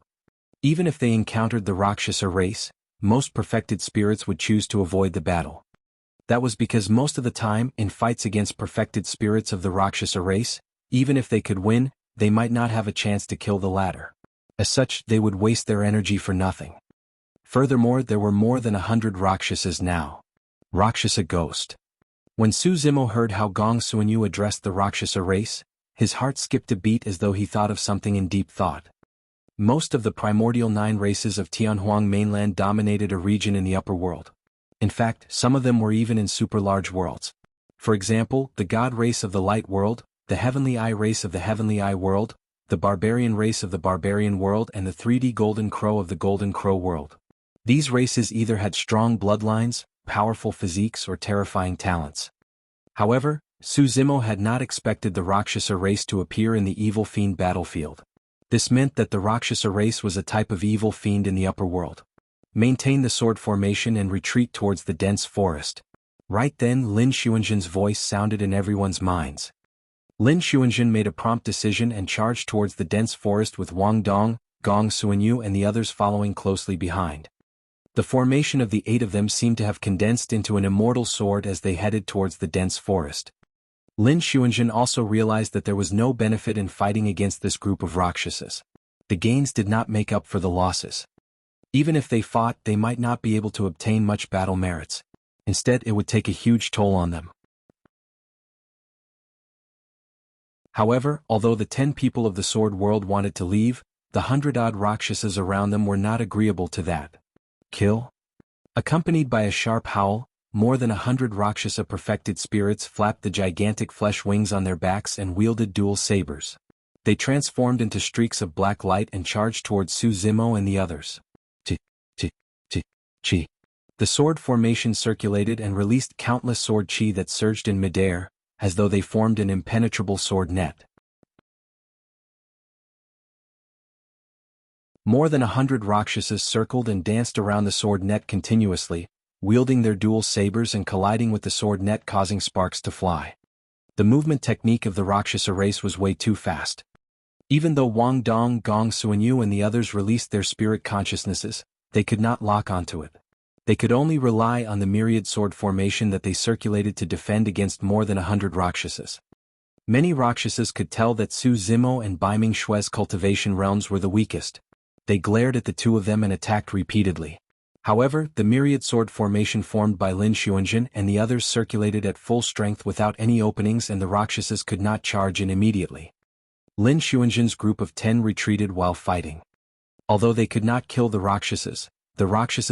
Even if they encountered the Rakshasa race, most perfected spirits would choose to avoid the battle. That was because most of the time, in fights against perfected spirits of the Rakshasa race, even if they could win, they might not have a chance to kill the latter. As such, they would waste their energy for nothing. Furthermore, there were more than 100 Rakshasas now. Rakshasa Ghost. When Su Zimo heard how Gong Suanyu addressed the Rakshasa race, his heart skipped a beat as though he thought of something in deep thought. Most of the primordial 9 races of Tianhuang mainland dominated a region in the upper world. In fact, some of them were even in super-large worlds. For example, the God race of the Light World, the Heavenly Eye race of the Heavenly Eye World, the Barbarian race of the Barbarian World and the 3D Golden Crow of the Golden Crow World. These races either had strong bloodlines, powerful physiques or terrifying talents. However, Su Zimo had not expected the Rakshasa race to appear in the evil fiend battlefield. This meant that the Rakshasa race was a type of evil fiend in the upper world. Maintain the sword formation and retreat towards the dense forest. Right then Lin Xuanzhen's voice sounded in everyone's minds. Lin Xuanzhen made a prompt decision and charged towards the dense forest with Wang Dong, Gong Suanyu and the others following closely behind. The formation of the 8 of them seemed to have condensed into an immortal sword as they headed towards the dense forest. Lin Xuanzhen also realized that there was no benefit in fighting against this group of Rakshasas. The gains did not make up for the losses. Even if they fought, they might not be able to obtain much battle merits. Instead, it would take a huge toll on them. However, although the 10 people of the sword world wanted to leave, the 100-odd Rakshasas around them were not agreeable to that. Kill? Accompanied by a sharp howl, more than 100 Rakshasa perfected spirits flapped the gigantic flesh wings on their backs and wielded dual sabers. They transformed into streaks of black light and charged towards Su Zimo and the others. Chi. The sword formation circulated and released countless sword chi that surged in midair, as though they formed an impenetrable sword net. More than 100 Rakshasas circled and danced around the sword net continuously, wielding their dual sabers and colliding with the sword net causing sparks to fly. The movement technique of the Rakshasa race was way too fast. Even though Wang Dong, Gong Suanyu and the others released their spirit consciousnesses, they could not lock onto it. They could only rely on the myriad sword formation that they circulated to defend against more than 100 Rakshasas. Many Rakshasas could tell that Su Zimo and Baiming Shui's cultivation realms were the weakest. They glared at the 2 of them and attacked repeatedly. However, the myriad sword formation formed by Lin Xuanzhen and the others circulated at full strength without any openings and the Rakshasas could not charge in immediately. Lin Xuanzhen's group of 10 retreated while fighting. Although they could not kill the Rakshasas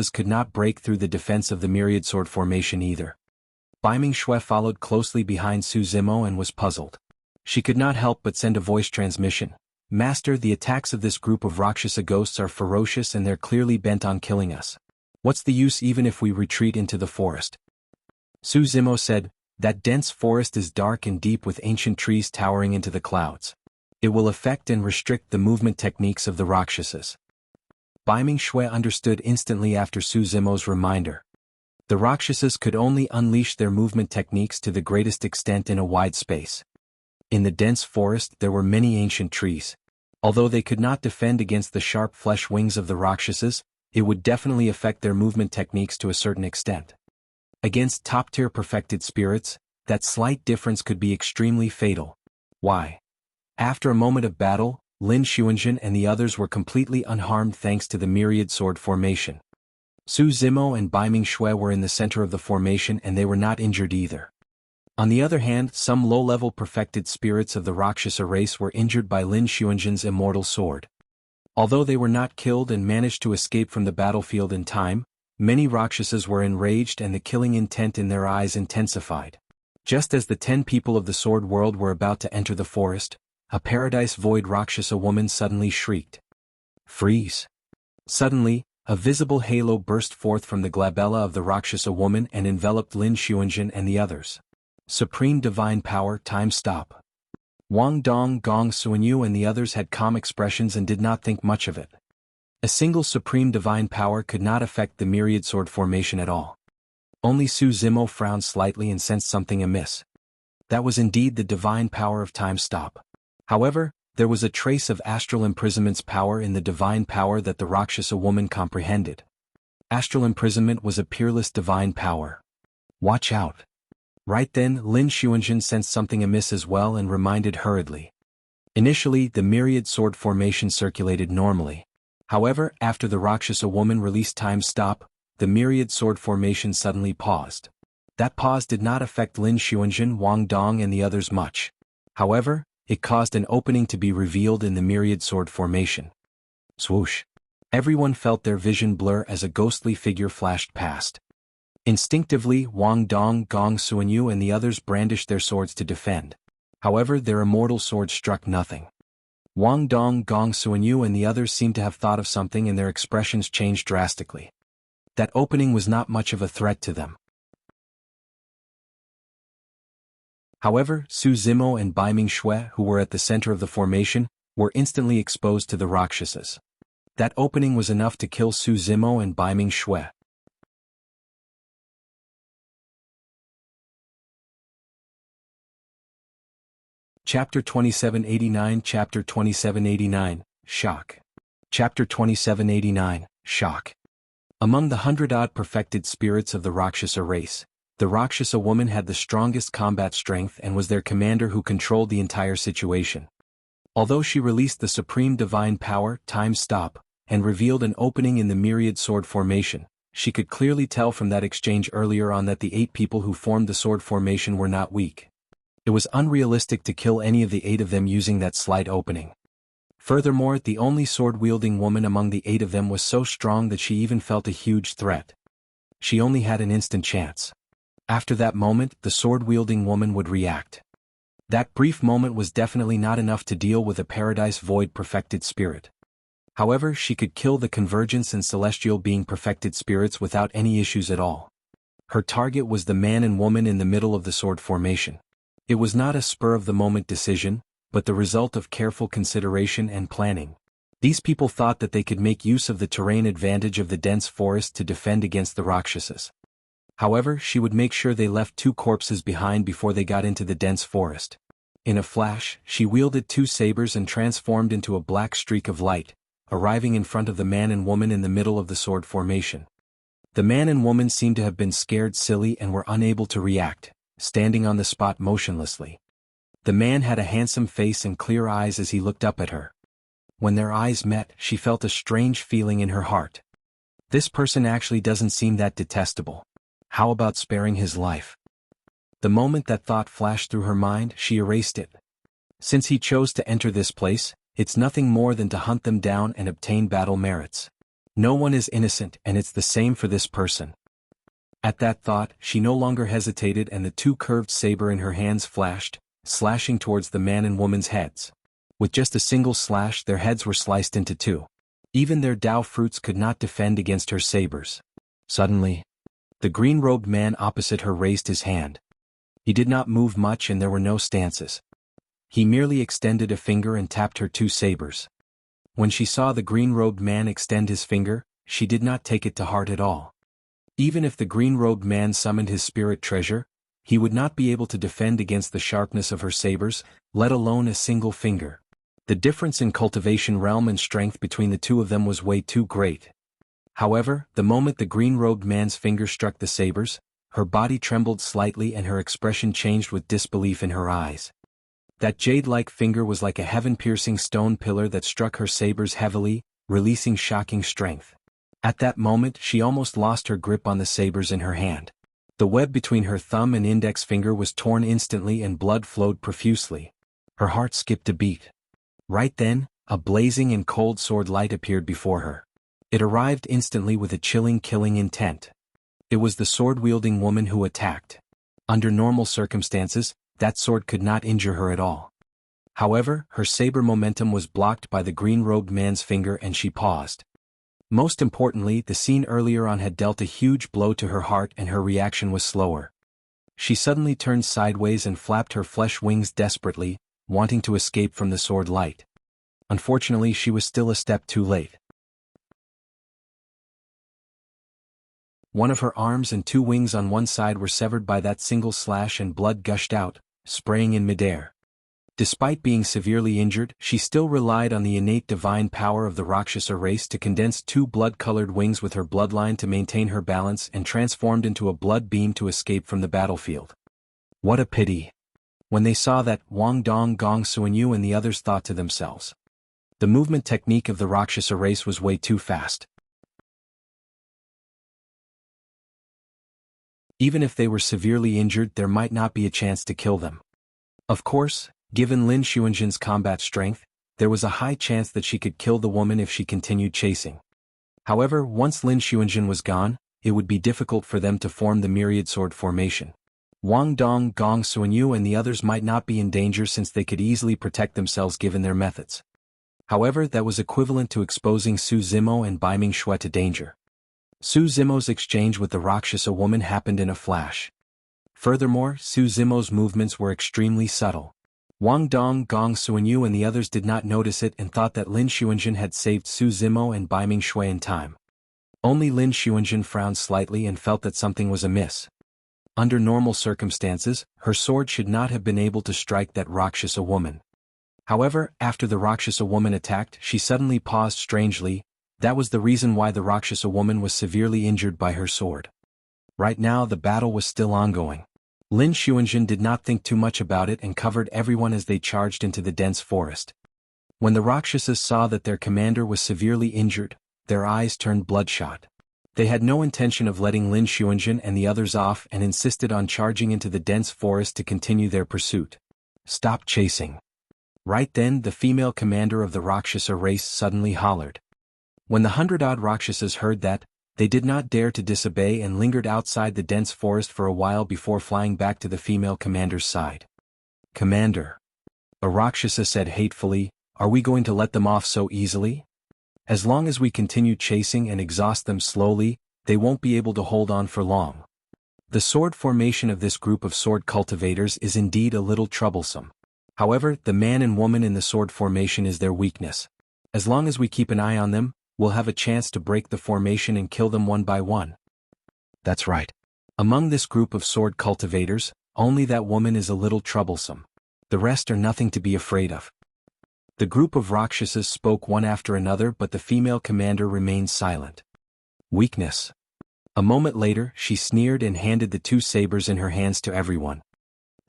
could not break through the defense of the myriad sword formation either. Baiming Shui followed closely behind Su Zimo and was puzzled. She could not help but send a voice transmission. "Master, the attacks of this group of Rakshasa ghosts are ferocious and they're clearly bent on killing us. What's the use even if we retreat into the forest?" Su Zimo said, "That dense forest is dark and deep with ancient trees towering into the clouds. It will affect and restrict the movement techniques of the Rakshasas." Bai Ming Shui understood instantly after Su Zimo's reminder. The Rakshasas could only unleash their movement techniques to the greatest extent in a wide space. In the dense forest there were many ancient trees. Although they could not defend against the sharp flesh wings of the Rakshasas, it would definitely affect their movement techniques to a certain extent. Against top-tier perfected spirits, that slight difference could be extremely fatal. Why? After a moment of battle, Lin Xuanzhen and the others were completely unharmed thanks to the Myriad sword formation. Su Zimo and Bai Ming Shui were in the center of the formation and they were not injured either. On the other hand, some low-level perfected spirits of the Rakshasa race were injured by Lin Xuanzhen's immortal sword. Although they were not killed and managed to escape from the battlefield in time, many Rakshasas were enraged and the killing intent in their eyes intensified. Just as the 10 people of the sword world were about to enter the forest, a paradise void Rakshasa woman suddenly shrieked. "Freeze!" Suddenly, a visible halo burst forth from the glabella of the Rakshasa woman and enveloped Lin Xuanzhen and the others. Supreme Divine Power, time stop. Wang Dong, Gong Suanyu and the others had calm expressions and did not think much of it. A single Supreme Divine Power could not affect the Myriad sword formation at all. Only Su Zimo frowned slightly and sensed something amiss. That was indeed the divine power of time stop. However, there was a trace of astral imprisonment's power in the divine power that the Rakshasa woman comprehended. Astral imprisonment was a peerless divine power. Watch out. Right then, Lin Xuanzhen sensed something amiss as well and reminded hurriedly. Initially, the Myriad sword formation circulated normally. However, after the Rakshasa woman released time stop, the Myriad sword formation suddenly paused. That pause did not affect Lin Xuanzhen, Wang Dong and the others much. However, it caused an opening to be revealed in the Myriad sword formation. Swoosh! Everyone felt their vision blur as a ghostly figure flashed past. Instinctively, Wang Dong, Gong Suanyu and the others brandished their swords to defend. However, their immortal swords struck nothing. Wang Dong, Gong Suanyu and the others seemed to have thought of something and their expressions changed drastically. That opening was not much of a threat to them. However, Su Zimo and Bai Ming Shui, who were at the center of the formation, were instantly exposed to the Rakshasas. That opening was enough to kill Su Zimo and Bai Ming Shui. Chapter 2789 Chapter 2789, Shock. Chapter 2789, Shock. Among the 100-odd perfected spirits of the Rakshasa race, the Rakshasa woman had the strongest combat strength and was their commander who controlled the entire situation. Although she released the supreme divine power, time stop, and revealed an opening in the Myriad sword formation, she could clearly tell from that exchange earlier on that the 8 people who formed the sword formation were not weak. It was unrealistic to kill any of the 8 of them using that slight opening. Furthermore, the only sword-wielding woman among the 8 of them was so strong that she even felt a huge threat. She only had an instant chance. After that moment, the sword-wielding woman would react. That brief moment was definitely not enough to deal with a Paradise Void perfected spirit. However, she could kill the Convergence and Celestial Being perfected spirits without any issues at all. Her target was the man and woman in the middle of the sword formation. It was not a spur-of-the-moment decision, but the result of careful consideration and planning. These people thought that they could make use of the terrain advantage of the dense forest to defend against the Rakshasas. However, she would make sure they left 2 corpses behind before they got into the dense forest. In a flash, she wielded 2 sabers and transformed into a black streak of light, arriving in front of the man and woman in the middle of the sword formation. The man and woman seemed to have been scared silly and were unable to react, standing on the spot motionlessly. The man had a handsome face and clear eyes as he looked up at her. When their eyes met, she felt a strange feeling in her heart. This person actually doesn't seem that detestable. How about sparing his life? The moment that thought flashed through her mind, she erased it. Since he chose to enter this place, it's nothing more than to hunt them down and obtain battle merits. No one is innocent, and it's the same for this person. At that thought, she no longer hesitated and the 2 curved saber in her hands flashed, slashing towards the man and woman's heads. With just a single slash, their heads were sliced into two. Even their Tao fruits could not defend against her sabers. Suddenly, the green-robed man opposite her raised his hand. He did not move much and there were no stances. He merely extended a finger and tapped her two sabers. When she saw the green-robed man extend his finger, she did not take it to heart at all. Even if the green-robed man summoned his spirit treasure, he would not be able to defend against the sharpness of her sabers, let alone a single finger. The difference in cultivation realm and strength between the two of them was way too great. However, the moment the green-robed man's finger struck the sabers, her body trembled slightly and her expression changed with disbelief in her eyes. That jade-like finger was like a heaven-piercing stone pillar that struck her sabers heavily, releasing shocking strength. At that moment she almost lost her grip on the sabers in her hand. The web between her thumb and index finger was torn instantly and blood flowed profusely. Her heart skipped a beat. Right then, a blazing and cold sword light appeared before her. It arrived instantly with a chilling killing intent. It was the sword-wielding woman who attacked. Under normal circumstances, that sword could not injure her at all. However, her saber momentum was blocked by the green-robed man's finger and she paused. Most importantly, the scene earlier on had dealt a huge blow to her heart and her reaction was slower. She suddenly turned sideways and flapped her flesh wings desperately, wanting to escape from the sword light. Unfortunately, she was still a step too late. One of her arms and two wings on one side were severed by that single slash and blood gushed out, spraying in midair. Despite being severely injured, she still relied on the innate divine power of the Rakshasa race to condense two blood-colored wings with her bloodline to maintain her balance and transformed into a blood beam to escape from the battlefield. What a pity! When they saw that, Wang Dong Gong Suanyu and the others thought to themselves. The movement technique of the Rakshasa race was way too fast. Even if they were severely injured, there might not be a chance to kill them. Of course, given Lin Xuanjin's combat strength, there was a high chance that she could kill the woman if she continued chasing. However, once Lin Xuanjin was gone, it would be difficult for them to form the Myriad sword formation. Wang Dong Gong Suanyu and the others might not be in danger since they could easily protect themselves given their methods. However, that was equivalent to exposing Su Zimo and Bai Mingxue to danger. Su Zimo's exchange with the Rakshasa woman happened in a flash. Furthermore, Su Zimo's movements were extremely subtle. Wang Dong Gong Suanyu and the others did not notice it and thought that Lin Xuanjin had saved Su Zimo and Bai Mingxue in time. Only Lin Xuanjin frowned slightly and felt that something was amiss. Under normal circumstances, her sword should not have been able to strike that Rakshasa woman. However, after the Rakshasa woman attacked, she suddenly paused strangely. That was the reason why the Rakshasa woman was severely injured by her sword. Right now the battle was still ongoing. Lin Xuanjin did not think too much about it and covered everyone as they charged into the dense forest. When the Rakshasas saw that their commander was severely injured, their eyes turned bloodshot. They had no intention of letting Lin Xuanjin and the others off and insisted on charging into the dense forest to continue their pursuit. Stop chasing. Right then the female commander of the Rakshasa race suddenly hollered. When the 100-odd Rakshasas heard that, they did not dare to disobey and lingered outside the dense forest for a while before flying back to the female commander's side. Commander, a Rakshasa said hatefully, are we going to let them off so easily? As long as we continue chasing and exhaust them slowly, they won't be able to hold on for long. The sword formation of this group of sword cultivators is indeed a little troublesome. However, the man and woman in the sword formation is their weakness. As long as we keep an eye on them, we'll have a chance to break the formation and kill them one by one. That's right. Among this group of sword cultivators, only that woman is a little troublesome. The rest are nothing to be afraid of. The group of Rakshasas spoke one after another, but the female commander remained silent. Weakness. A moment later, she sneered and handed the two sabers in her hands to everyone.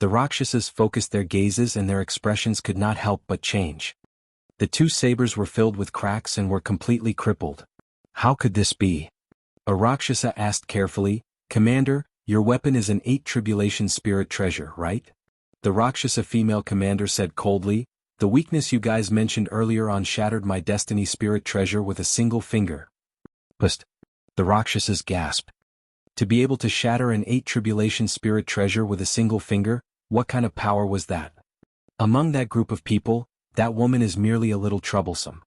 The Rakshasas focused their gazes and their expressions could not help but change. The two sabers were filled with cracks and were completely crippled. How could this be? A Rakshasa asked carefully, Commander, your weapon is an 8 tribulation spirit treasure, right? The Rakshasa female commander said coldly, the weakness you guys mentioned earlier on shattered my destiny spirit treasure with a single finger. Pust. The Rakshasas gasped. To be able to shatter an 8 tribulation spirit treasure with a single finger, what kind of power was that? Among that group of people, that woman is merely a little troublesome.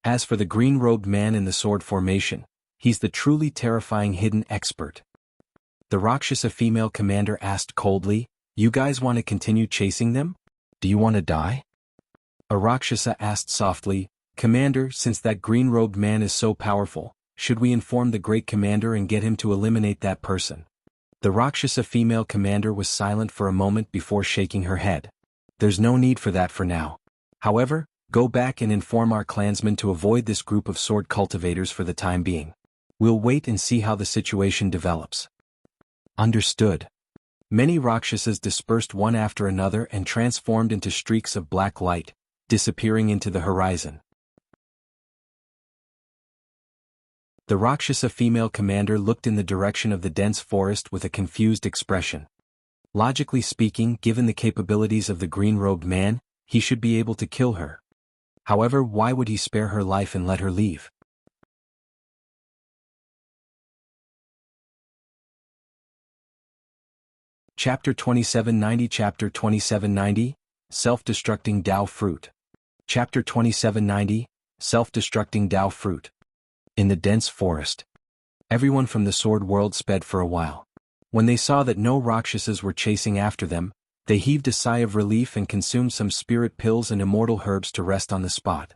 As for the green-robed man in the sword formation, he's the truly terrifying hidden expert. The Rakshasa female commander asked coldly, "You guys want to continue chasing them? Do you want to die?" A Rakshasa asked softly, "Commander, since that green-robed man is so powerful, should we inform the great commander and get him to eliminate that person?" The Rakshasa female commander was silent for a moment before shaking her head. "There's no need for that for now. However, go back and inform our clansmen to avoid this group of sword cultivators for the time being. We'll wait and see how the situation develops." Understood. Many Rakshasas dispersed one after another and transformed into streaks of black light, disappearing into the horizon. The Rakshasa female commander looked in the direction of the dense forest with a confused expression. Logically speaking, given the capabilities of the green-robed man, he should be able to kill her. However, why would he spare her life and let her leave? Chapter 2790 Chapter 2790, Self-Destructing Tao Fruit. Chapter 2790, Self-Destructing Tao Fruit. In the dense forest, everyone from the sword world sped for a while. When they saw that no Rakshasas were chasing after them, they heaved a sigh of relief and consumed some spirit pills and immortal herbs to rest on the spot.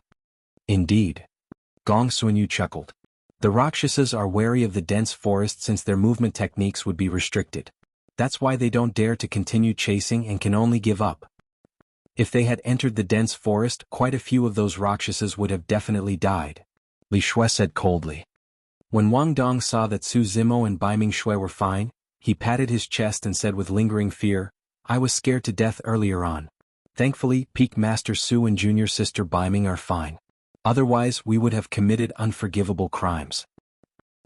Indeed. Gong Suanyu chuckled. The Rakshasas are wary of the dense forest since their movement techniques would be restricted. That's why they don't dare to continue chasing and can only give up. If they had entered the dense forest, quite a few of those Rakshasas would have definitely died. Li Shui said coldly. When Wang Dong saw that Su Zimo and Bai Ming Shui were fine, he patted his chest and said with lingering fear, "I was scared to death earlier on. Thankfully, Peak Master Su and Junior Sister Bai Ming are fine. Otherwise we would have committed unforgivable crimes."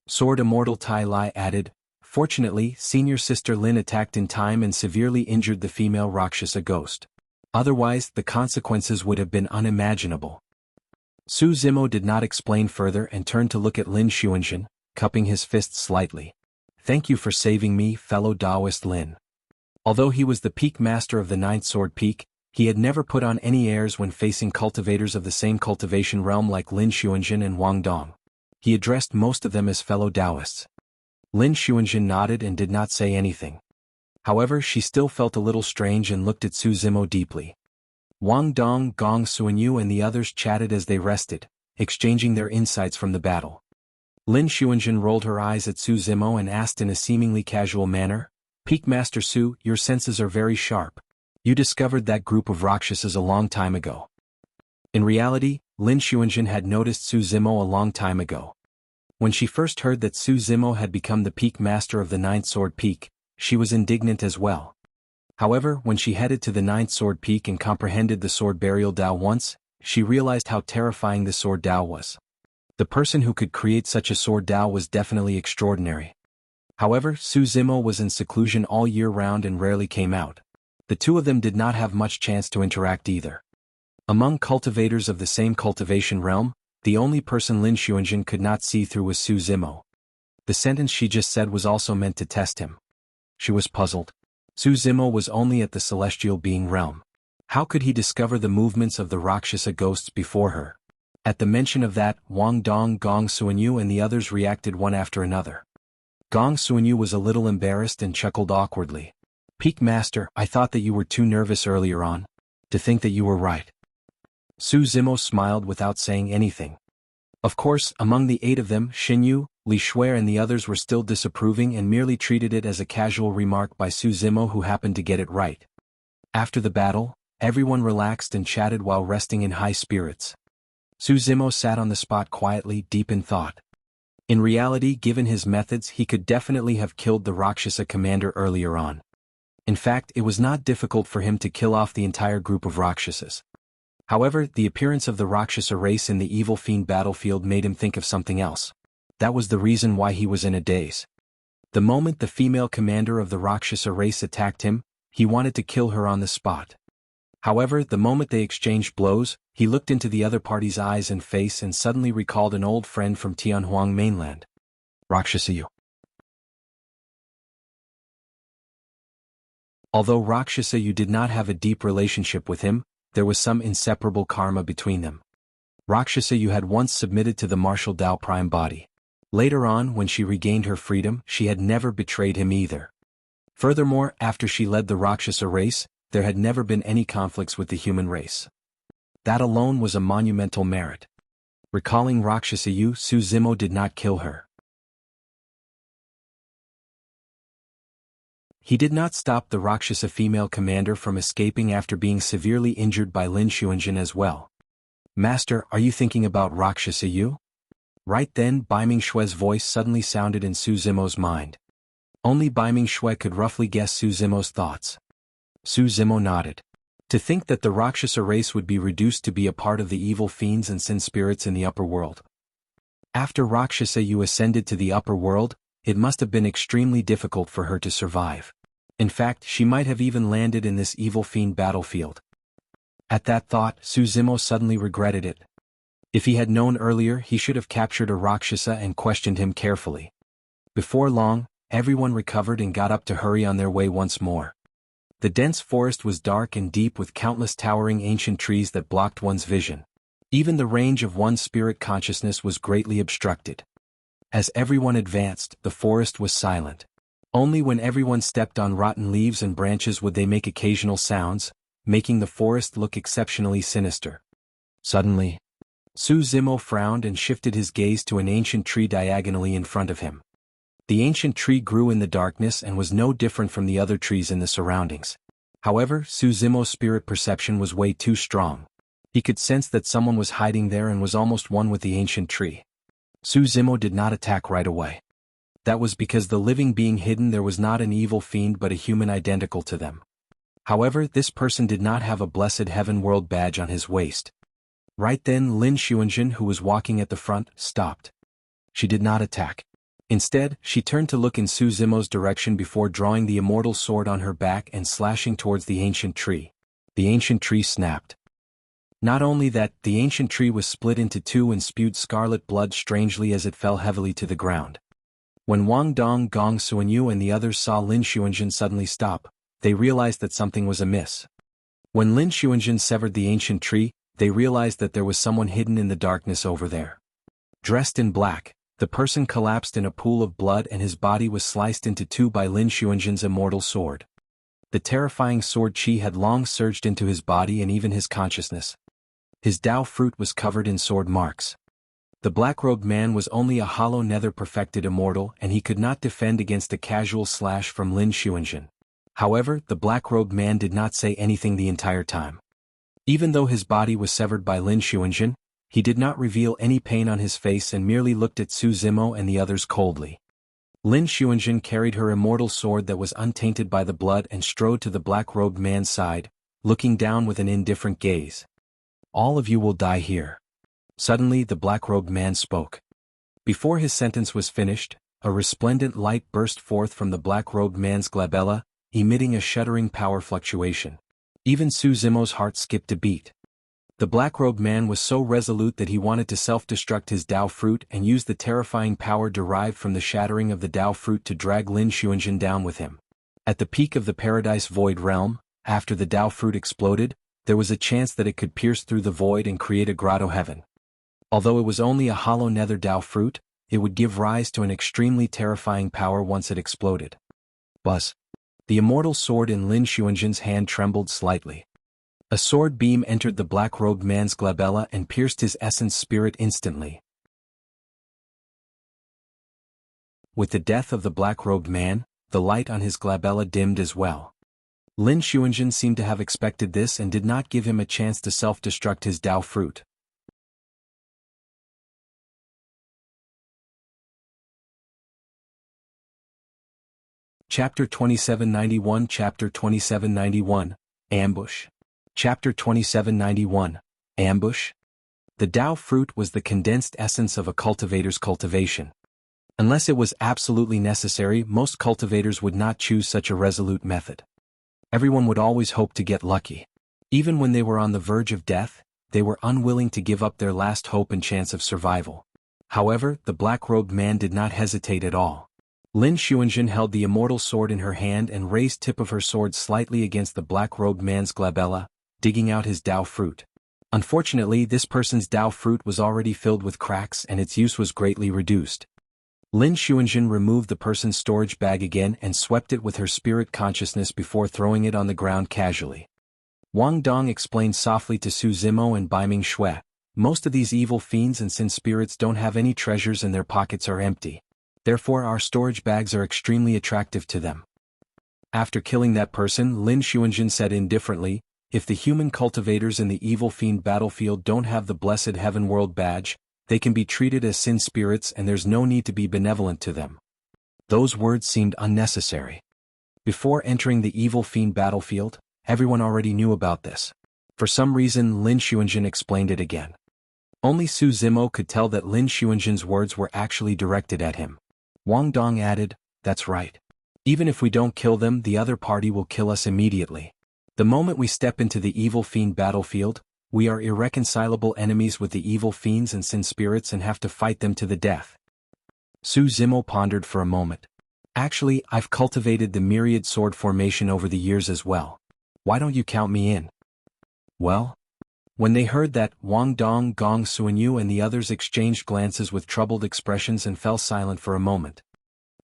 Sword Immortal Tai Lai added, "Fortunately, Senior Sister Lin attacked in time and severely injured the female Rakshasa ghost. Otherwise, the consequences would have been unimaginable." Su Zimo did not explain further and turned to look at Lin Xuanzhen, cupping his fist slightly. "Thank you for saving me, fellow Taoist Lin." Although he was the peak master of the Ninth Sword Peak, he had never put on any airs when facing cultivators of the same cultivation realm like Lin Xuanzhen and Wang Dong. He addressed most of them as fellow Taoists. Lin Xuanzhen nodded and did not say anything. However, she still felt a little strange and looked at Su Zimo deeply. Wang Dong, Gong Suanyu and the others chatted as they rested, exchanging their insights from the battle. Lin Xuanzhen rolled her eyes at Su Zimo and asked in a seemingly casual manner, "Peak Master Su, your senses are very sharp. You discovered that group of Rakshasas a long time ago." In reality, Lin Xuanzhen had noticed Su Zimo a long time ago. When she first heard that Su Zimo had become the peak master of the Ninth Sword Peak, she was indignant as well. However, when she headed to the Ninth Sword Peak and comprehended the Sword Burial Tao once, she realized how terrifying the Sword Tao was. The person who could create such a Sword Tao was definitely extraordinary. However, Su Zimo was in seclusion all year round and rarely came out. The two of them did not have much chance to interact either. Among cultivators of the same cultivation realm, the only person Lin Xuanzhen could not see through was Su Zimo. The sentence she just said was also meant to test him. She was puzzled. Su Zimo was only at the celestial being realm. How could he discover the movements of the Rakshasa ghosts before her? At the mention of that, Wang Dong, Gong Suanyu and the others reacted one after another. Gong Suanyu was a little embarrassed and chuckled awkwardly. "Peak Master, I thought that you were too nervous earlier on. To think that you were right." Su Zimo smiled without saying anything. Of course, among the 8 of them, Xinyu, Li Shui and the others were still disapproving and merely treated it as a casual remark by Su Zimo who happened to get it right. After the battle, everyone relaxed and chatted while resting in high spirits. Su Zimo sat on the spot quietly, deep in thought. In reality, given his methods, he could definitely have killed the Rakshasa commander earlier on. In fact, it was not difficult for him to kill off the entire group of Rakshasas. However, the appearance of the Rakshasa race in the evil fiend battlefield made him think of something else. That was the reason why he was in a daze. The moment the female commander of the Rakshasa race attacked him, he wanted to kill her on the spot. However, the moment they exchanged blows, he looked into the other party's eyes and face and suddenly recalled an old friend from Tianhuang mainland. Rakshasa Yu. Although Rakshasa Yu did not have a deep relationship with him, there was some inseparable karma between them. Rakshasa Yu had once submitted to the martial Tao prime body. Later on, when she regained her freedom, she had never betrayed him either. Furthermore, after she led the Rakshasa race, there had never been any conflicts with the human race. That alone was a monumental merit. Recalling Rakshasa Yu, Su Zimo did not kill her. He did not stop the Rakshasa female commander from escaping after being severely injured by Lin Xuanjin as well. "Master, are you thinking about Rakshasa Yu?" Right then, Baiming Shue's voice suddenly sounded in Su Zimo's mind. Only Baiming Shue could roughly guess Su Zimo's thoughts. Su Zimo nodded. To think that the Rakshasa race would be reduced to be a part of the evil fiends and sin spirits in the upper world. After Rakshasa Yu ascended to the upper world, it must have been extremely difficult for her to survive. In fact, she might have even landed in this evil fiend battlefield. At that thought, Su Zimo suddenly regretted it. If he had known earlier, he should have captured a Rakshasa and questioned him carefully. Before long, everyone recovered and got up to hurry on their way once more. The dense forest was dark and deep with countless towering ancient trees that blocked one's vision. Even the range of one's spirit consciousness was greatly obstructed. As everyone advanced, the forest was silent. Only when everyone stepped on rotten leaves and branches would they make occasional sounds, making the forest look exceptionally sinister. Suddenly, Su Zimo frowned and shifted his gaze to an ancient tree diagonally in front of him. The ancient tree grew in the darkness and was no different from the other trees in the surroundings. However, Su Zimo's spirit perception was way too strong. He could sense that someone was hiding there and was almost one with the ancient tree. Su Zimo did not attack right away. That was because the living being hidden there was not an evil fiend but a human identical to them. However, this person did not have a blessed heaven world badge on his waist. Right then, Lin Xuanjin, who was walking at the front, stopped. She did not attack. Instead, she turned to look in Su Zimo's direction before drawing the immortal sword on her back and slashing towards the ancient tree. The ancient tree snapped. Not only that, the ancient tree was split into two and spewed scarlet blood strangely as it fell heavily to the ground. When Wang Dong, Gong Suanyu and the others saw Lin Xuanjin suddenly stop, they realized that something was amiss. When Lin Xuanjin severed the ancient tree, they realized that there was someone hidden in the darkness over there. Dressed in black, the person collapsed in a pool of blood and his body was sliced into two by Lin Xuanjin's immortal sword. The terrifying sword chi had long surged into his body and even his consciousness. His Tao fruit was covered in sword marks. The black-robed man was only a hollow nether-perfected immortal and he could not defend against a casual slash from Lin Xuanjin. However, the black-robed man did not say anything the entire time. Even though his body was severed by Lin Xuanjin, he did not reveal any pain on his face and merely looked at Su Zimo and the others coldly. Lin Xuanjin carried her immortal sword that was untainted by the blood and strode to the black-robed man's side, looking down with an indifferent gaze. "All of you will die here." Suddenly the black-robed man spoke. Before his sentence was finished, a resplendent light burst forth from the black-robed man's glabella, emitting a shuddering power fluctuation. Even Su Zimo's heart skipped a beat. The black-robed man was so resolute that he wanted to self-destruct his Tao fruit and use the terrifying power derived from the shattering of the Tao fruit to drag Lin Xuanjin down with him. At the peak of the Paradise Void realm, after the Tao fruit exploded, there was a chance that it could pierce through the void and create a grotto heaven. Although it was only a hollow nether Tao fruit, it would give rise to an extremely terrifying power once it exploded. Buzz. The immortal sword in Lin Xuanjin's hand trembled slightly. A sword beam entered the black-robed man's glabella and pierced his essence spirit instantly. With the death of the black-robed man, the light on his glabella dimmed as well. Lin Xuanjin seemed to have expected this and did not give him a chance to self-destruct his Tao fruit. Chapter 2791 Chapter 2791, Ambush. Chapter 2791, Ambush. The Tao fruit was the condensed essence of a cultivator's cultivation. Unless it was absolutely necessary, most cultivators would not choose such a resolute method. Everyone would always hope to get lucky. Even when they were on the verge of death, they were unwilling to give up their last hope and chance of survival. However, the black-robed man did not hesitate at all. Lin Xuanjin held the immortal sword in her hand and raised tip of her sword slightly against the black-robed man's glabella, digging out his Dao fruit. Unfortunately, this person's Dao fruit was already filled with cracks and its use was greatly reduced. Lin Xuanjun removed the person's storage bag again and swept it with her spirit consciousness before throwing it on the ground casually. Wang Dong explained softly to Su Zimo and Baiming Shui, most of these evil fiends and sin spirits don't have any treasures and their pockets are empty. Therefore our storage bags are extremely attractive to them. After killing that person, Lin Xuanjun said indifferently, if the human cultivators in the evil fiend battlefield don't have the blessed heaven world badge, they can be treated as sin spirits and there's no need to be benevolent to them. Those words seemed unnecessary. Before entering the evil fiend battlefield, everyone already knew about this. For some reason Lin Xuanjun explained it again. Only Su Zimo could tell that Lin Xuanjun's words were actually directed at him. Wang Dong added, that's right. Even if we don't kill them, the other party will kill us immediately. The moment we step into the evil fiend battlefield, we are irreconcilable enemies with the evil fiends and sin spirits and have to fight them to the death. Su Zimo pondered for a moment. Actually, I've cultivated the Myriad sword formation over the years as well. Why don't you count me in? Well? When they heard that, Wang Dong, Gong Suanyu and the others exchanged glances with troubled expressions and fell silent for a moment.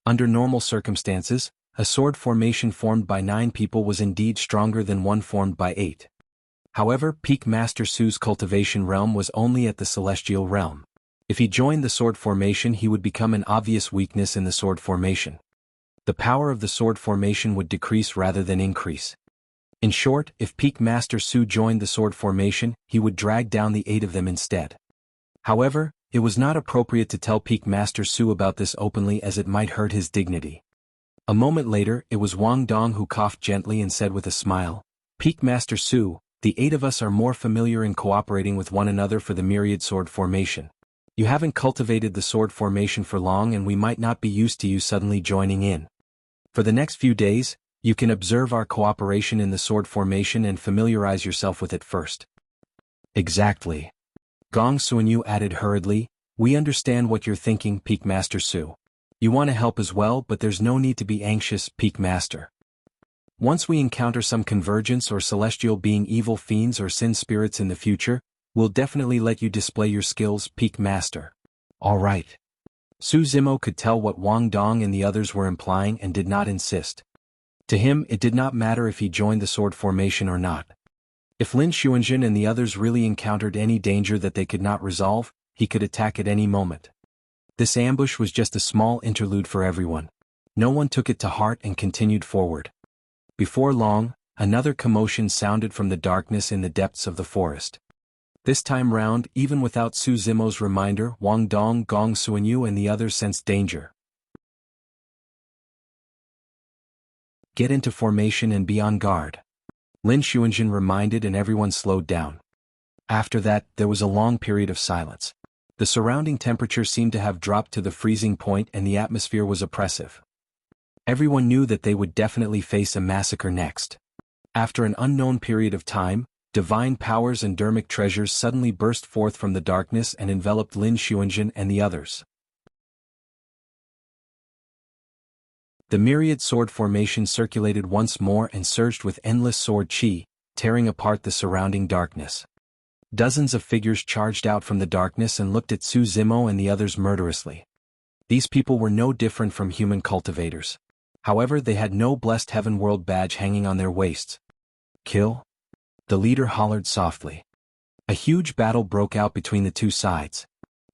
Under normal circumstances, a sword formation formed by 9 people was indeed stronger than one formed by 8. However, Peak Master Su's cultivation realm was only at the celestial realm. If he joined the sword formation, he would become an obvious weakness in the sword formation. The power of the sword formation would decrease rather than increase. In short, if Peak Master Su joined the sword formation, he would drag down the 8 of them instead. However, it was not appropriate to tell Peak Master Su about this openly as it might hurt his dignity. A moment later, it was Wang Dong who coughed gently and said with a smile, Peak Master Su, the 8 of us are more familiar in cooperating with one another for the Myriad sword formation. You haven't cultivated the sword formation for long and we might not be used to you suddenly joining in. For the next few days, you can observe our cooperation in the sword formation and familiarize yourself with it first. Exactly. Gong Suanyu added hurriedly, we understand what you're thinking, Peak Master Su. You want to help as well, but there's no need to be anxious, Peak Master. Once we encounter some convergence or celestial being evil fiends or sin spirits in the future, we'll definitely let you display your skills, Peak Master. All right. Su Zimo could tell what Wang Dong and the others were implying and did not insist. To him, it did not matter if he joined the sword formation or not. If Lin Xuanjun and the others really encountered any danger that they could not resolve, he could attack at any moment. This ambush was just a small interlude for everyone. No one took it to heart and continued forward. Before long, another commotion sounded from the darkness in the depths of the forest. This time round, even without Su Zimo's reminder, Wang Dong, Gong Suanyu and the others sensed danger. Get into formation and be on guard. Lin Xuanjun reminded and everyone slowed down. After that, there was a long period of silence. The surrounding temperature seemed to have dropped to the freezing point and the atmosphere was oppressive. Everyone knew that they would definitely face a massacre next. After an unknown period of time, divine powers and dermic treasures suddenly burst forth from the darkness and enveloped Lin Xuanjun and the others. The Myriad sword formation circulated once more and surged with endless sword chi, tearing apart the surrounding darkness. Dozens of figures charged out from the darkness and looked at Su Zimo and the others murderously. These people were no different from human cultivators. However, they had no blessed heaven world badge hanging on their waists. Kill? The leader hollered softly. A huge battle broke out between the two sides.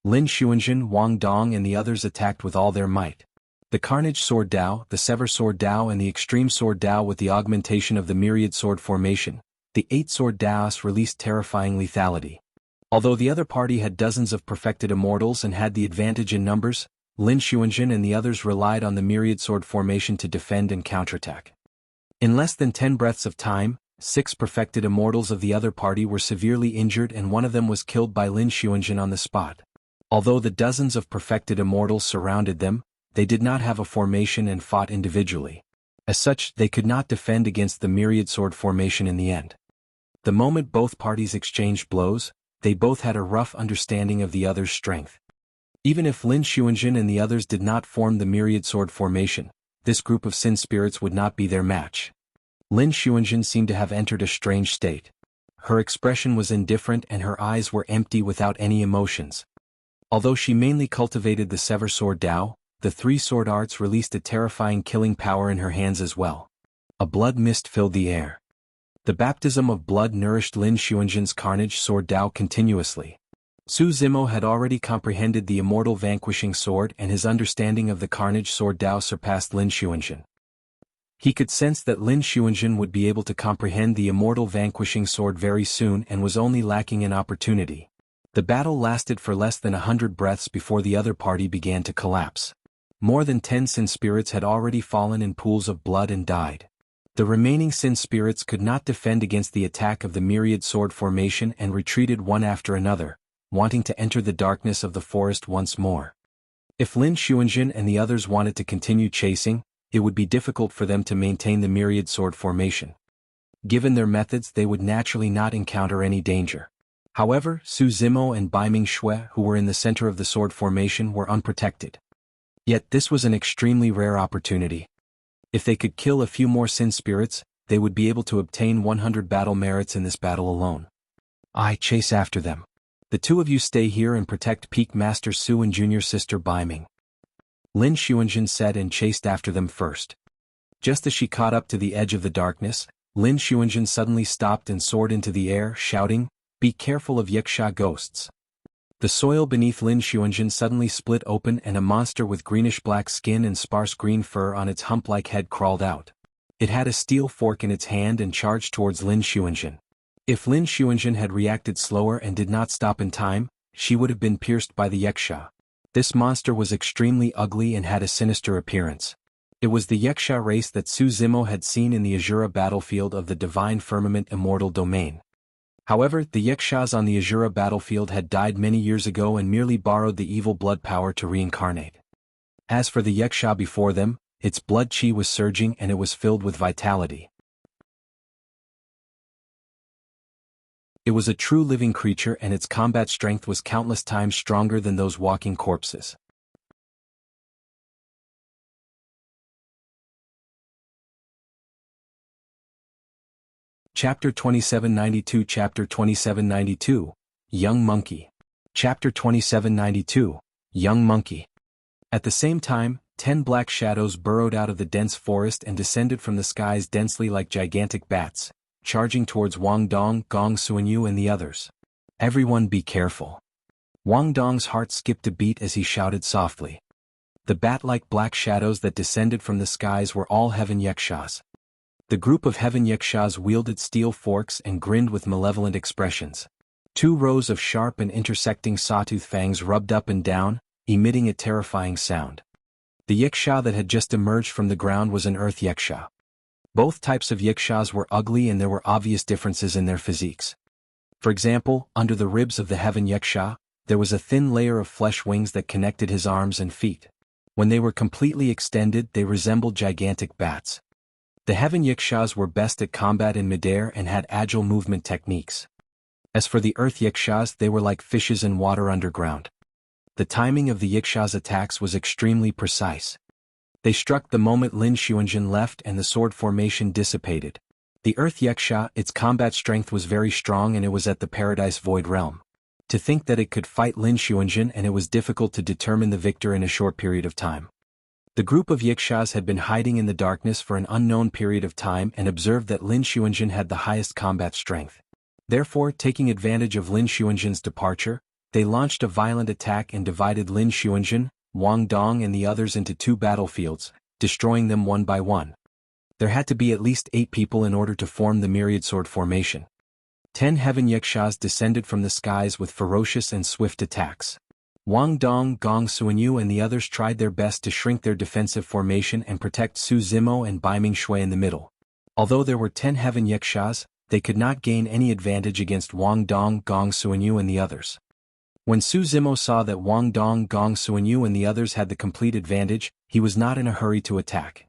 Lin Xuanjun, Wang Dong and the others attacked with all their might. The Carnage Sword Dao, the Sever Sword Dao and the Extreme Sword Dao with the augmentation of the Myriad sword formation, the 8 Sword Daos released terrifying lethality. Although the other party had dozens of perfected immortals and had the advantage in numbers, Lin Xuanjun and the others relied on the Myriad sword formation to defend and counterattack. In less than 10 breaths of time, 6 perfected immortals of the other party were severely injured and one of them was killed by Lin Xuanjun on the spot. Although the dozens of perfected immortals surrounded them, they did not have a formation and fought individually. As such, they could not defend against the Myriad sword formation in the end. The moment both parties exchanged blows, they both had a rough understanding of the other's strength. Even if Lin Xuanjun and the others did not form the Myriad sword formation, this group of sin spirits would not be their match. Lin Xuanjun seemed to have entered a strange state. her expression was indifferent and her eyes were empty without any emotions. Although she mainly cultivated the Sever Sword Dao, the three sword arts released a terrifying killing power in her hands as well. A blood mist filled the air. The baptism of blood nourished Lin Xuanzhen's Carnage Sword Dao continuously. Su Zimo had already comprehended the immortal vanquishing sword, and his understanding of the Carnage Sword Dao surpassed Lin Xuanzhen. He could sense that Lin Xuanzhen would be able to comprehend the immortal vanquishing sword very soon and was only lacking in opportunity. The battle lasted for less than 100 breaths before the other party began to collapse. More than 10 Sin Spirits had already fallen in pools of blood and died. The remaining Sin Spirits could not defend against the attack of the Myriad sword formation and retreated one after another, wanting to enter the darkness of the forest once more. If Lin Xuanzhen and the others wanted to continue chasing, it would be difficult for them to maintain the Myriad sword formation. Given their methods, they would naturally not encounter any danger. However, Su Zimo and Baiming Shui, who were in the center of the sword formation, were unprotected. Yet this was an extremely rare opportunity. If they could kill a few more Sin Spirits, they would be able to obtain 100 battle merits in this battle alone. I chase after them. The two of you stay here and protect Peak Master Su and junior sister Baiming. Lin Xuanzhen said and chased after them first. Just as she caught up to the edge of the darkness, Lin Xuanzhen suddenly stopped and soared into the air, shouting, "Be careful of Yiksha ghosts." The soil beneath Lin Xuanzhen suddenly split open and a monster with greenish-black skin and sparse green fur on its hump-like head crawled out. It had a steel fork in its hand and charged towards Lin Xuanzhen. If Lin Xuanzhen had reacted slower and did not stop in time, she would have been pierced by the Yiksha. This monster was extremely ugly and had a sinister appearance. It was the Yiksha race that Su Zimo had seen in the Azura battlefield of the Divine Firmament Immortal Domain. However, the Yikshas on the Azura battlefield had died many years ago and merely borrowed the evil blood power to reincarnate. As for the Yiksha before them, its blood chi was surging and it was filled with vitality. It was a true living creature and its combat strength was countless times stronger than those walking corpses. Chapter 2792 Chapter 2792, Young Monkey. Chapter 2792, Young Monkey. At the same time, 10 black shadows burrowed out of the dense forest and descended from the skies densely like gigantic bats, charging towards Wang Dong, Gong Suanyu and the others. Everyone be careful. Wang Dong's heart skipped a beat as he shouted softly. The bat-like black shadows that descended from the skies were all Heaven Yikshas. The group of Heaven Yikshas wielded steel forks and grinned with malevolent expressions. 2 rows of sharp and intersecting sawtooth fangs rubbed up and down, emitting a terrifying sound. The Yiksha that had just emerged from the ground was an Earth Yiksha. Both types of Yikshas were ugly and there were obvious differences in their physiques. For example, under the ribs of the Heaven Yiksha, there was a thin layer of flesh wings that connected his arms and feet. When they were completely extended, they resembled gigantic bats. The Heaven Yikshas were best at combat in midair and had agile movement techniques. As for the Earth Yikshas, they were like fishes in water underground. The timing of the Yikshas' attacks was extremely precise. They struck the moment Lin Xuanzhen left and the sword formation dissipated. The Earth Yiksha, its combat strength was very strong and it was at the Paradise Void Realm. To think that it could fight Lin Xuanzhen and it was difficult to determine the victor in a short period of time. The group of Yikshas had been hiding in the darkness for an unknown period of time and observed that Lin Xuanzhen had the highest combat strength. Therefore, taking advantage of Lin Xuanzhen's departure, they launched a violent attack and divided Lin Xuanzhen, Wang Dong and the others into 2 battlefields, destroying them one by one. There had to be at least 8 people in order to form the Myriad sword formation. 10 Heaven Yikshas descended from the skies with ferocious and swift attacks. Wang Dong, Gong Suanyu and the others tried their best to shrink their defensive formation and protect Su Zimo and Baiming Shui in the middle. Although there were 10 Heaven Yikshas, they could not gain any advantage against Wang Dong, Gong Suanyu and the others. When Su Zimo saw that Wang Dong, Gong Suanyu and the others had the complete advantage, he was not in a hurry to attack.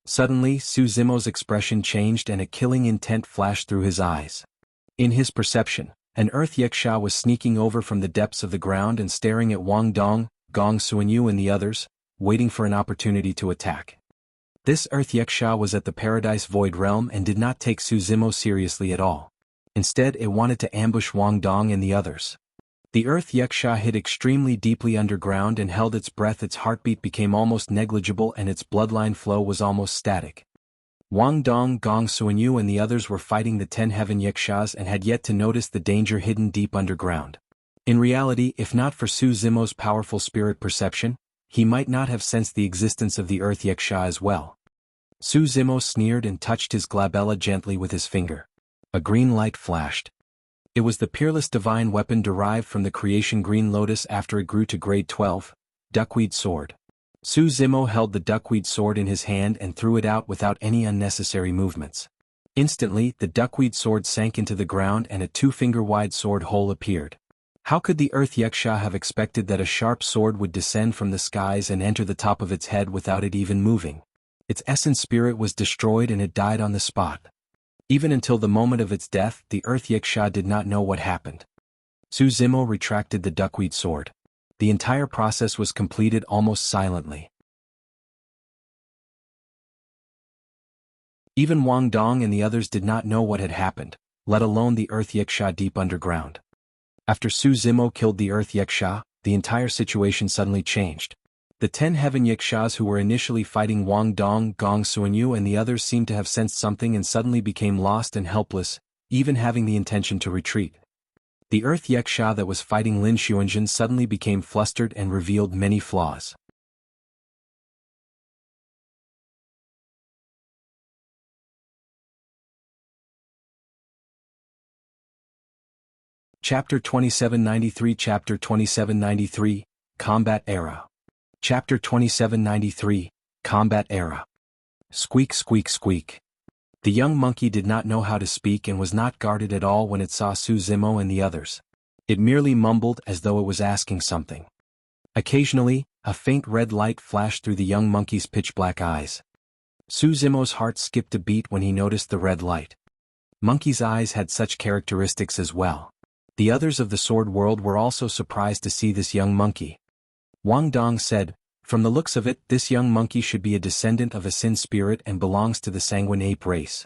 Suddenly, Su Zimo's expression changed and a killing intent flashed through his eyes. In his perception, an Earth Yiksha was sneaking over from the depths of the ground and staring at Wang Dong, Gong Suanyu and the others, waiting for an opportunity to attack. This Earth Yiksha was at the Paradise Void Realm and did not take Su Zimo seriously at all. Instead, it wanted to ambush Wang Dong and the others. The earth Yaksha hid extremely deeply underground and held its breath. Its heartbeat became almost negligible and its bloodline flow was almost static. Wang Dong, Gong Suanyu and the others were fighting the 10 heaven Yakshas and had yet to notice the danger hidden deep underground. In reality, if not for Su Zimo's powerful spirit perception, he might not have sensed the existence of the earth Yaksha as well. Su Zimo sneered and touched his glabella gently with his finger. A green light flashed. It was the peerless divine weapon derived from the creation green lotus after it grew to grade 12, duckweed sword. Su Zimo held the duckweed sword in his hand and threw it out without any unnecessary movements. Instantly, the duckweed sword sank into the ground and a 2-finger-wide sword hole appeared. How could the earth Yaksha have expected that a sharp sword would descend from the skies and enter the top of its head without it even moving? Its essence spirit was destroyed and it died on the spot. Even until the moment of its death, the earth Yaksha did not know what happened. Su Zimo retracted the duckweed sword. The entire process was completed almost silently. Even Wang Dong and the others did not know what had happened, let alone the earth Yaksha deep underground. After Su Zimo killed the earth Yaksha, the entire situation suddenly changed. The 10 heaven Yakshas who were initially fighting Wang Dong, Gong Suanyu and the others seemed to have sensed something and suddenly became lost and helpless, even having the intention to retreat. The earth Yaksha that was fighting Lin Xuanjun suddenly became flustered and revealed many flaws. Chapter 2793 Chapter 2793, Combat Era. Chapter 2793, Combat Era. Squeak squeak squeak. The young monkey did not know how to speak and was not guarded at all when it saw Su Zimo and the others. It merely mumbled as though it was asking something. Occasionally, a faint red light flashed through the young monkey's pitch-black eyes. Su Zimo's heart skipped a beat when he noticed the red light. Monkey's eyes had such characteristics as well. The others of the sword world were also surprised to see this young monkey. Wang Dong said, "From the looks of it, this young monkey should be a descendant of a sin spirit and belongs to the sanguine ape race.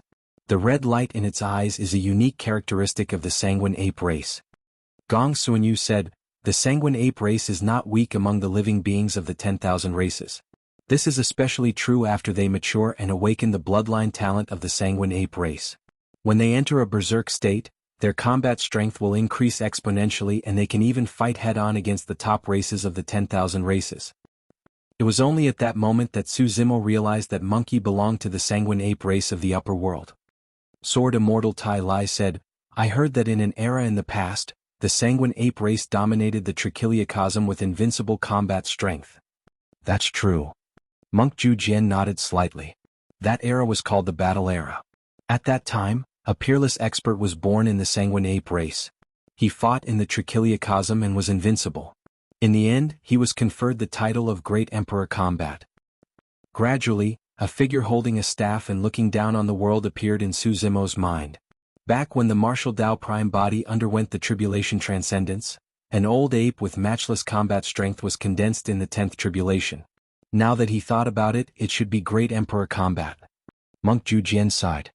The red light in its eyes is a unique characteristic of the sanguine ape race." Gong Suanyu said, "The sanguine ape race is not weak among the living beings of the 10,000 races. This is especially true after they mature and awaken the bloodline talent of the sanguine ape race. When they enter a berserk state, their combat strength will increase exponentially and they can even fight head-on against the top races of the 10,000 races." It was only at that moment that Su Zimo realized that monkey belonged to the sanguine ape race of the upper world. Sword Immortal Tai Lai said, "I heard that in an era in the past, the sanguine ape race dominated the Trichiliacosm with invincible combat strength." "That's true." Monk Ju Jian nodded slightly. "That era was called the Battle Era. At that time, a peerless expert was born in the sanguine ape race. He fought in the Trichiliacosm and was invincible. In the end, he was conferred the title of Great Emperor Combat." Gradually, a figure holding a staff and looking down on the world appeared in Su Zimo's mind. Back when the martial Tao Prime body underwent the Tribulation Transcendence, an old ape with matchless combat strength was condensed in the 10th Tribulation. Now that he thought about it, it should be Great Emperor Combat. Monk Ju Jian sighed.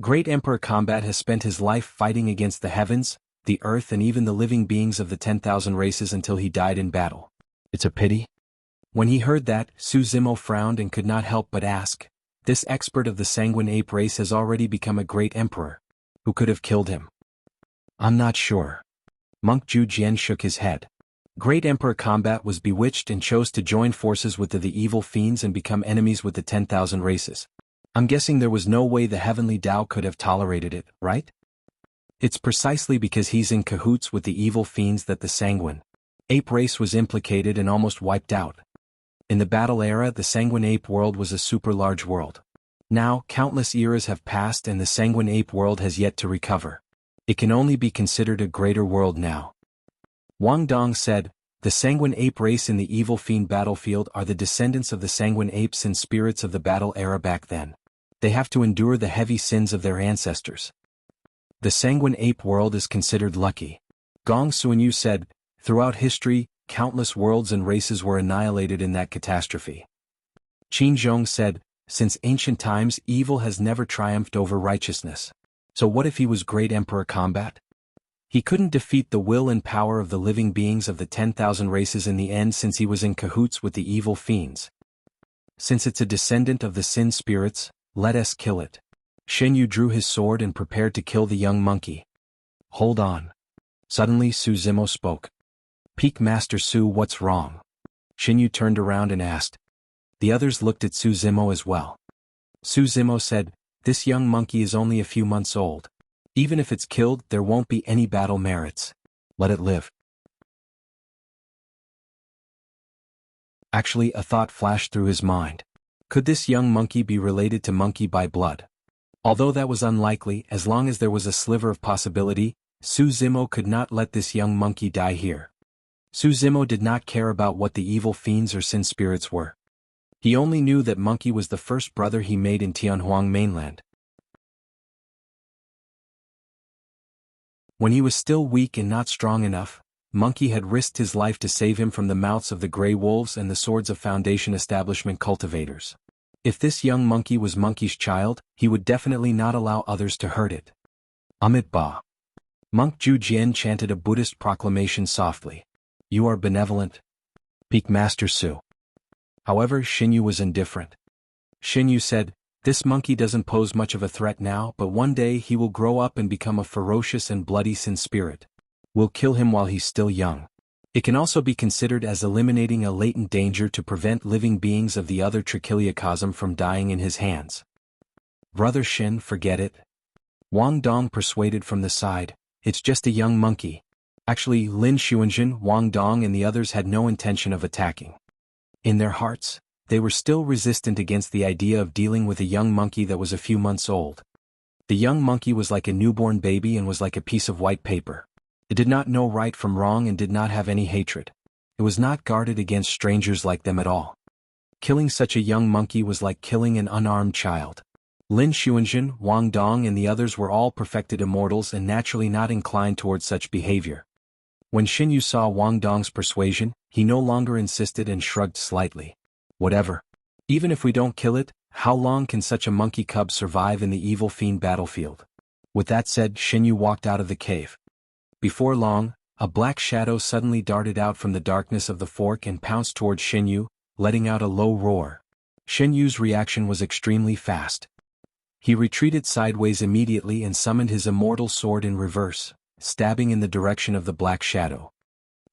Great Emperor Combat has spent his life fighting against the heavens, the earth and even the living beings of the 10,000 races until he died in battle. It's a pity. When he heard that, Su Zimo frowned and could not help but ask, "This expert of the sanguine ape race has already become a great emperor. Who could have killed him?" "I'm not sure." Monk Ju Jian shook his head. Great Emperor Combat was bewitched and chose to join forces with the evil fiends and become enemies with the 10,000 races. I'm guessing there was no way the heavenly Tao could have tolerated it, right? It's precisely because he's in cahoots with the evil fiends that the sanguine ape race was implicated and almost wiped out. In the battle era, the sanguine ape world was a super large world. Now, countless eras have passed and the sanguine ape world has yet to recover. It can only be considered a greater world now. Wang Dong said, "The sanguine ape race in the evil fiend battlefield are the descendants of the sanguine apes and spirits of the battle era back then. They have to endure the heavy sins of their ancestors. The sanguine ape world is considered lucky." Gong Suanyu said, "Throughout history, countless worlds and races were annihilated in that catastrophe." Qin Zhong said, "Since ancient times evil has never triumphed over righteousness. So what if he was Great Emperor Combat? He couldn't defeat the will and power of the living beings of the 10,000 races in the end since he was in cahoots with the evil fiends. Since it's a descendant of the sin spirits, let us kill it. Shinyu drew his sword and prepared to kill the young monkey. Hold on. Suddenly Suzimo spoke. Peak Master Su, what's wrong? Shinyu turned around and asked. The others looked at Suzimo as well. Suzimo said, this young monkey is only a few months old. Even if it's killed, there won't be any battle merits. Let it live. Actually, a thought flashed through his mind. Could this young monkey be related to Monkey by blood? Although that was unlikely, as long as there was a sliver of possibility, Suzimo could not let this young monkey die here. Suzimo did not care about what the evil fiends or sin spirits were. He only knew that Monkey was the first brother he made in Tianhuang mainland. When he was still weak and not strong enough, Monkey had risked his life to save him from the mouths of the Grey Wolves and the swords of Foundation Establishment cultivators. If this young monkey was Monkey's child, he would definitely not allow others to hurt it. Amit Ba. Monk Ju Jian chanted a Buddhist proclamation softly. You are benevolent. Peak Master Su. However, Shinyu was indifferent. Shinyu said, this monkey doesn't pose much of a threat now, but one day he will grow up and become a ferocious and bloody sin spirit. We'll kill him while he's still young. It can also be considered as eliminating a latent danger to prevent living beings of the other trichiliocosm from dying in his hands. Brother Shin, forget it. Wang Dong persuaded from the side, it's just a young monkey. Actually, Lin Xuanjun, Wang Dong and the others had no intention of attacking. In their hearts, they were still resistant against the idea of dealing with a young monkey that was a few months old. The young monkey was like a newborn baby and was like a piece of white paper. It did not know right from wrong and did not have any hatred. It was not guarded against strangers like them at all. Killing such a young monkey was like killing an unarmed child. Lin Xuanjun, Wang Dong and the others were all perfected immortals and naturally not inclined towards such behavior. When Shinyu saw Wang Dong's persuasion, he no longer insisted and shrugged slightly. Whatever. Even if we don't kill it, how long can such a monkey cub survive in the evil fiend battlefield? With that said, Shinyu walked out of the cave. Before long, a black shadow suddenly darted out from the darkness of the fork and pounced towards Shinyu, letting out a low roar. Shinyu's reaction was extremely fast. He retreated sideways immediately and summoned his immortal sword in reverse, stabbing in the direction of the black shadow.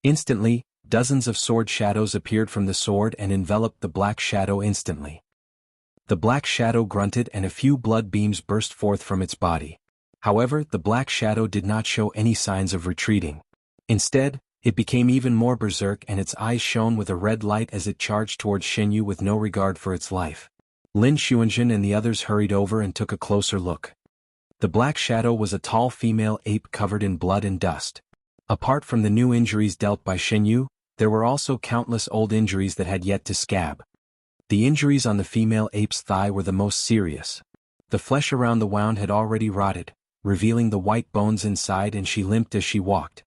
Instantly, dozens of sword shadows appeared from the sword and enveloped the black shadow instantly. The black shadow grunted and a few blood beams burst forth from its body. However, the black shadow did not show any signs of retreating. Instead, it became even more berserk and its eyes shone with a red light as it charged towards Shinyu with no regard for its life. Lin Xuanjun and the others hurried over and took a closer look. The black shadow was a tall female ape covered in blood and dust. Apart from the new injuries dealt by Shinyu, there were also countless old injuries that had yet to scab. The injuries on the female ape's thigh were the most serious. The flesh around the wound had already rotted, revealing the white bones inside, and she limped as she walked.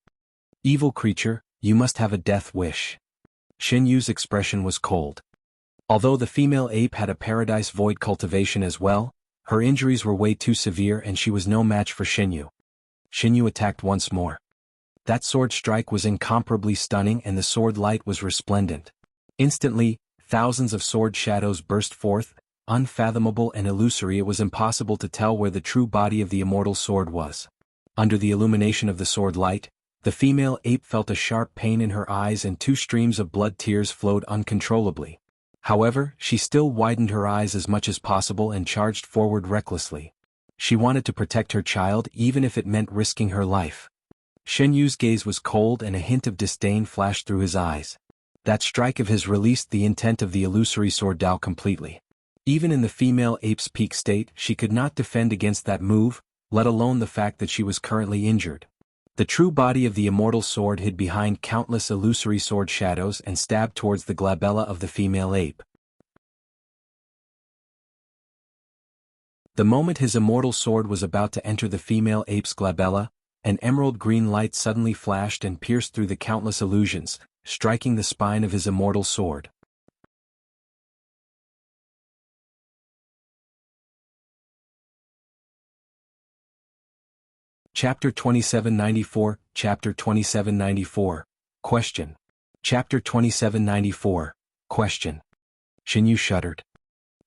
Evil creature, you must have a death wish. Shinyu's expression was cold. Although the female ape had a paradise void cultivation as well, her injuries were way too severe and she was no match for Shinyu. Shinyu attacked once more. That sword strike was incomparably stunning and the sword light was resplendent. Instantly, thousands of sword shadows burst forth, unfathomable and illusory. It was impossible to tell where the true body of the immortal sword was. Under the illumination of the sword light, the female ape felt a sharp pain in her eyes and 2 streams of blood tears flowed uncontrollably. However, she still widened her eyes as much as possible and charged forward recklessly. She wanted to protect her child even if it meant risking her life. Shinyu's gaze was cold and a hint of disdain flashed through his eyes. That strike of his released the intent of the illusory sword Dao completely. Even in the female ape's peak state, she could not defend against that move, let alone the fact that she was currently injured. The true body of the immortal sword hid behind countless illusory sword shadows and stabbed towards the glabella of the female ape. The moment his immortal sword was about to enter the female ape's glabella, an emerald green light suddenly flashed and pierced through the countless illusions, striking the spine of his immortal sword. Chapter 2794, Chapter 2794, Question. Chapter 2794, Question. Xinyu shuddered.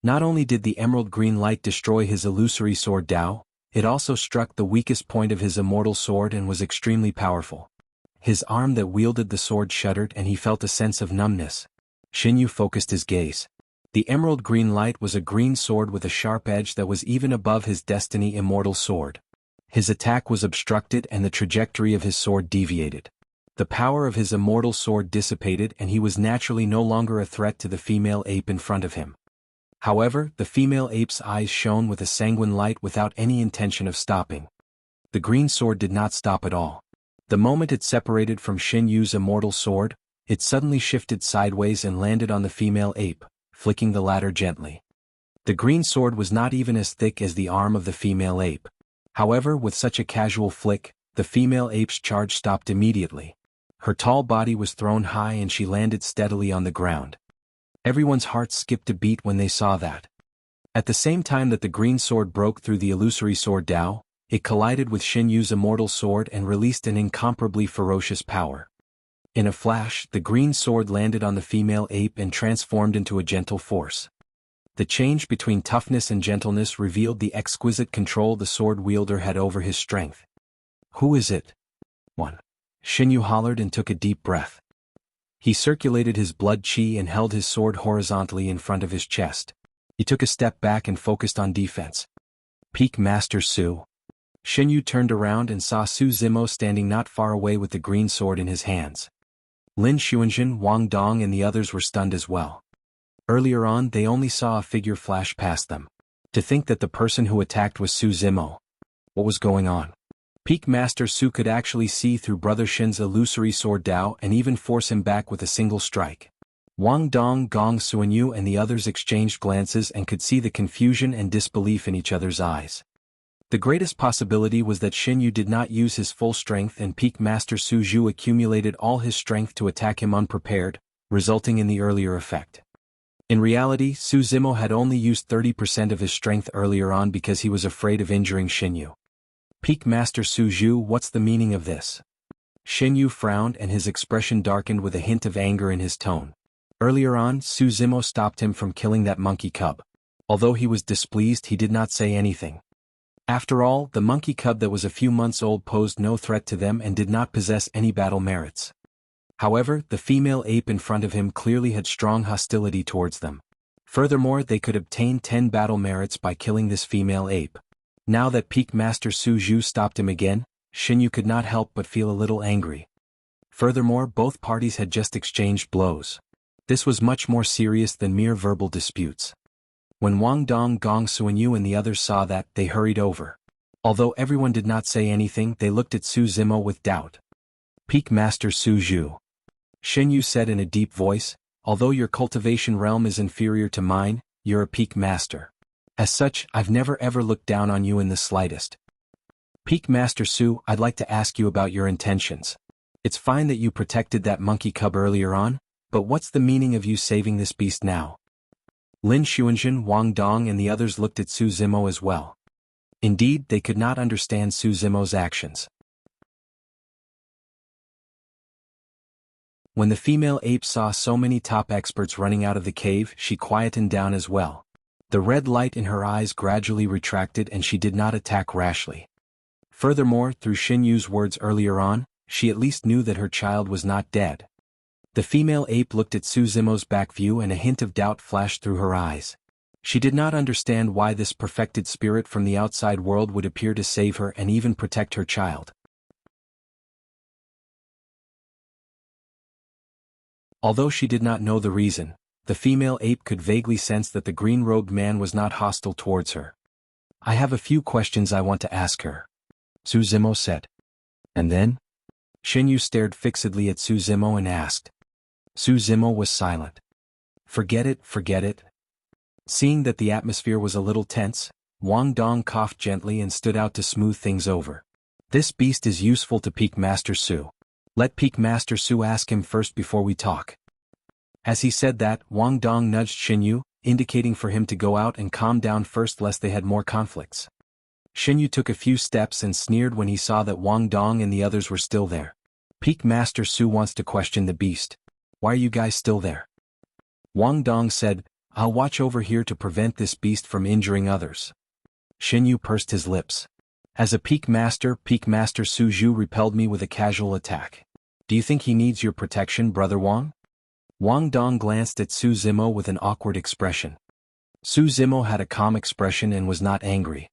Not only did the emerald green light destroy his illusory sword Dao, it also struck the weakest point of his immortal sword and was extremely powerful. His arm that wielded the sword shuddered and he felt a sense of numbness. Xinyu focused his gaze. The emerald green light was a green sword with a sharp edge that was even above his destiny immortal sword. His attack was obstructed and the trajectory of his sword deviated. The power of his immortal sword dissipated and he was naturally no longer a threat to the female ape in front of him. However, the female ape's eyes shone with a sanguine light without any intention of stopping. The green sword did not stop at all. The moment it separated from Xinyu's immortal sword, it suddenly shifted sideways and landed on the female ape, flicking the latter gently. The green sword was not even as thick as the arm of the female ape. However, with such a casual flick, the female ape's charge stopped immediately. Her tall body was thrown high and she landed steadily on the ground. Everyone's hearts skipped a beat when they saw that. At the same time that the green sword broke through the illusory sword Dao, it collided with Xinyu's immortal sword and released an incomparably ferocious power. In a flash, the green sword landed on the female ape and transformed into a gentle force. The change between toughness and gentleness revealed the exquisite control the sword wielder had over his strength. "Who is it?" "One." Xinyu hollered and took a deep breath. He circulated his blood qi and held his sword horizontally in front of his chest. He took a step back and focused on defense. "Peak Master Su." Xinyu turned around and saw Su Zimo standing not far away with the green sword in his hands. Lin Xuanzhen, Wang Dong and the others were stunned as well. Earlier on they only saw a figure flash past them. To think that the person who attacked was Su Zimo. What was going on? Peak Master Su could actually see through Brother Shin's illusory sword Dao and even force him back with a single strike. Wang Dong, Gong Suanyu and the others exchanged glances and could see the confusion and disbelief in each other's eyes. The greatest possibility was that Xinyu did not use his full strength and Peak Master Su Zhu accumulated all his strength to attack him unprepared, resulting in the earlier effect. In reality, Su Zimo had only used 30% of his strength earlier on because he was afraid of injuring Xinyu. "Peak Master Su Zhu, what's the meaning of this?" Xinyu frowned and his expression darkened with a hint of anger in his tone. Earlier on, Su Zimo stopped him from killing that monkey cub. Although he was displeased, he did not say anything. After all, the monkey cub that was a few months old posed no threat to them and did not possess any battle merits. However, the female ape in front of him clearly had strong hostility towards them. Furthermore, they could obtain 10 battle merits by killing this female ape. Now that Peak Master Su Zhu stopped him again, Xinyu could not help but feel a little angry. Furthermore, both parties had just exchanged blows. This was much more serious than mere verbal disputes. When Wang Dong, Gong Suanyu and the others saw that, they hurried over. Although everyone did not say anything, they looked at Su Zimo with doubt. "Peak Master Su Zhu," Xinyu said in a deep voice, "although your cultivation realm is inferior to mine, you're a peak master. As such, I've never ever looked down on you in the slightest. Peak Master Su, I'd like to ask you about your intentions. It's fine that you protected that monkey cub earlier on, but what's the meaning of you saving this beast now?" Lin Xuanzhen, Wang Dong and the others looked at Su Zimo as well. Indeed, they could not understand Su Zimo's actions. When the female ape saw so many top experts running out of the cave, she quietened down as well. The red light in her eyes gradually retracted and she did not attack rashly. Furthermore, through Xinyu's words earlier on, she at least knew that her child was not dead. The female ape looked at Su Zimo's back view and a hint of doubt flashed through her eyes. She did not understand why this perfected spirit from the outside world would appear to save her and even protect her child. Although she did not know the reason, the female ape could vaguely sense that the green-robed man was not hostile towards her. "I have a few questions I want to ask her," Su Zimo said. "And then?" Xinyu stared fixedly at Su Zimo and asked. Su Zimo was silent. Forget it. Seeing that the atmosphere was a little tense, Wang Dong coughed gently and stood out to smooth things over. "This beast is useful to Peak Master Su. Let Peak Master Su ask him first before we talk." As he said that, Wang Dong nudged Xinyu, indicating for him to go out and calm down first lest they had more conflicts. Xinyu took a few steps and sneered when he saw that Wang Dong and the others were still there. Peak Master Su wants to question the beast. Why are you guys still there? Wang Dong said, I'll watch over here to prevent this beast from injuring others. Xinyu pursed his lips. As a Peak Master Su Zhu repelled me with a casual attack. Do you think he needs your protection, Brother Wang? Wang Dong glanced at Su Zimo with an awkward expression. Su Zimo had a calm expression and was not angry.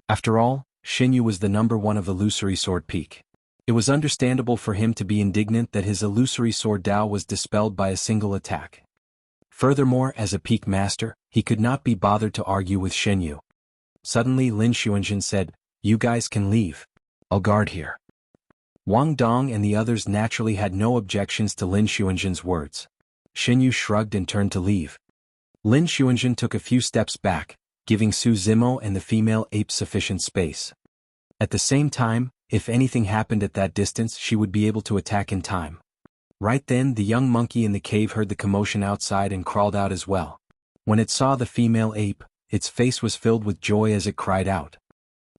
After all, Xinyu was the #1 of illusory sword peak. It was understandable for him to be indignant that his illusory sword Dao was dispelled by a single attack. Furthermore, as a peak master, he could not be bothered to argue with Xinyu. Suddenly Lin Xuanzhen said, You guys can leave. I'll guard here. Wang Dong and the others naturally had no objections to Lin Xuanzhen's words. Xinyu shrugged and turned to leave. Lin Xuanzhen took a few steps back, giving Su Zimo and the female ape sufficient space. At the same time, if anything happened at that distance, she would be able to attack in time. Right then, the young monkey in the cave heard the commotion outside and crawled out as well. When it saw the female ape, its face was filled with joy as it cried out.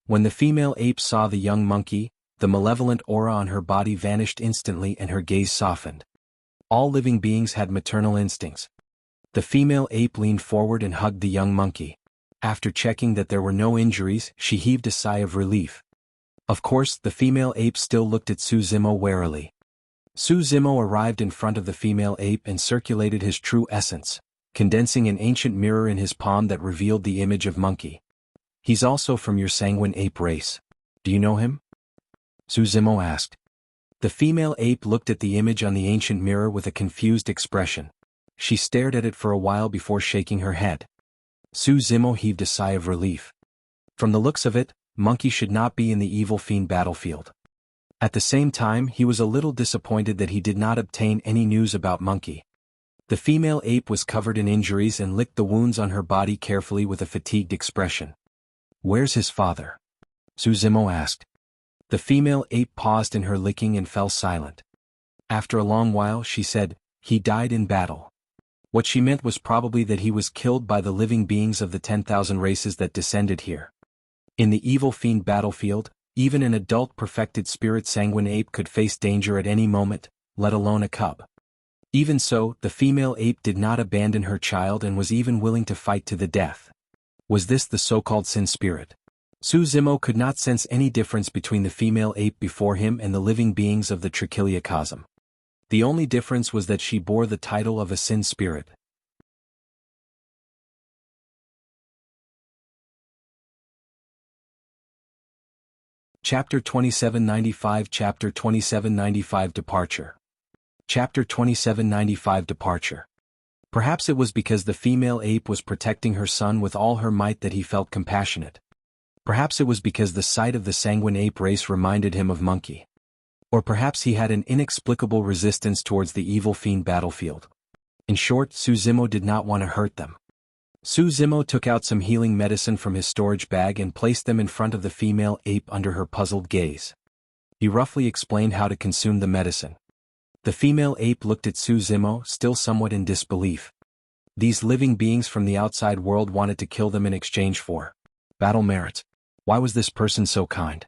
When the female ape saw the young monkey, the malevolent aura on her body vanished instantly and her gaze softened. All living beings had maternal instincts. The female ape leaned forward and hugged the young monkey. After checking that there were no injuries, she heaved a sigh of relief. Of course, the female ape still looked at Su Zimo warily. Su Zimo arrived in front of the female ape and circulated his true essence, condensing an ancient mirror in his palm that revealed the image of monkey. He's also from your sanguine ape race. Do you know him? Su Zimo asked. The female ape looked at the image on the ancient mirror with a confused expression. She stared at it for a while before shaking her head. Su Zimo heaved a sigh of relief. From the looks of it, monkey should not be in the evil fiend battlefield. At the same time, he was a little disappointed that he did not obtain any news about monkey. The female ape was covered in injuries and licked the wounds on her body carefully with a fatigued expression. Where's his father? Su Zimo asked. The female ape paused in her licking and fell silent. After a long while she said, He died in battle. What she meant was probably that he was killed by the living beings of the 10,000 races that descended here. In the evil fiend battlefield, even an adult perfected spirit sanguine ape could face danger at any moment, let alone a cub. Even so, the female ape did not abandon her child and was even willing to fight to the death. Was this the so-called sin spirit? Su Zimo could not sense any difference between the female ape before him and the living beings of the Trichiliacosm. The only difference was that she bore the title of a sin spirit. Chapter 2795 Chapter 2795 Departure. Chapter 2795 Departure. Perhaps it was because the female ape was protecting her son with all her might that he felt compassionate. Perhaps it was because the sight of the sanguine ape race reminded him of monkey. Or perhaps he had an inexplicable resistance towards the evil fiend battlefield. In short, Su Zimo did not want to hurt them. Su Zimo took out some healing medicine from his storage bag and placed them in front of the female ape under her puzzled gaze. He roughly explained how to consume the medicine. The female ape looked at Su Zimo, still somewhat in disbelief. These living beings from the outside world wanted to kill them in exchange for battle merits. Why was this person so kind?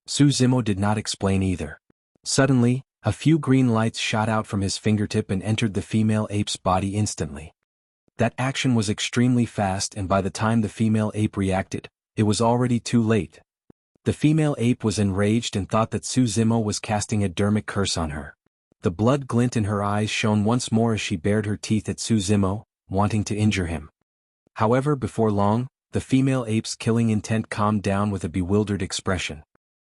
Su Zimo did not explain either. Suddenly, a few green lights shot out from his fingertip and entered the female ape's body instantly. That action was extremely fast, and by the time the female ape reacted, it was already too late. The female ape was enraged and thought that Su Zimo was casting a dermic curse on her. The blood glint in her eyes shone once more as she bared her teeth at Su Zimo, wanting to injure him. However, before long, the female ape's killing intent calmed down with a bewildered expression.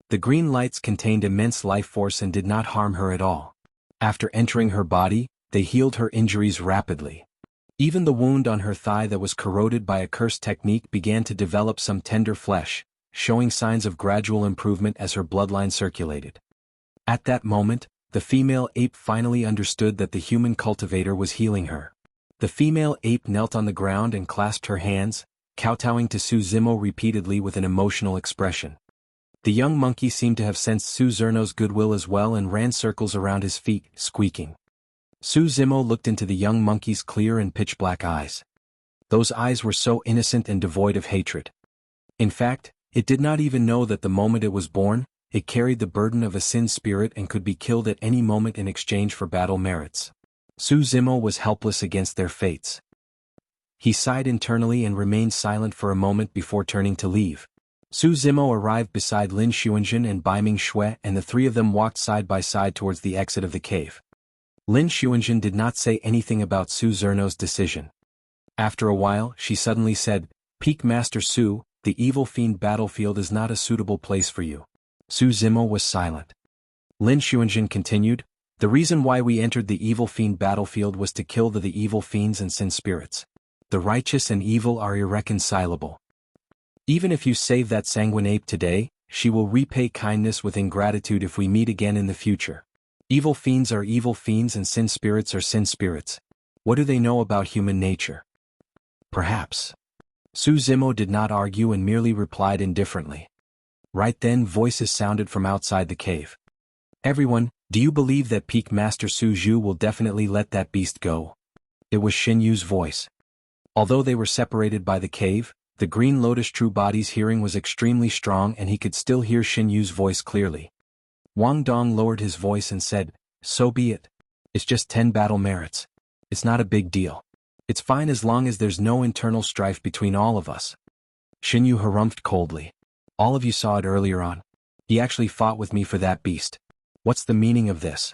The green lights contained immense life force and did not harm her at all. After entering her body, they healed her injuries rapidly. Even the wound on her thigh that was corroded by a curse technique began to develop some tender flesh, showing signs of gradual improvement as her bloodline circulated. At that moment, the female ape finally understood that the human cultivator was healing her. The female ape knelt on the ground and clasped her hands, kowtowing to Su Zimo repeatedly with an emotional expression. The young monkey seemed to have sensed Su Zerno's goodwill as well and ran circles around his feet, squeaking. Su Zimo looked into the young monkey's clear and pitch-black eyes. Those eyes were so innocent and devoid of hatred. In fact, It did not even know that the moment it was born, it carried the burden of a sin spirit and could be killed at any moment in exchange for battle merits. Su Zimo was helpless against their fates. He sighed internally and remained silent for a moment before turning to leave. Su Zimo arrived beside Lin Xuanzhen and Baiming Shui, and the three of them walked side by side towards the exit of the cave. Lin Xuanzhen did not say anything about Su Zerno's decision. After a while, she suddenly said, "Peak Master Su, the evil fiend battlefield is not a suitable place for you." Su Zimo was silent. Lin Xuanzhen continued, "The reason why we entered the evil fiend battlefield was to kill the evil fiends and sin spirits. The righteous and evil are irreconcilable. Even if you save that sanguine ape today, she will repay kindness with ingratitude if we meet again in the future. Evil fiends are evil fiends and sin spirits are sin spirits. What do they know about human nature?" "Perhaps." Su Zimo did not argue and merely replied indifferently. Right then voices sounded from outside the cave. "Everyone, do you believe that Peak Master Su Zhu will definitely let that beast go?" It was Xin Yu's voice. Although they were separated by the cave, the Green Lotus True Body's hearing was extremely strong and he could still hear Xin Yu's voice clearly. Wang Dong lowered his voice and said, "So be it. It's just 10 battle merits. It's not a big deal. It's fine as long as there's no internal strife between all of us." Xin Yu harumphed coldly. "All of you saw it earlier on. He actually fought with me for that beast. What's the meaning of this?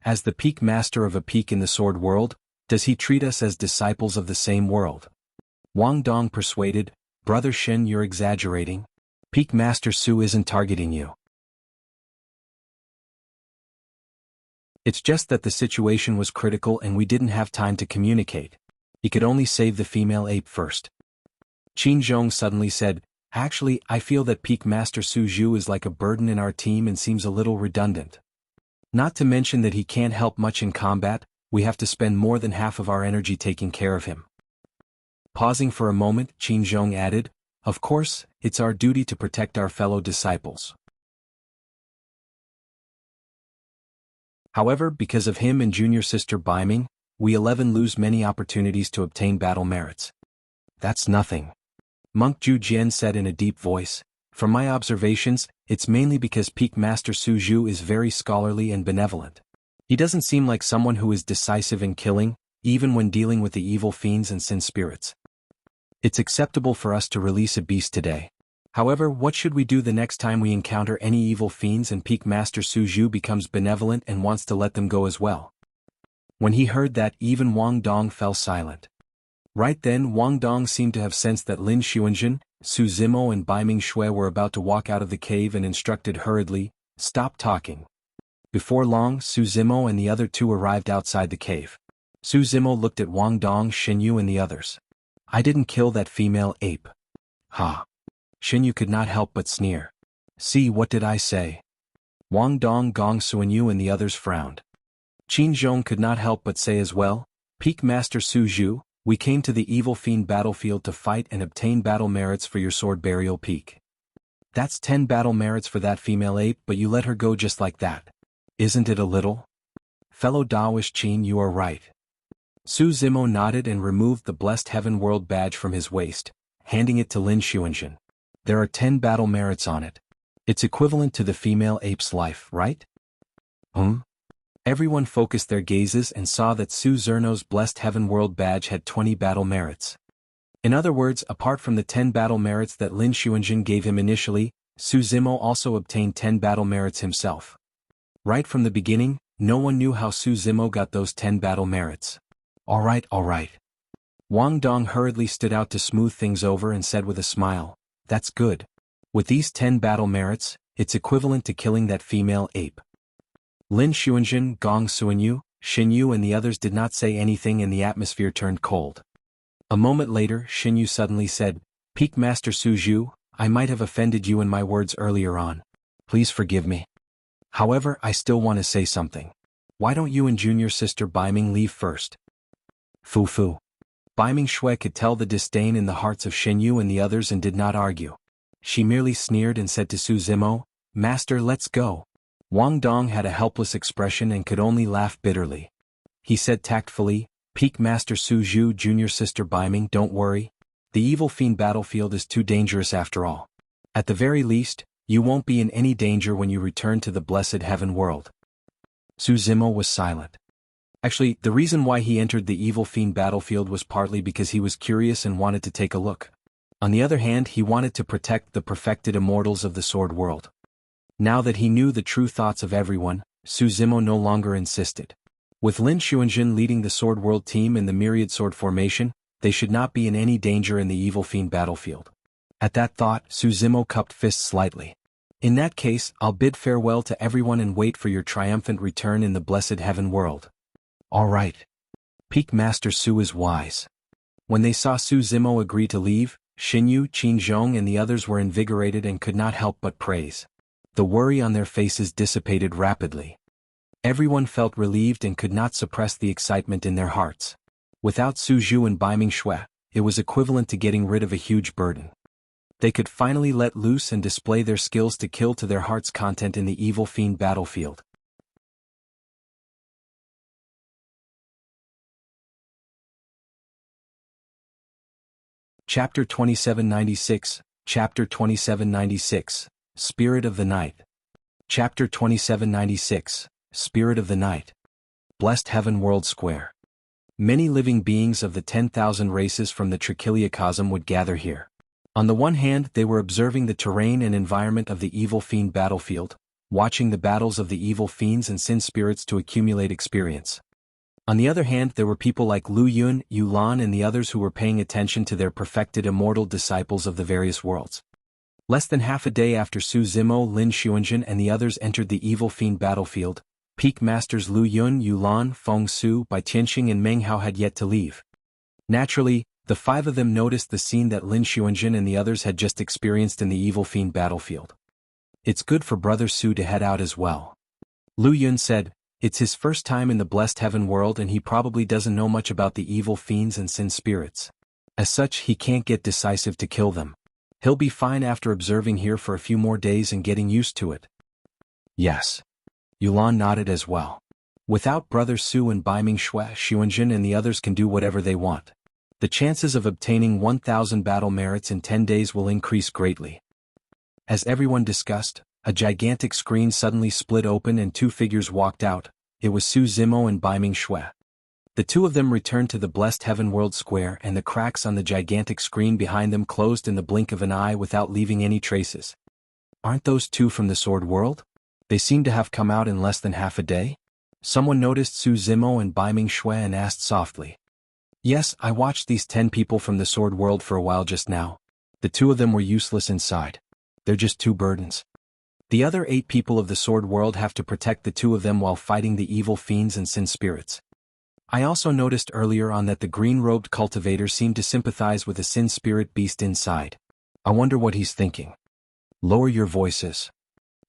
As the peak master of a peak in the sword world, does he treat us as disciples of the same world?" Wang Dong persuaded, "Brother Xin, you're exaggerating. Peak Master Su isn't targeting you. It's just that the situation was critical and we didn't have time to communicate. He could only save the female ape first." Qin Zhong suddenly said, "Actually, I feel that Peak Master Su Zhu is like a burden in our team and seems a little redundant. Not to mention that he can't help much in combat, we have to spend more than half of our energy taking care of him." Pausing for a moment, Qin Zhong added, "Of course, it's our duty to protect our fellow disciples. However, because of him and junior sister Baiming, we 11 lose many opportunities to obtain battle merits." "That's nothing," Monk Zhu Jian said in a deep voice. "From my observations, it's mainly because Peak Master Su Zhu is very scholarly and benevolent. He doesn't seem like someone who is decisive in killing, even when dealing with the evil fiends and sin spirits. It's acceptable for us to release a beast today. However, what should we do the next time we encounter any evil fiends and Peak Master Su Zhu becomes benevolent and wants to let them go as well?" When he heard that, even Wang Dong fell silent. Right then Wang Dong seemed to have sensed that Lin Xuanzhen, Su Zimo and Baiming Shui were about to walk out of the cave and instructed hurriedly, "Stop talking." Before long, Su Zimo and the other two arrived outside the cave. Su Zimo looked at Wang Dong, Xin Yu and the others. "I didn't kill that female ape." "Ha." Xin Yu could not help but sneer. "See, what did I say?" Wang Dong, Gong Suan Yu and the others frowned. Qin Zhong could not help but say as well, "Peak Master Su Zhu, we came to the evil fiend battlefield to fight and obtain battle merits for your sword burial peak. That's 10 battle merits for that female ape, but you let her go just like that. Isn't it a little?" "Fellow Daoist Qin, you are right." Su Zimo nodded and removed the Blessed Heaven World badge from his waist, handing it to Lin Xuanzhen. "There are 10 battle merits on it. It's equivalent to the female ape's life, right?" Everyone focused their gazes and saw that Su Zerno's Blessed Heaven World badge had 20 battle merits. In other words, apart from the 10 battle merits that Lin Xuanzhen gave him initially, Su Zimo also obtained 10 battle merits himself. Right from the beginning, no one knew how Su Zimo got those 10 battle merits. All right. Wang Dong hurriedly stood out to smooth things over and said with a smile, "That's good. With these 10 battle merits, it's equivalent to killing that female ape." Lin Xuanzhen, Gong Suanyu, Xin Yu and the others did not say anything and the atmosphere turned cold. A moment later, Xin Yu suddenly said, "Peak Master Su Zhu, I might have offended you in my words earlier on. Please forgive me. However, I still want to say something. Why don't you and junior sister Baiming leave first?" Fu. Baiming Shui could tell the disdain in the hearts of Xin Yu and the others and did not argue. She merely sneered and said to Su Zimo, "Master, let's go." Wang Dong had a helpless expression and could only laugh bitterly. He said tactfully, "Peak Master Su Zhu, junior sister Baiming, don't worry. The evil fiend battlefield is too dangerous after all. At the very least, you won't be in any danger when you return to the blessed heaven world. Su Zimo was silent. Actually, the reason why he entered the evil fiend battlefield was partly because he was curious and wanted to take a look. On the other hand, he wanted to protect the perfected immortals of the sword world. Now that he knew the true thoughts of everyone, Su Zimo no longer insisted. With Lin Xuanjun leading the sword world team in the Myriad sword formation, they should not be in any danger in the evil fiend battlefield. At that thought, Su Zimo cupped fists slightly. In that case, I'll bid farewell to everyone and wait for your triumphant return in the blessed heaven world. All right. Peak Master Su is wise. When they saw Su Zimo agree to leave, Xinyu, Qinzhong and the others were invigorated and could not help but praise. The worry on their faces dissipated rapidly. Everyone felt relieved and could not suppress the excitement in their hearts. Without Su Zhu and Baiming Shui, it was equivalent to getting rid of a huge burden. They could finally let loose and display their skills to kill to their heart's content in the evil fiend battlefield. Chapter 2796, Chapter 2796, Spirit of the Night. Chapter 2796, Spirit of the Night. Blessed Heaven World Square. Many living beings of the 10,000 races from the Trichiliacosm would gather here. On the one hand, they were observing the terrain and environment of the evil fiend battlefield, watching the battles of the evil fiends and sin spirits to accumulate experience. On the other hand, there were people like Lu Yun, Yu Lan and the others who were paying attention to their perfected immortal disciples of the various worlds. Less than half a day after Su Zimo, Lin Xuanjun and the others entered the evil fiend battlefield, peak masters Lu Yun, Yu Lan, Feng Su, Bai Tianxing and Meng Hao had yet to leave. Naturally, the five of them noticed the scene that Lin Xuanjun and the others had just experienced in the evil fiend battlefield. It's good for Brother Su to head out as well. Lu Yun said, it's his first time in the blessed heaven world and he probably doesn't know much about the evil fiends and sin spirits. As such, he can't get decisive to kill them. He'll be fine after observing here for a few more days and getting used to it. Yes. Yulan nodded as well. Without Brother Su and Baiming Shui, Xuanjun and the others can do whatever they want. The chances of obtaining 1,000 battle merits in 10 days will increase greatly. As everyone discussed, a gigantic screen suddenly split open and two figures walked out. It was Su Zimo and Baiming Shui. The two of them returned to the blessed heaven world square and the cracks on the gigantic screen behind them closed in the blink of an eye without leaving any traces. Aren't those two from the sword world? They seem to have come out in less than half a day. Someone noticed Su Zimo and Baiming Shui and asked softly. Yes, I watched these 10 people from the sword world for a while just now. The two of them were useless inside. They're just two burdens. The other 8 people of the sword world have to protect the two of them while fighting the evil fiends and sin spirits. I also noticed earlier on that the green-robed cultivator seemed to sympathize with the sin spirit beast inside. I wonder what he's thinking. Lower your voices.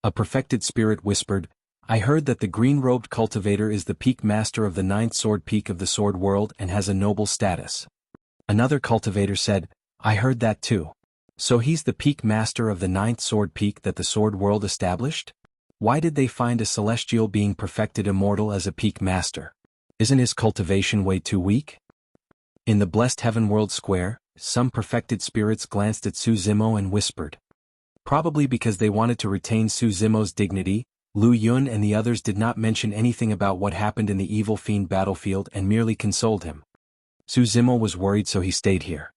A perfected spirit whispered, I heard that the green-robed cultivator is the peak master of the 9th sword peak of the sword world and has a noble status. Another cultivator said, I heard that too. So he's the peak master of the 9th sword peak that the sword world established? Why did they find a celestial being perfected immortal as a peak master? Isn't his cultivation way too weak? In the blessed heaven world square, some perfected spirits glanced at Su Zimo and whispered. Probably because they wanted to retain Su Zimo's dignity, Lu Yun and the others did not mention anything about what happened in the evil fiend battlefield and merely consoled him. Su Zimo was worried so he stayed here.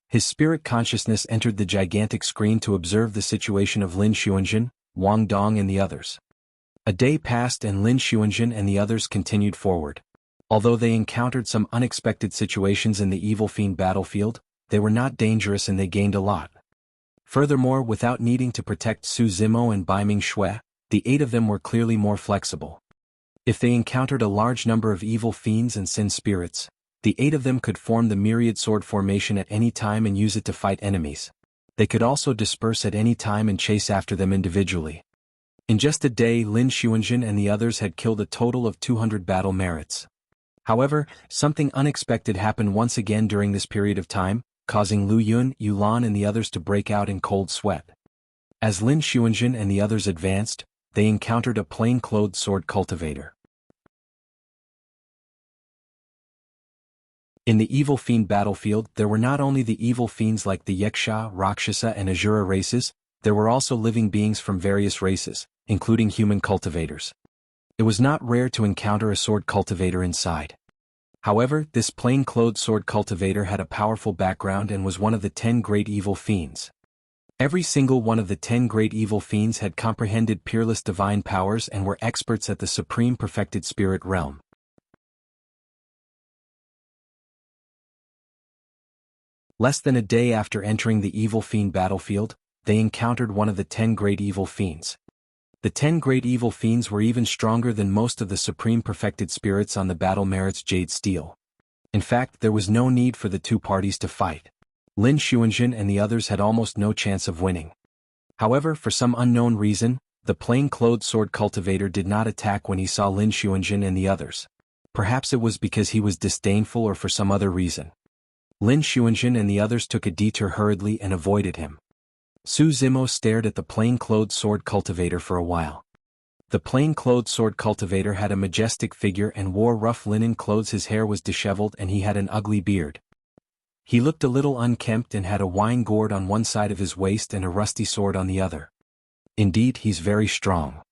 His spirit consciousness entered the gigantic screen to observe the situation of Lin Xuanjun, Wang Dong and the others. A day passed and Lin Xuanjun and the others continued forward. Although they encountered some unexpected situations in the evil fiend battlefield, they were not dangerous and they gained a lot. Furthermore, without needing to protect Su Zimo and Baiming Shui, the 8 of them were clearly more flexible. If they encountered a large number of evil fiends and sin spirits, the 8 of them could form the Myriad sword formation at any time and use it to fight enemies. They could also disperse at any time and chase after them individually. In just a day, Lin Xuanjun and the others had killed a total of 200 battle merits. However, something unexpected happened once again during this period of time, causing Lu Yun, Yu Lan and the others to break out in cold sweat. As Lin Xuanjun and the others advanced, they encountered a plain-clothed sword cultivator. In the evil fiend battlefield, there were not only the evil fiends like the Yeksha, Rakshasa and Asura races, There were also living beings from various races, including human cultivators. It was not rare to encounter a sword cultivator inside. However, this plain-clothed sword cultivator had a powerful background and was one of the 10 great evil fiends. Every single one of the 10 great evil fiends had comprehended peerless divine powers and were experts at the supreme perfected spirit realm. Less than a day after entering the evil fiend battlefield, they encountered one of the 10 great evil fiends. The 10 great evil fiends were even stronger than most of the supreme perfected spirits on the battle merits Jade Stele. In fact, there was no need for the two parties to fight. Lin Xuanjun and the others had almost no chance of winning. However, for some unknown reason, the plain-clothed sword cultivator did not attack when he saw Lin Xuanjun and the others. Perhaps it was because he was disdainful or for some other reason. Lin Xuanjun and the others took a detour hurriedly and avoided him. Su Zimo stared at the plain-clothed sword cultivator for a while. The plain-clothed sword cultivator had a majestic figure and wore rough linen clothes. His hair was disheveled and he had an ugly beard. He looked a little unkempt and had a wine gourd on one side of his waist and a rusty sword on the other. Indeed, he's very strong.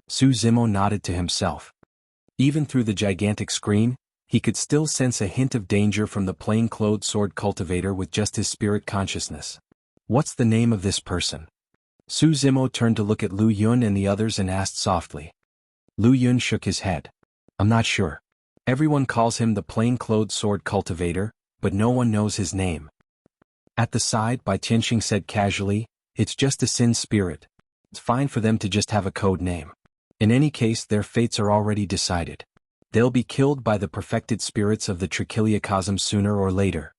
Su Zimo nodded to himself. Even through the gigantic screen, he could still sense a hint of danger from the plain-clothed sword cultivator with just his spirit consciousness. What's the name of this person? Su Zimo turned to look at Lu Yun and the others and asked softly. Lu Yun shook his head. I'm not sure. Everyone calls him the plain-clothed sword cultivator, but no one knows his name. At the side, Bai Tianxing said casually, it's just a sin spirit. It's fine for them to just have a code name. In any case, their fates are already decided. They'll be killed by the perfected spirits of the Trichiliocosm sooner or later.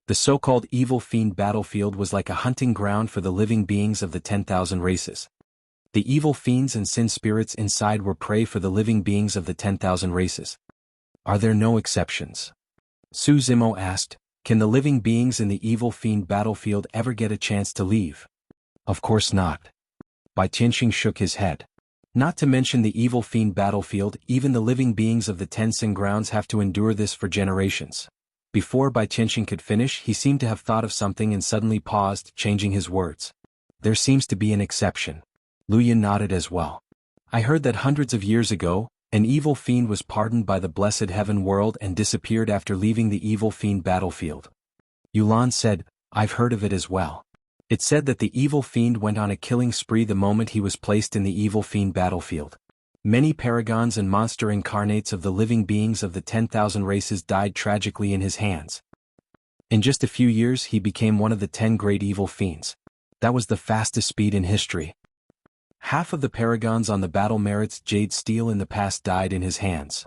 The so-called evil fiend battlefield was like a hunting ground for the living beings of the 10,000 races. The evil fiends and sin spirits inside were prey for the living beings of the 10,000 races. Are there no exceptions? Su Zimo asked, can the living beings in the evil fiend battlefield ever get a chance to leave? Of course not. Bai Tianxing shook his head. Not to mention the evil fiend battlefield, even the living beings of the 10 sin grounds have to endure this for generations. Before Bai Tianxing could finish, he seemed to have thought of something and suddenly paused, changing his words. There seems to be an exception. Lu Yun nodded as well. I heard that hundreds of years ago, an evil fiend was pardoned by the blessed heaven world and disappeared after leaving the evil fiend battlefield. Yulan said, I've heard of it as well. It said that the evil fiend went on a killing spree the moment he was placed in the evil fiend battlefield. Many paragons and monster incarnates of the living beings of the 10,000 races died tragically in his hands. In just a few years he became one of the 10 great evil fiends. That was the fastest speed in history. Half of the paragons on the battle merits Jade Stele in the past died in his hands.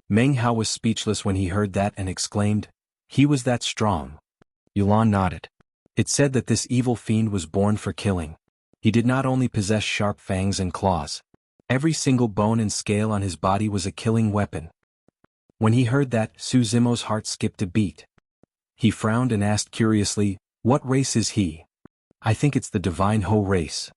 Meng Hao was speechless when he heard that and exclaimed, he was that strong. Yulan nodded. It said that this evil fiend was born for killing. He did not only possess sharp fangs and claws. Every single bone and scale on his body was a killing weapon. When he heard that, Su Zimo's heart skipped a beat. He frowned and asked curiously, what race is he? I think it's the Divine Ho race.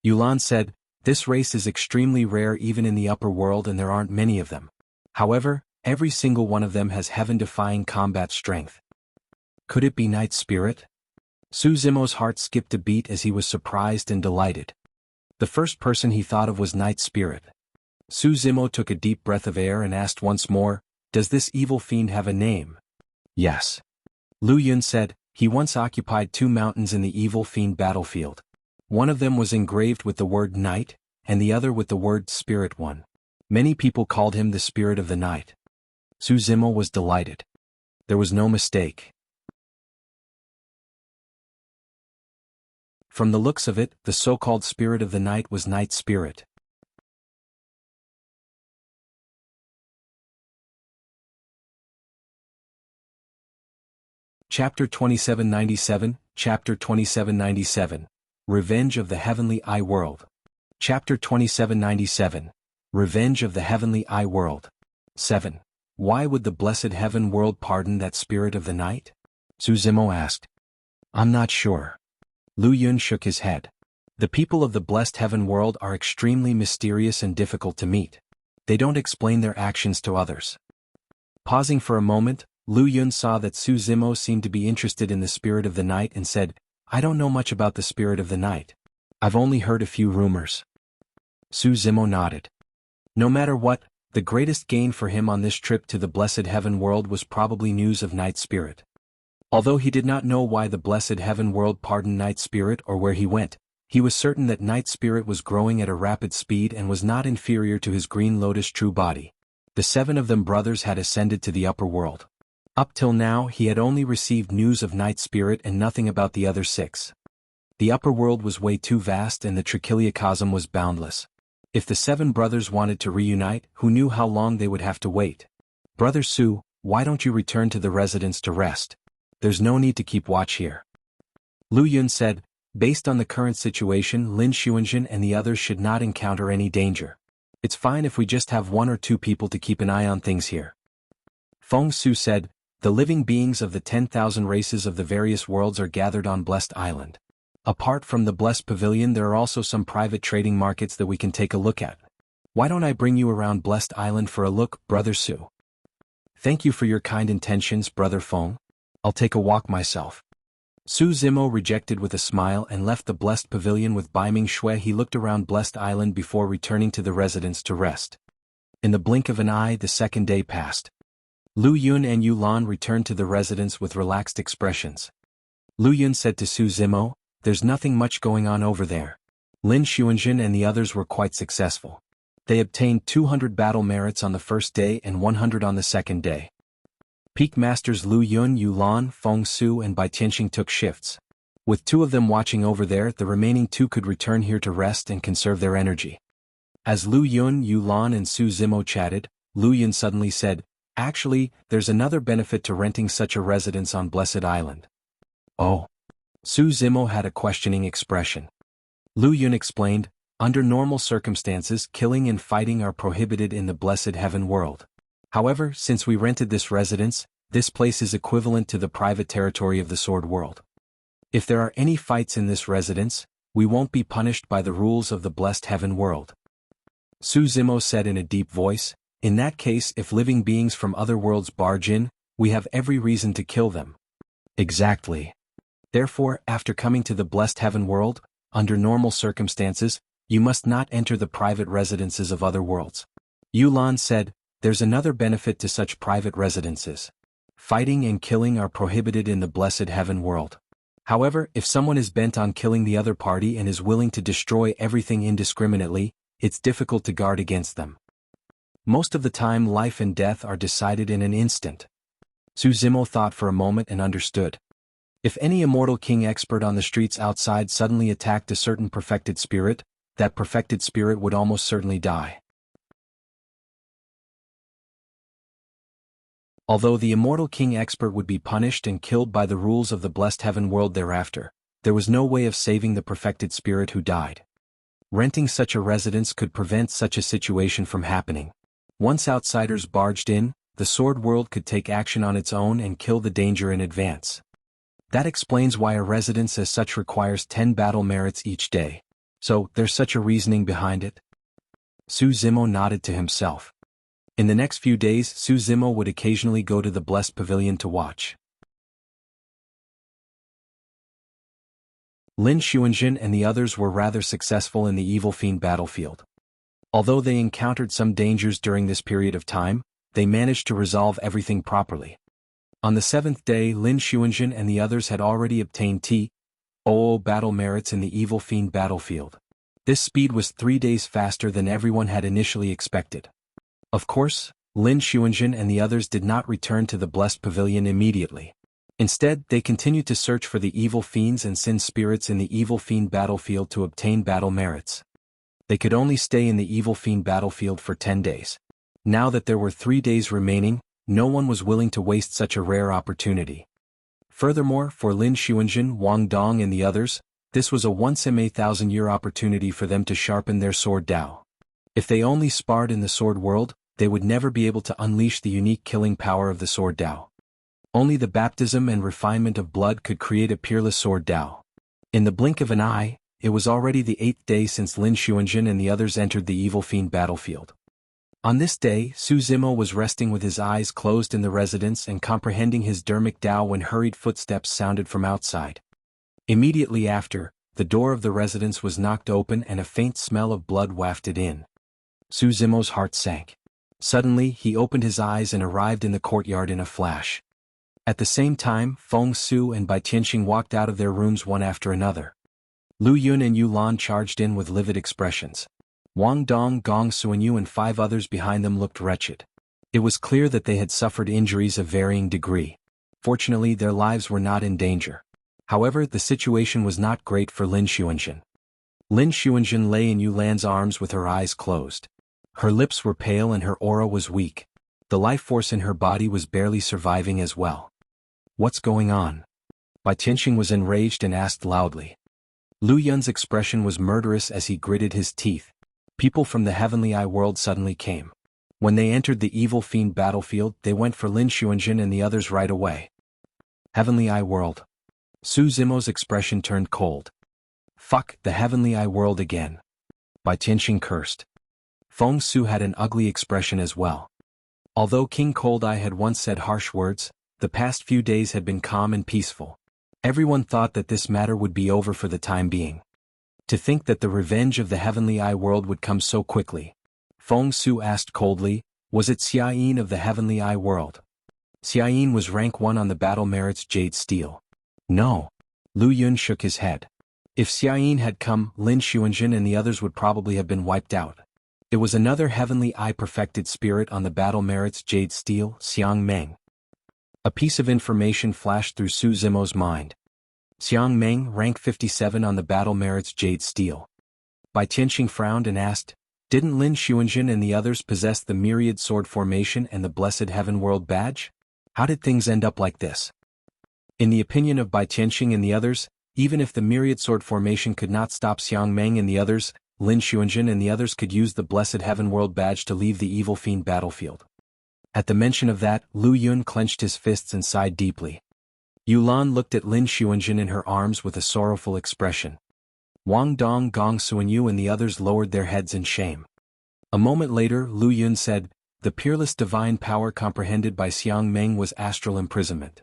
Yulan said, this race is extremely rare even in the upper world and there aren't many of them. However, every single one of them has heaven-defying combat strength. Could it be Night Spirit? Su Zimo's heart skipped a beat as he was surprised and delighted. The first person he thought of was Night Spirit. Su Zimo took a deep breath of air and asked once more, does this evil fiend have a name? Yes. Lu Yun said, he once occupied 2 mountains in the evil fiend battlefield. One of them was engraved with the word night, and the other with the word spirit one. Many people called him the spirit of the night. Su Zimo was delighted. There was no mistake. From the looks of it, the so-called spirit of the night was Night Spirit. Chapter 2797, Chapter 2797, Revenge of the Heavenly Eye World. Chapter 2797, Revenge of the Heavenly Eye World. 7. Why would the blessed heaven world pardon that spirit of the night? Su Zimo asked. I'm not sure. Lu Yun shook his head. The people of the blessed heaven world are extremely mysterious and difficult to meet. They don't explain their actions to others. Pausing for a moment, Lu Yun saw that Su Zimo seemed to be interested in the spirit of the night and said, I don't know much about the spirit of the night. I've only heard a few rumors. Su Zimo nodded. No matter what, the greatest gain for him on this trip to the Blessed Heaven World was probably news of Night Spirit. Although he did not know why the Blessed Heaven World pardoned Night Spirit or where he went, he was certain that Night Spirit was growing at a rapid speed and was not inferior to his Green Lotus true body. The 7 of them brothers had ascended to the upper world. Up till now he had only received news of Night Spirit and nothing about the other 6. The upper world was way too vast and the Trichiliacosm was boundless. If the 7 brothers wanted to reunite, who knew how long they would have to wait? Brother Su, why don't you return to the residence to rest? There's no need to keep watch here. Lu Yun said, based on the current situation, Lin Xuanjun and the others should not encounter any danger. It's fine if we just have 1 or 2 people to keep an eye on things here. Feng Su said, the living beings of the 10,000 races of the various worlds are gathered on Blessed Island. Apart from the Blessed Pavilion, there are also some private trading markets that we can take a look at. Why don't I bring you around Blessed Island for a look, Brother Su? Thank you for your kind intentions, Brother Feng. I'll take a walk myself. Su Zimo rejected with a smile and left the Blessed Pavilion with Baiming Shui. He looked around Blessed Island before returning to the residence to rest. In the blink of an eye, the second day passed. Lu Yun and Yu Lan returned to the residence with relaxed expressions. Lu Yun said to Su Zimo, there's nothing much going on over there. Lin Xuanjun and the others were quite successful. They obtained 200 battle merits on the first day and 100 on the second day. Peak Masters Lu Yun, Yu Lan, Feng Su and Bai Tianxing took shifts. With 2 of them watching over there, the remaining 2 could return here to rest and conserve their energy. As Lu Yun, Yu Lan and Su Zimo chatted, Lu Yun suddenly said, actually, there's another benefit to renting such a residence on Blessed Island. Oh. Su Zimo had a questioning expression. Lu Yun explained, under normal circumstances killing and fighting are prohibited in the Blessed Heaven World. However, since we rented this residence, this place is equivalent to the private territory of the Sword World. If there are any fights in this residence, we won't be punished by the rules of the Blessed Heaven World. Su Zimo said in a deep voice, in that case if living beings from other worlds barge in, we have every reason to kill them. Exactly. Therefore, after coming to the Blessed Heaven World, under normal circumstances, you must not enter the private residences of other worlds. Yu Lan said, there's another benefit to such private residences. Fighting and killing are prohibited in the Blessed Heaven World. However, if someone is bent on killing the other party and is willing to destroy everything indiscriminately, it's difficult to guard against them. Most of the time life and death are decided in an instant. Su Zimo thought for a moment and understood. If any immortal king expert on the streets outside suddenly attacked a certain perfected spirit, that perfected spirit would almost certainly die. Although the immortal king expert would be punished and killed by the rules of the Blessed Heaven World thereafter, there was no way of saving the perfected spirit who died. Renting such a residence could prevent such a situation from happening. Once outsiders barged in, the Sword World could take action on its own and kill the danger in advance. That explains why a residence as such requires 10 battle merits each day. So, there's such a reasoning behind it? Su Zimo nodded to himself. In the next few days, Su Zimo would occasionally go to the Blessed Pavilion to watch. Lin Xuanjun and the others were rather successful in the Evil Fiend battlefield. Although they encountered some dangers during this period of time, they managed to resolve everything properly. On the 7th day, Lin Xuanjun and the others had already obtained T.O. battle merits in the Evil Fiend battlefield. This speed was 3 days faster than everyone had initially expected. Of course, Lin Xuanjun and the others did not return to the Blessed Pavilion immediately. Instead, they continued to search for the evil fiends and sin spirits in the Evil Fiend battlefield to obtain battle merits. They could only stay in the Evil Fiend battlefield for 10 days. Now that there were 3 days remaining, no one was willing to waste such a rare opportunity. Furthermore, for Lin Xuanjun, Wang Dong and the others, this was a once-in-a-thousand-year opportunity for them to sharpen their sword Dao. If they only sparred in the Sword World, they would never be able to unleash the unique killing power of the sword Dao. Only the baptism and refinement of blood could create a peerless sword Dao. In the blink of an eye, it was already the 8th day since Lin Xuanjun and the others entered the Evil Fiend battlefield. On this day, Su Zimo was resting with his eyes closed in the residence and comprehending his dermic Dao when hurried footsteps sounded from outside. Immediately after, the door of the residence was knocked open and a faint smell of blood wafted in. Su Zimo's heart sank. Suddenly, he opened his eyes and arrived in the courtyard in a flash. At the same time, Feng Su and Bai Tianxing walked out of their rooms one after another. Lu Yun and Yu Lan charged in with livid expressions. Wang Dong, Gong Suanyu and 5 others behind them looked wretched. It was clear that they had suffered injuries of varying degree. Fortunately, their lives were not in danger. However, the situation was not great for Lin Xuanzhen. Lin Xuanzhen lay in Yu Lan's arms with her eyes closed. Her lips were pale and her aura was weak. The life force in her body was barely surviving as well. What's going on? Bai Tianxing was enraged and asked loudly. Lu Yun's expression was murderous as he gritted his teeth. People from the Heavenly Eye world suddenly came. When they entered the evil fiend battlefield, they went for Lin Xuanzhen and the others right away. Heavenly Eye world. Su Zimo's expression turned cold. Fuck, the Heavenly Eye world again. Bai Tianxing cursed. Feng Su had an ugly expression as well. Although King Cold Eye had once said harsh words, the past few days had been calm and peaceful. Everyone thought that this matter would be over for the time being. To think that the revenge of the Heavenly Eye world would come so quickly. Feng Su asked coldly, was it Xiayin of the Heavenly Eye world? Xiayin was rank 1 on the battle merits Jade Stele. No. Lu Yun shook his head. If Xiayin had come, Lin Xuanzhen and the others would probably have been wiped out. It was another Heavenly Eye perfected spirit on the battle merits Jade Stele, Xiang Meng. A piece of information flashed through Su Zimo's mind. Xiang Meng, rank 57 on the battle merits Jade Stele. Bai Tianxing frowned and asked, didn't Lin Xuanzhen and the others possess the Myriad sword formation and the Blessed Heaven World badge? How did things end up like this? In the opinion of Bai Tianxing and the others, even if the Myriad sword formation could not stop Xiang Meng and the others, Lin Xuanzhen and the others could use the Blessed Heaven World badge to leave the evil fiend battlefield. At the mention of that, Lu Yun clenched his fists and sighed deeply. Yu Lan looked at Lin Xuanzhen in her arms with a sorrowful expression. Wang Dong, Gong Suanyu and the others lowered their heads in shame. A moment later, Lu Yun said, the peerless divine power comprehended by Xiang Meng was astral imprisonment.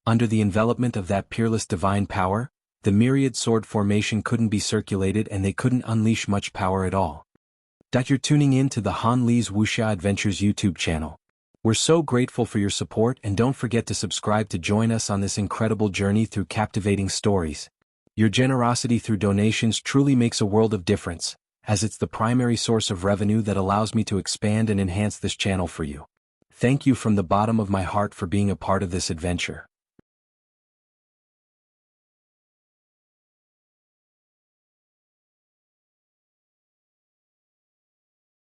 Under the envelopment of that peerless divine power, the Myriad sword formation couldn't be circulated and they couldn't unleash much power at all. You're tuning in to the Han Li's Wuxia Adventures YouTube channel. We're so grateful for your support and don't forget to subscribe to join us on this incredible journey through captivating stories. Your generosity through donations truly makes a world of difference, as it's the primary source of revenue that allows me to expand and enhance this channel for you. Thank you from the bottom of my heart for being a part of this adventure.